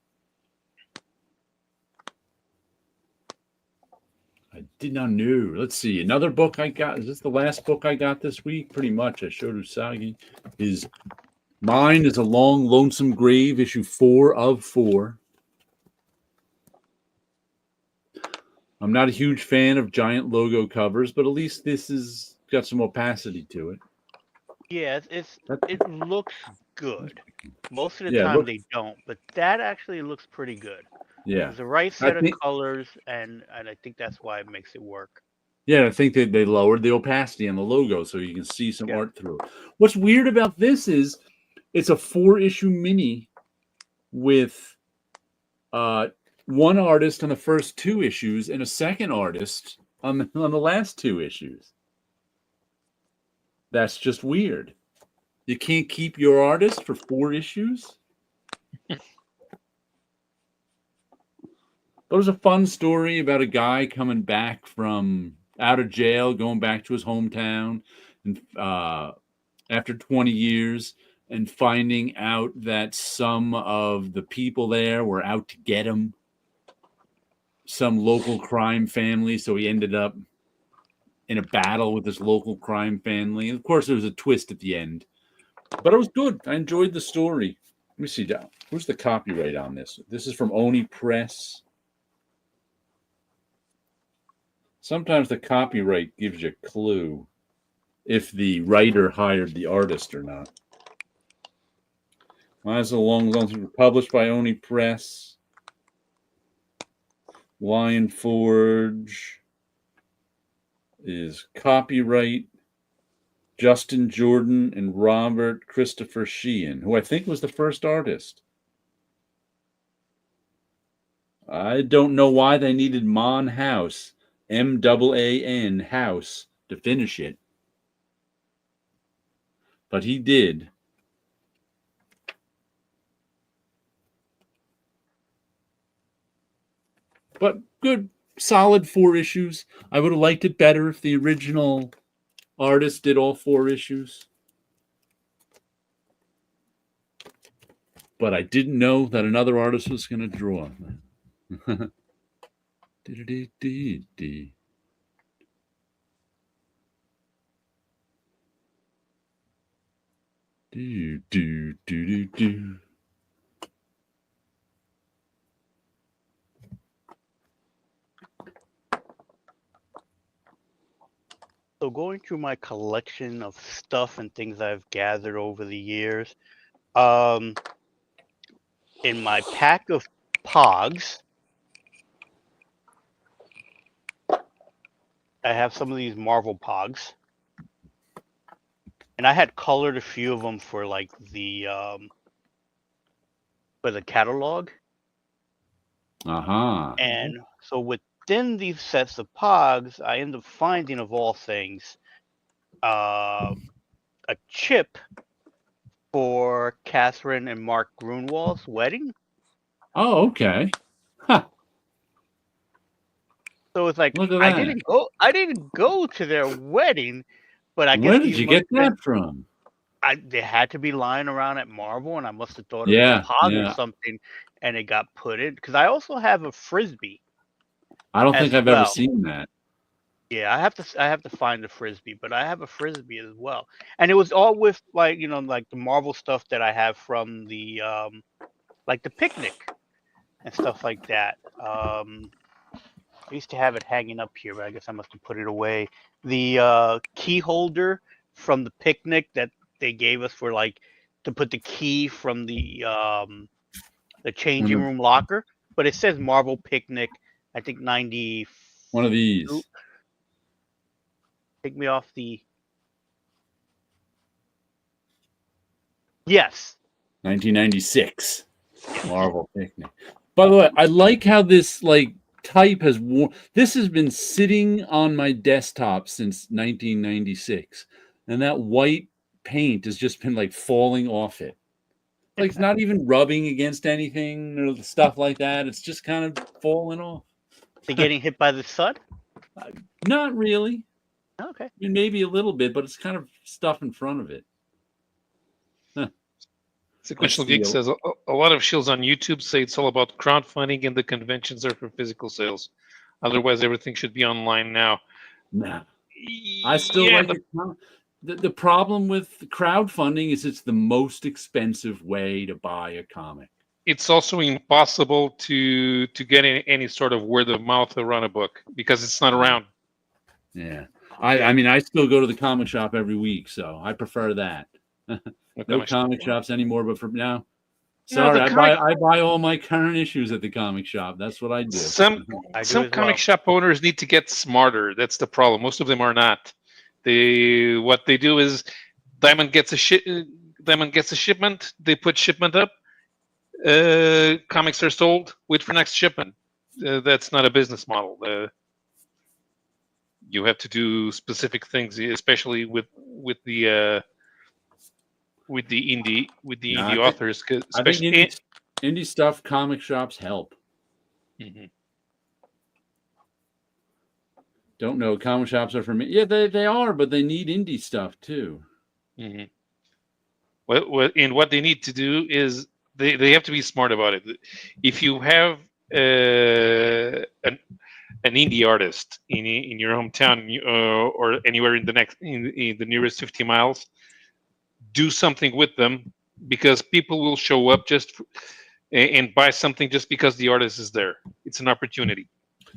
I did not know. Let's see. Another book I got. Is this the last book I got this week? Pretty much. I showed Usagi. Mine is A Long Lonesome Grave, issue 4 of 4. I'm not a huge fan of giant logo covers, but at least this has got some opacity to it. Yeah, it looks good. Most of the time they don't, but that actually looks pretty good. Yeah, it's the right set of colors, and I think that's why it makes it work. Yeah, I think that they lowered the opacity on the logo so you can see some art through it. What's weird about this is it's a 4-issue mini with one artist on the first 2 issues and a second artist on the last 2 issues. That's just weird. You can't keep your artist for 4 issues? It was a fun story about a guy coming back from out of jail, going back to his hometown, and after 20 years, and finding out that some of the people there were out to get him, some local crime family. So he ended up in a battle with this local crime family. And of course, there was a twist at the end, but it was good. I enjoyed the story. Let me see. Who's the copyright on this? This is from Oni Press. Sometimes the copyright gives you a clue if the writer hired the artist or not. Lies Along were published by Oni Press. Lion Forge is copyright Justin Jordan and Robert Christopher Sheehan, who I think was the first artist. I don't know why they needed Mon House, MAAN House, to finish it. But he did. But good, solid 4 issues. I would have liked it better if the original artist did all 4 issues. But I didn't know that another artist was going to draw. So going through my collection of stuff and things I've gathered over the years, in my pack of Pogs, I have some of these Marvel Pogs, and I had colored a few of them for like the catalog. And so within these sets of Pogs, I end up finding, of all things, a chip for Catherine and Mark Grunwald's wedding. Oh, okay. Huh. So it's like Look at I that. didn't go to their wedding, but I guess Where did these you must get have that from? they had to be lying around at Marvel, and I must have thought it Yeah, was a Pog or yeah. something, and it got put in. Because I also have a Frisbee I don't as think I've ever well. seen that. Yeah, I have to find the Frisbee, but I have a Frisbee as well. And it was all with like, you know, like the Marvel stuff that I have from the like the picnic and stuff like that. I used to have it hanging up here, but I guess I must have put it away. The key holder from the picnic that they gave us for like to put the key from the changing One of, room locker, but it says Marvel Picnic. I think 90. one of these. Take me off the. Yes. 1996 Marvel Picnic. By the way, I like how this like type has worn. This has been sitting on my desktop since 1996, and that white paint has just been like falling off it. Like it's not even rubbing against anything or stuff like that. It's just kind of falling off. They're getting hit by the sun? Not really. Okay. I mean, maybe a little bit, but it's kind of stuff in front of it. Sequential Geek says a lot of shields on YouTube say it's all about crowdfunding and the conventions are for physical sales. Otherwise, everything should be online now. Nah. I still like it. The problem with crowdfunding is it's the most expensive way to buy a comic. It's also impossible to get any sort of word of mouth around a book because it's not around. Yeah. I mean, I still go to the comic shop every week, so I prefer that. No comic shops anymore, but for now, sorry, I buy all my current issues at the comic shop. That's what I do. Some comic shop owners need to get smarter. That's the problem. Most of them are not. What they do is Diamond gets a shipment. They put shipment up. Comics are sold. Wait for next shipment. That's not a business model. You have to do specific things, especially with the indie I authors. think Especially, indie stuff, comic shops help. Don't know. Comic shops are for me. Yeah, they are, but they need indie stuff too. What they need to do is they have to be smart about it. If you have an indie artist in your hometown or anywhere in the nearest 50 miles, do something with them, because people will show up and buy something just because the artist is there. It's an opportunity.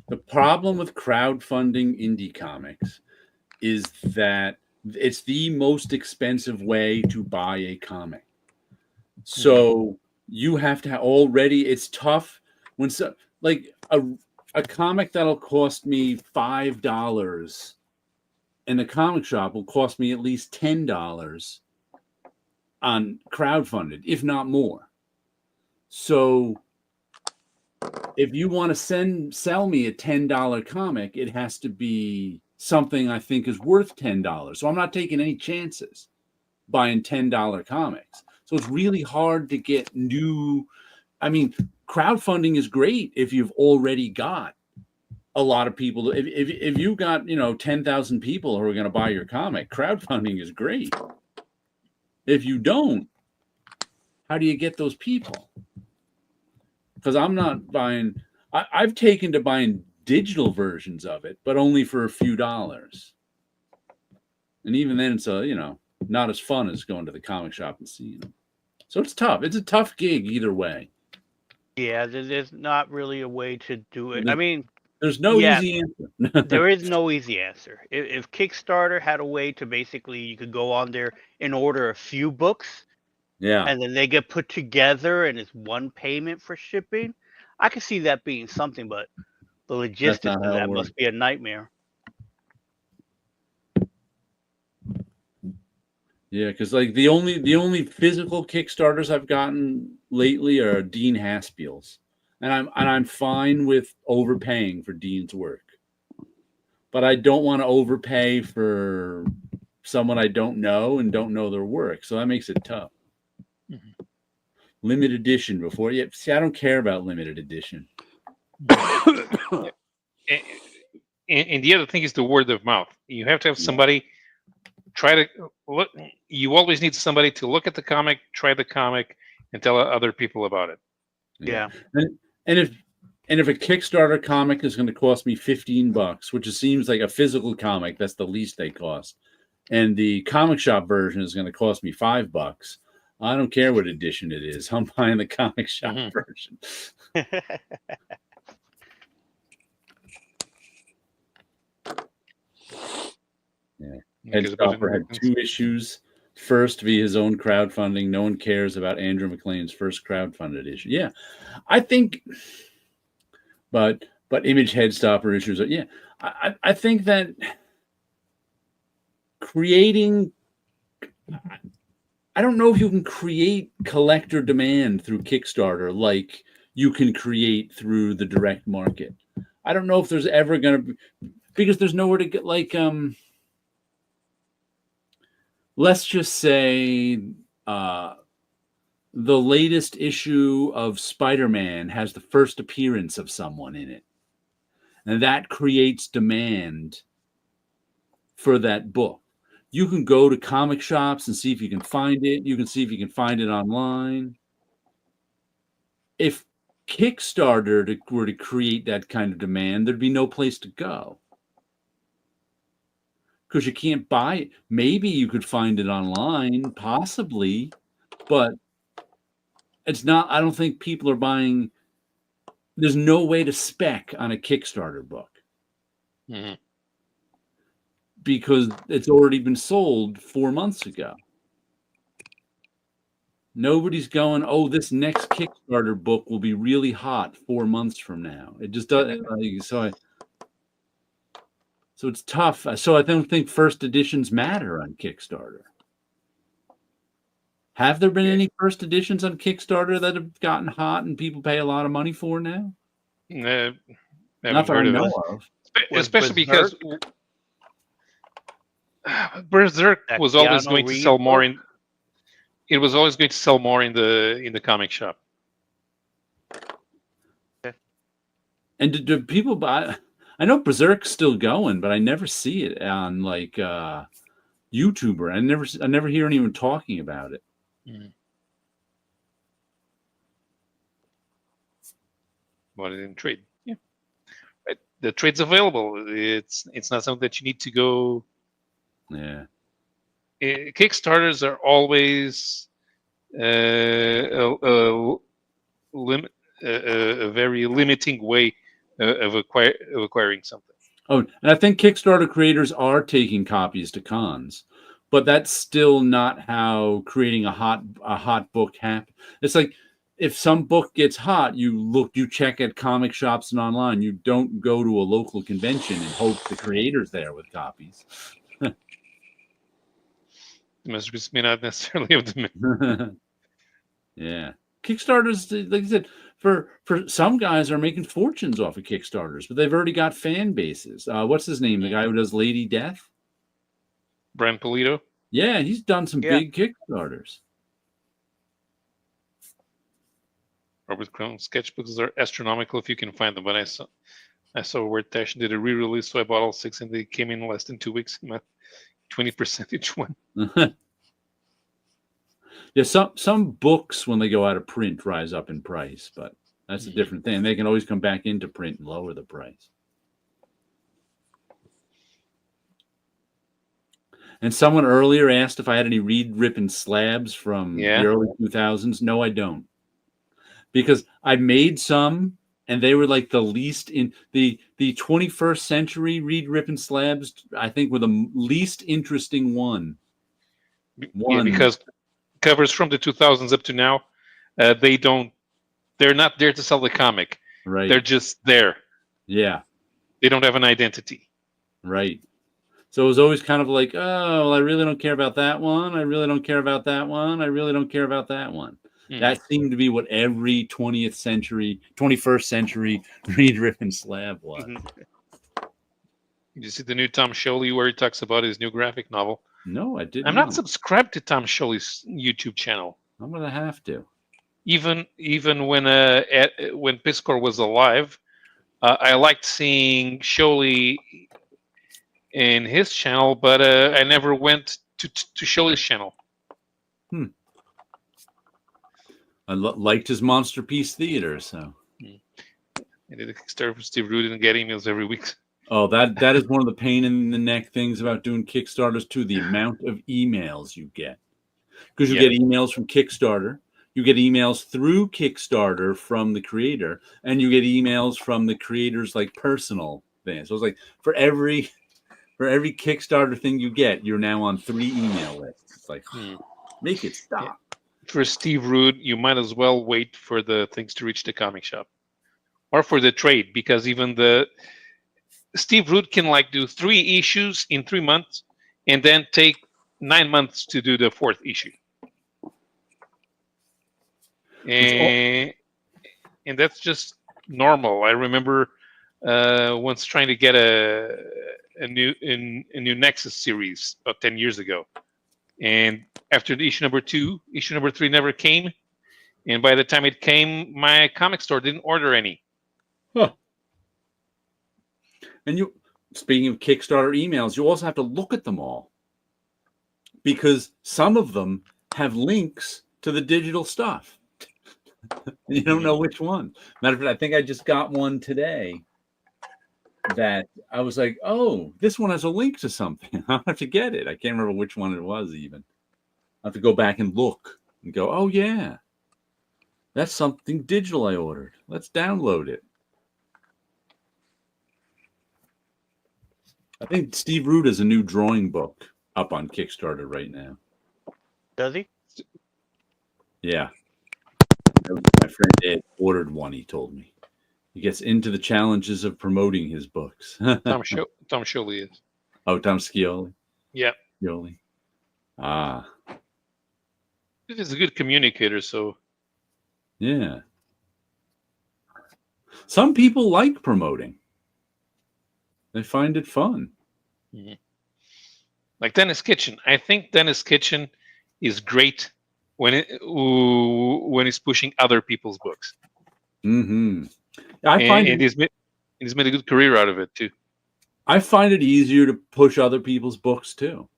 The problem with crowdfunding indie comics is that it's the most expensive way to buy a comic. So you have to already, it's tough when like a comic that'll cost me $5 in a comic shop will cost me at least $10 on crowdfunded, if not more. So if you want to sell me a $10 comic, it has to be something I think is worth $10. So I'm not taking any chances buying $10 comics. So it's really hard to get new. I mean, crowdfunding is great if you've already got a lot of people. If you got 10,000 people who are going to buy your comic, crowdfunding is great. If you don't, how do you get those people? Because I'm not buying. I've taken to buying digital versions of it, but only for a few dollars. And even then, it's not as fun as going to the comic shop and seeing them. So it's tough. It's a tough gig either way. Yeah, there's not really a way to do it. I mean, there's no easy answer. There is no easy answer. If Kickstarter had a way to basically, you could go on there and order a few books, and then they get put together and it's one payment for shipping, I could see that being something, but the logistics of that must be a nightmare. Yeah, because like the only physical Kickstarters I've gotten lately are Dean Haspiel's, and I'm fine with overpaying for Dean's work, but I don't want to overpay for someone I don't know and don't know their work, so that makes it tough. Limited edition before, see, I don't care about limited edition. And the other thing is the word of mouth. You have to have somebody try to look. You always need somebody to look at the comic, try the comic, and tell other people about it. Yeah. And if a Kickstarter comic is going to cost me $15, which it seems like a physical comic, that's the least they cost, and the comic shop version is going to cost me $5, I don't care what edition it is. I'm buying the comic shop version. Yeah. Headstopper had 2 issues. First via his own crowdfunding. No one cares about Andrew McLean's first crowdfunded issue. Yeah, I think, but Image Headstopper issues are, I think that creating, I don't know if you can create collector demand through Kickstarter like you can create through the direct market. I don't know if there's ever going to be, because there's nowhere to get, like, let's just say the latest issue of Spider-Man has the first appearance of someone in it. And that creates demand for that book. You can go to comic shops and see if you can find it. You can see if you can find it online. If Kickstarter were to create that kind of demand, there'd be no place to go. Because you can't buy it. Maybe you could find it online, possibly, but it's not. I don't think people are buying. There's no way to spec on a Kickstarter book because it's already been sold 4 months ago. Nobody's going, oh, this next Kickstarter book will be really hot 4 months from now. It just doesn't. So it's tough. So I don't think first editions matter on Kickstarter. Have there been any first editions on Kickstarter that have gotten hot and people pay a lot of money for now? Not that I know of. Especially because Berserk That was always Keanu going to Reeves sell more book? in. It was always going to sell more in the comic shop. And do people buy? I know Berserk's still going, but I never see it on like YouTuber. I never hear anyone talking about it. Bought it in trade. Yeah, right. The trade's available. It's not something that you need to go. Yeah. Kickstarters are always a very limiting way of acquiring something. Oh, and I think Kickstarter creators are taking copies to cons, but that's still not how creating a hot book happens. It's like if some book gets hot, you check at comic shops and online. You don't go to a local convention and hope the creator's there with copies. The messages may not necessarily have the. Yeah, Kickstarters, like I said, for some guys are making fortunes off of Kickstarters, but they've already got fan bases. What's his name? The guy who does Lady Death. Brian Polito. Yeah, he's done some big Kickstarters. Robert Crumb sketchbooks are astronomical if you can find them. But I saw where Tash did a re-release, so I bought all 6, and they came in less than 2 weeks. 20% each one. Yeah, some books when they go out of print rise up in price, but that's a different thing. They can always come back into print and lower the price. And someone earlier asked if I had any Reed Rippin slabs from the early 2000s. No, I don't. Because I made some, and they were like the least in the 21st century Reed Rippin slabs. I think were the least interesting one. Yeah, because covers from the 2000s up to now, they're not there to sell the comic. Right. They're just there. Yeah. They don't have an identity. Right. So it was always kind of like, oh, well, I really don't care about that one. I really don't care about that one. I really don't care about that one. That seemed to be what every 21st century Reed Rippin slab was. Did you see the new Tom Scioli where he talks about his new graphic novel? No, I didn't. I'm not subscribed to Tom Scioli's YouTube channel. I'm gonna have to. Even when Piscor was alive, I liked seeing Scioli in his channel, but I never went to Scioli's channel. I liked his Monster Piece Theater, so. I did a Kickstarter for Steve Rudin and get emails every week. Oh, that is one of the pain in the neck things about doing Kickstarters too, the amount of emails you get. Because you get emails from Kickstarter, you get emails through Kickstarter from the creator, and you get emails from the creator's like personal thing. So it's like for every Kickstarter thing you get, you're now on 3 email lists. It's like make it stop. Yeah. For Steve Rude, you might as well wait for the things to reach the comic shop. Or for the trade, because even Steve Rude can like do 3 issues in 3 months and then take 9 months to do the 4th issue. And that's just normal. I remember once trying to get a new Nexus series about 10 years ago. And after the issue number 2, issue number 3 never came. And by the time it came, my comic store didn't order any. Huh. And speaking of Kickstarter emails, you also have to look at them all. Because some of them have links to the digital stuff. You don't know which one. Matter of fact, I think I just got one today that I was like, oh, this one has a link to something. I'll have to get it. I can't remember which one it was even. I'll have to go back and look and go, oh, yeah. That's something digital I ordered. Let's download it. I think Steve Rude has a new drawing book up on Kickstarter right now. Does he? Yeah. My friend Ed ordered one, he told me. He gets into the challenges of promoting his books. Tom Scioli is. Oh, Tom Scioli? Yeah. Scioli. Ah. He's a good communicator, so. Yeah. Some people like promoting. They find it fun. Like Dennis Kitchen. I think Dennis Kitchen is great when he's pushing other people's books. Mm-hmm. I find And he's made a good career out of it too. I find it easier to push other people's books too.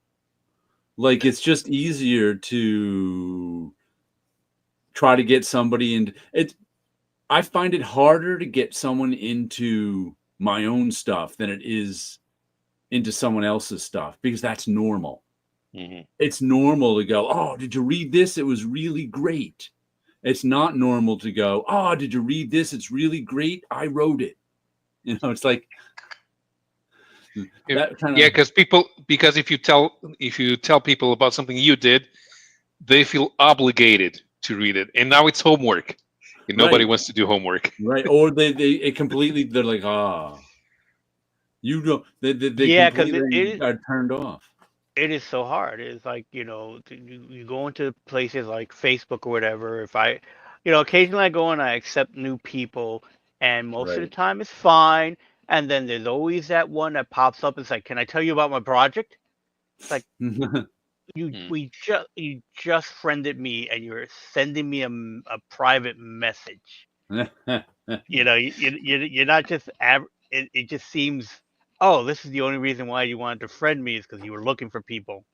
Like it's just easier to try to get somebody into it. I find it harder to get someone into my own stuff than it is into someone else's stuff because that's normal. Mm-hmm. It's normal to go, oh, did you read this? It was really great. It's not normal to go, oh, did you read this? It's really great. I wrote it. You know, it's like that kind of Yeah, because if you tell people about something you did, they feel obligated to read it, and now it's homework, and nobody Right. wants to do homework. Right. Or they completely they're like, you don't they Yeah, because completely are turned off. it is so hard. It's like, you go into places like Facebook or whatever. If I, occasionally I go and I accept new people, and most of the Right. time it's fine. And then there's always that one that pops up. It's like, can I tell you about my project? It's like, you just friended me and you're sending me a private message. You're not just it just seems, oh, this is the only reason why you wanted to friend me is because you were looking for people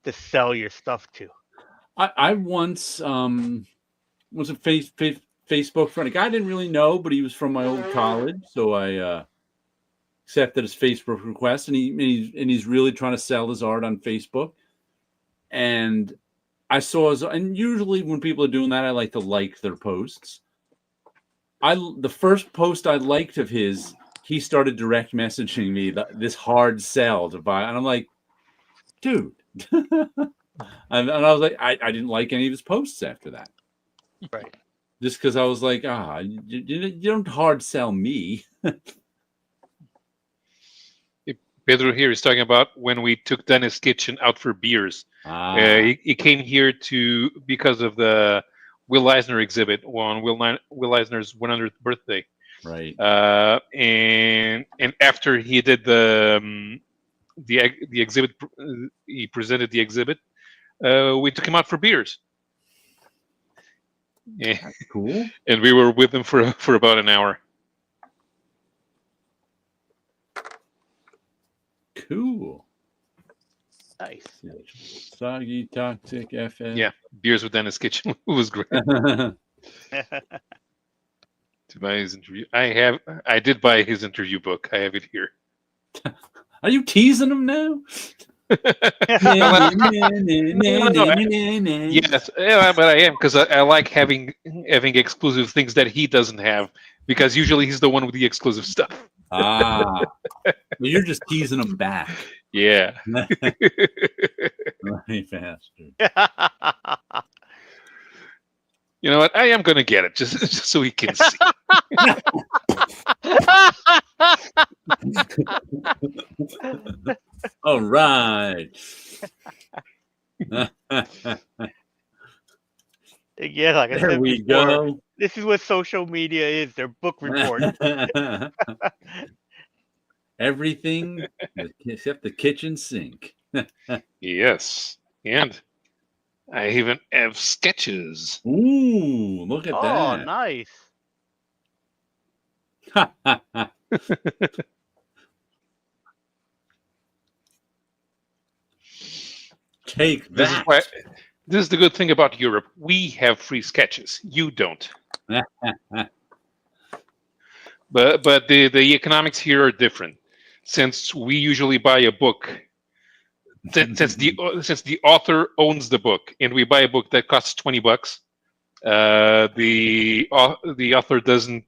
to sell your stuff to. I once was a Facebook friend. A guy I didn't really know, but he was from my old college, so I accepted his Facebook request, and he's really trying to sell his art on Facebook. And I saw and usually when people are doing that, I like to like their posts. The first post I liked of his, he started direct messaging me this hard sell to buy, and I'm like, dude. And I was like, I didn't like any of his posts after that. Right. Just because I was like, you don't hard sell me. Pedro here is talking about when we took Dennis Kitchen out for beers. He came here because of the Will Eisner exhibit on Will Eisner's 100th birthday. Right. And after he did the exhibit, he presented the exhibit. We took him out for beers. Yeah. That's cool. And we were with him for about an hour. Cool. Nice. Soggy, Toxic, FM. Yeah, beers with Dennis Kitchen was great. To buy his interview, I did buy his interview book. I have it here. Are you teasing him now? Yes, but I am, because I like having exclusive things that he doesn't have, because usually he's the one with the exclusive stuff. Well, you're just teasing him back. Yeah. Right, bastard. You know what? I am gonna get it just so he can see. All right. Yeah, like I There said we before, go. this is what social media is. They're book reports. Everything except the kitchen sink. Yes, and I even have sketches. Ooh, look at Oh, that. nice. Take This is that. why. This is the good thing about Europe. We have free sketches. You don't. But the economics here are different. Since we usually buy a book, since the author owns the book, and we buy a book that costs $20, the author doesn't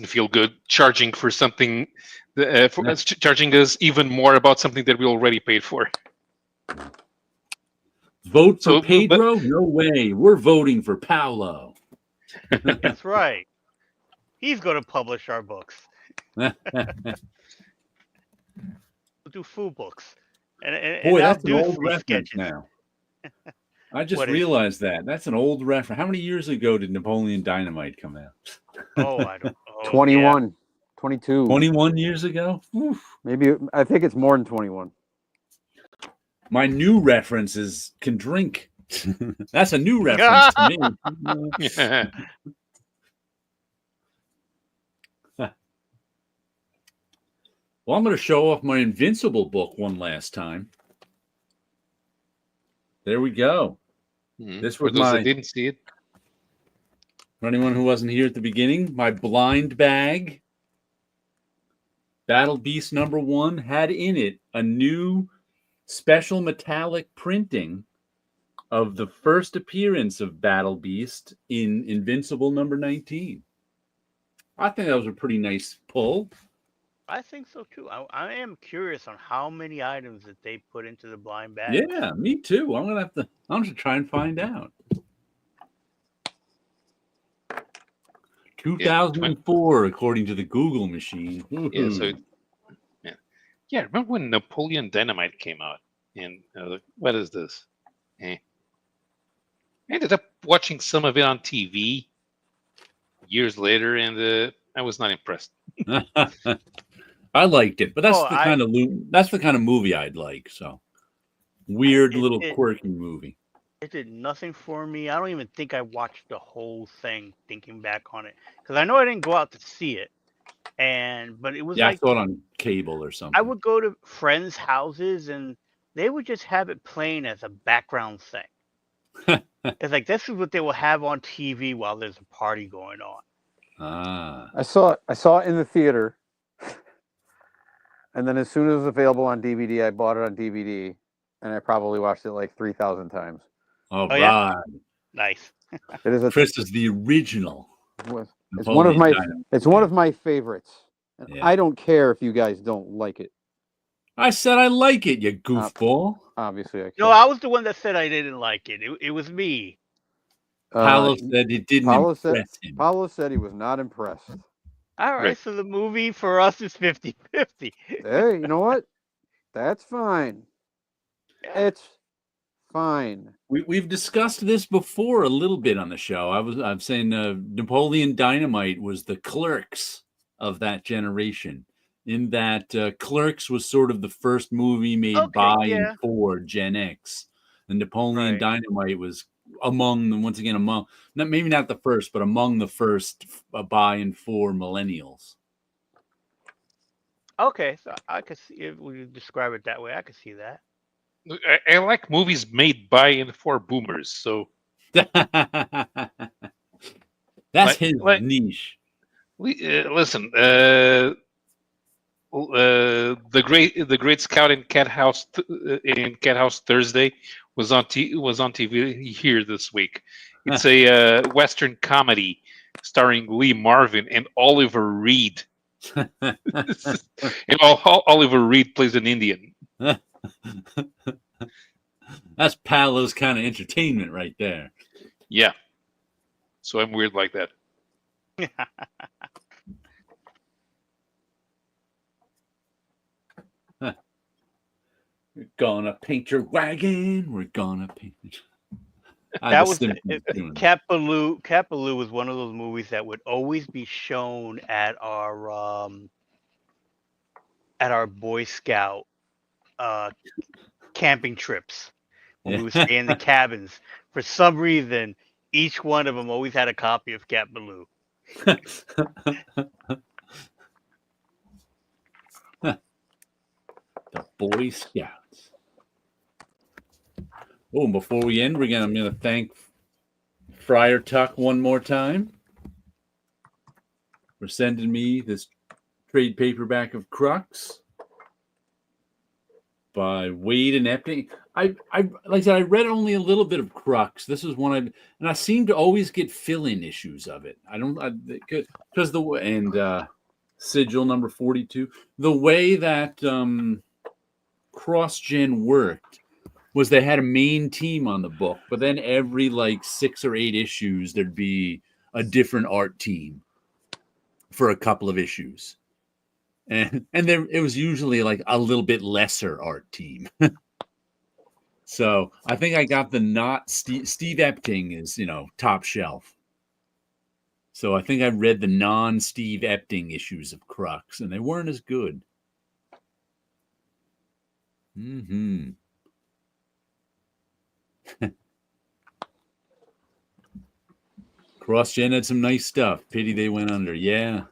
feel good charging for something, charging us even more about something that we already paid for. Vote for Pedro? No way. We're voting for Paolo. That's right. He's going to publish our books. We'll do food books. And Boy, I'll that's an do old free reference sketches. now. I just What is? realized that. That's an old reference. How many years ago did Napoleon Dynamite come out? Oh, I don't know. 21, 22. 21 years ago? Oof. Maybe, I think it's more than 21. My new references can drink. That's a new reference to me. Yeah. Well, I'm going to show off my Invincible book one last time. There we go. This For was those that my, didn't see it. for anyone who wasn't here at the beginning, my blind bag. Battle Beast #1 had in it a new special metallic printing of the first appearance of Battle Beast in Invincible #19. I think that was a pretty nice pull. I think so too. I am curious on how many items that they put into the blind bag. Yeah, me too. I'm gonna have to try and find out. 2004, according to the Google machine. Yeah, so yeah, remember when Napoleon Dynamite came out? And I was like, what is this? I ended up watching some of it on TV years later, and I was not impressed. I liked it, but that's Oh, that's the kind of movie I'd like. So weird little it- quirky movie. It did nothing for me. I don't even think I watched the whole thing thinking back on it. Because I know I didn't go out to see it. But it was Yeah, I like saw it on cable or something. I would go to friends' houses and they would just have it playing as a background thing. It's like this is what they will have on TV while there's a party going on. Ah. I saw it in the theater, and then as soon as it was available on DVD, I bought it on DVD, and I probably watched it like 3,000 times. All Oh, right. yeah? Nice. It is Chris is the original. it's one of my Dynamite. it's one of my favorites. And Yeah. I don't care if you guys don't like it. I said I like it, you goofball. Obviously, I No, care. I was the one that said I didn't like it. It was me. Paolo said it didn't impress him. Paulo said he was not impressed. All right, Right. so the movie for us is 50-50. Hey, you know what? That's fine. Yeah. It's fine. We've discussed this before a little bit on the show. I'm saying Napoleon Dynamite was the Clerks of that generation. In that Clerks was sort of the first movie made Okay, by yeah. and for Gen X, and Napoleon Right. Dynamite was among maybe not the first, but among the first by and for millennials. Okay, so I could see if we describe it that way. I could see that. I like movies made by and for boomers. So That's his niche. Listen, the great Scout in Cat House Thursday was on TV here this week. It's a Western comedy starring Lee Marvin and Oliver Reed. And Oliver Reed plays an Indian. That's Paolo's kind of entertainment right there. Yeah. So I'm weird like that. We're gonna paint your wagon. We're gonna paint it. That was Cat Ballou. Cat Ballou was one of those movies that would always be shown at our Boy Scout camping trips when we would stay in the cabins. For some reason, each one of them always had a copy of Cat Ballou. The Boy Scouts. Oh, and before we end, I'm gonna thank Friar Tuck one more time for sending me this trade paperback of Crux by Wade and Epting. I like I said, I read only a little bit of Crux. This is one and I seem to always get fill-in issues of it. Because Sigil number 42. The way that cross-gen worked was they had a main team on the book, but then every like 6 or 8 issues there'd be a different art team for a couple of issues. And there it was usually like a little bit lesser art team. So I think I got the not Steve Epting is, top shelf. So I think I read the non-Steve Epting issues of Crux, and they weren't as good. CrossGen had some nice stuff. Pity they went under. Yeah.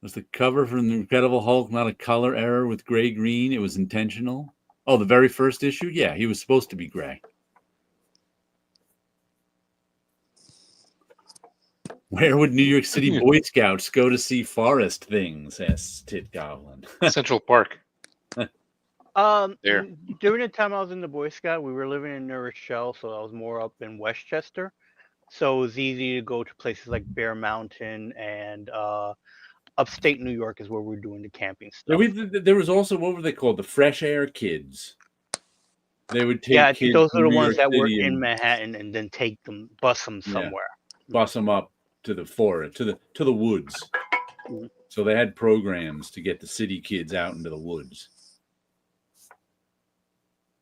Was the cover from the Incredible Hulk not a color error with gray green? It was intentional. Oh, the very first issue? Yeah, he was supposed to be gray. Where would New York City Boy Scouts go to see forest things? Asks Tit Goblin. Central Park. There. During the time I was in the Boy Scout, we were living in New Rochelle, so I was more up in Westchester. So it was easy to go to places like Bear Mountain and upstate New York is where we're doing the camping stuff. There was also, what were they called? The Fresh Air Kids. They would take I kids think those from are the New ones York that were City in and Manhattan and then take them, bus them somewhere. bus them up to the forest, to the woods. Mhm. So they had programs to get the city kids out into the woods.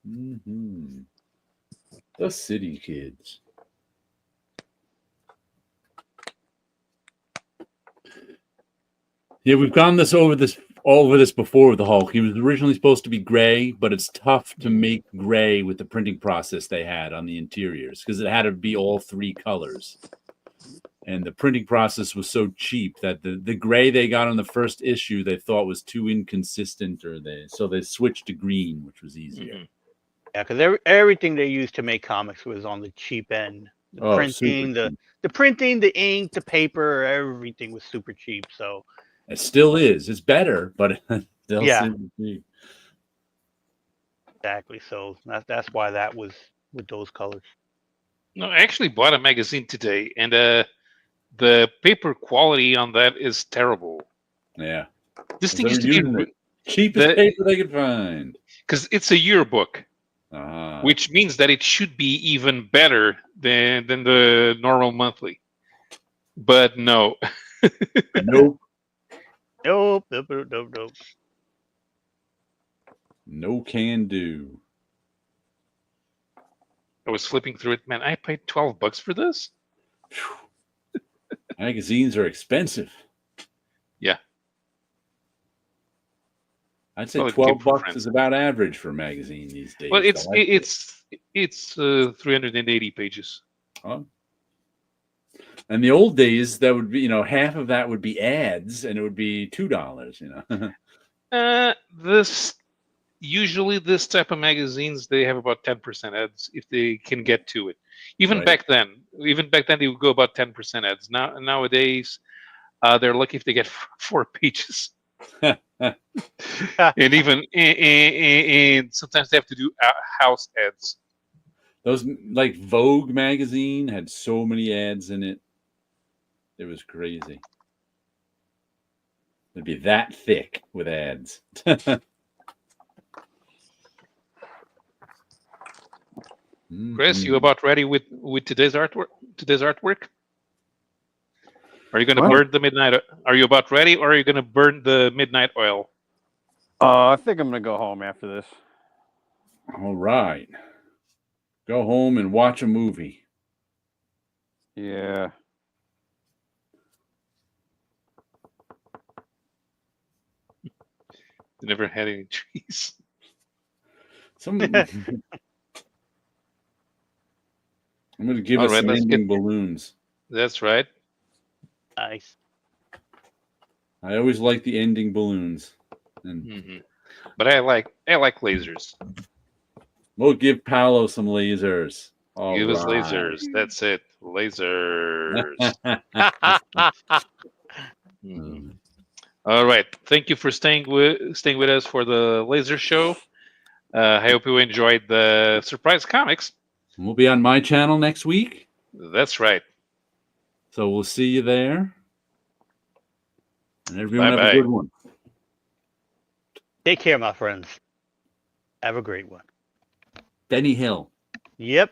Mm-hmm. The city kids. Yeah, we've gone over this before with the Hulk. He was originally supposed to be gray, but it's tough to make gray with the printing process they had on the interiors because it had to be all three colors. And the printing process was so cheap that the gray they got on the first issue they thought was too inconsistent, so they switched to green, which was easier. Mm-hmm. Yeah, because everything they used to make comics was on the cheap end. The printing, the printing, the ink, the paper, everything was super cheap. So it still is. It's better, but still super cheap. Exactly. So that's why that was with those colors. No, I actually bought a magazine today, and the paper quality on that is terrible. Yeah. This thing used to be cheapest paper they could find. Because it's a yearbook, which means that it should be even better than the normal monthly. But no. Nope. Nope. No can do. I was flipping through it. Man, I paid $12 for this? Magazines are expensive. Yeah. I'd say $12 is about average for a magazine these days. Well, it's 380 pages. Huh? And the old days, that would be, half of that would be ads, and it would be $2. Usually this type of magazines, they have about 10% ads if they can get to it. Even back then they would go about 10% ads. Nowadays, they're lucky if they get 4 pages. and sometimes they have to do house ads. Those, like Vogue magazine, had so many ads in it. It was crazy. It'd be that thick with ads. Chris, you about ready with today's artwork? Are you going to burn the midnight? Are you about ready, or are you going to burn the midnight oil? I think I'm going to go home after this. All right. Go home and watch a movie. Yeah. They never had any trees. I'm going to give us some ending balloons. That's right. Nice. I always like the ending balloons. And But I like lasers. We'll give Paolo some lasers. Give us lasers. That's it. Lasers. All right. Thank you for staying with us for the laser show. I hope you enjoyed the surprise comics. We'll be on my channel next week. That's right. So we'll see you there. And everyone have a good one. Take care, my friends. Have a great one. Benny Hill. Yep.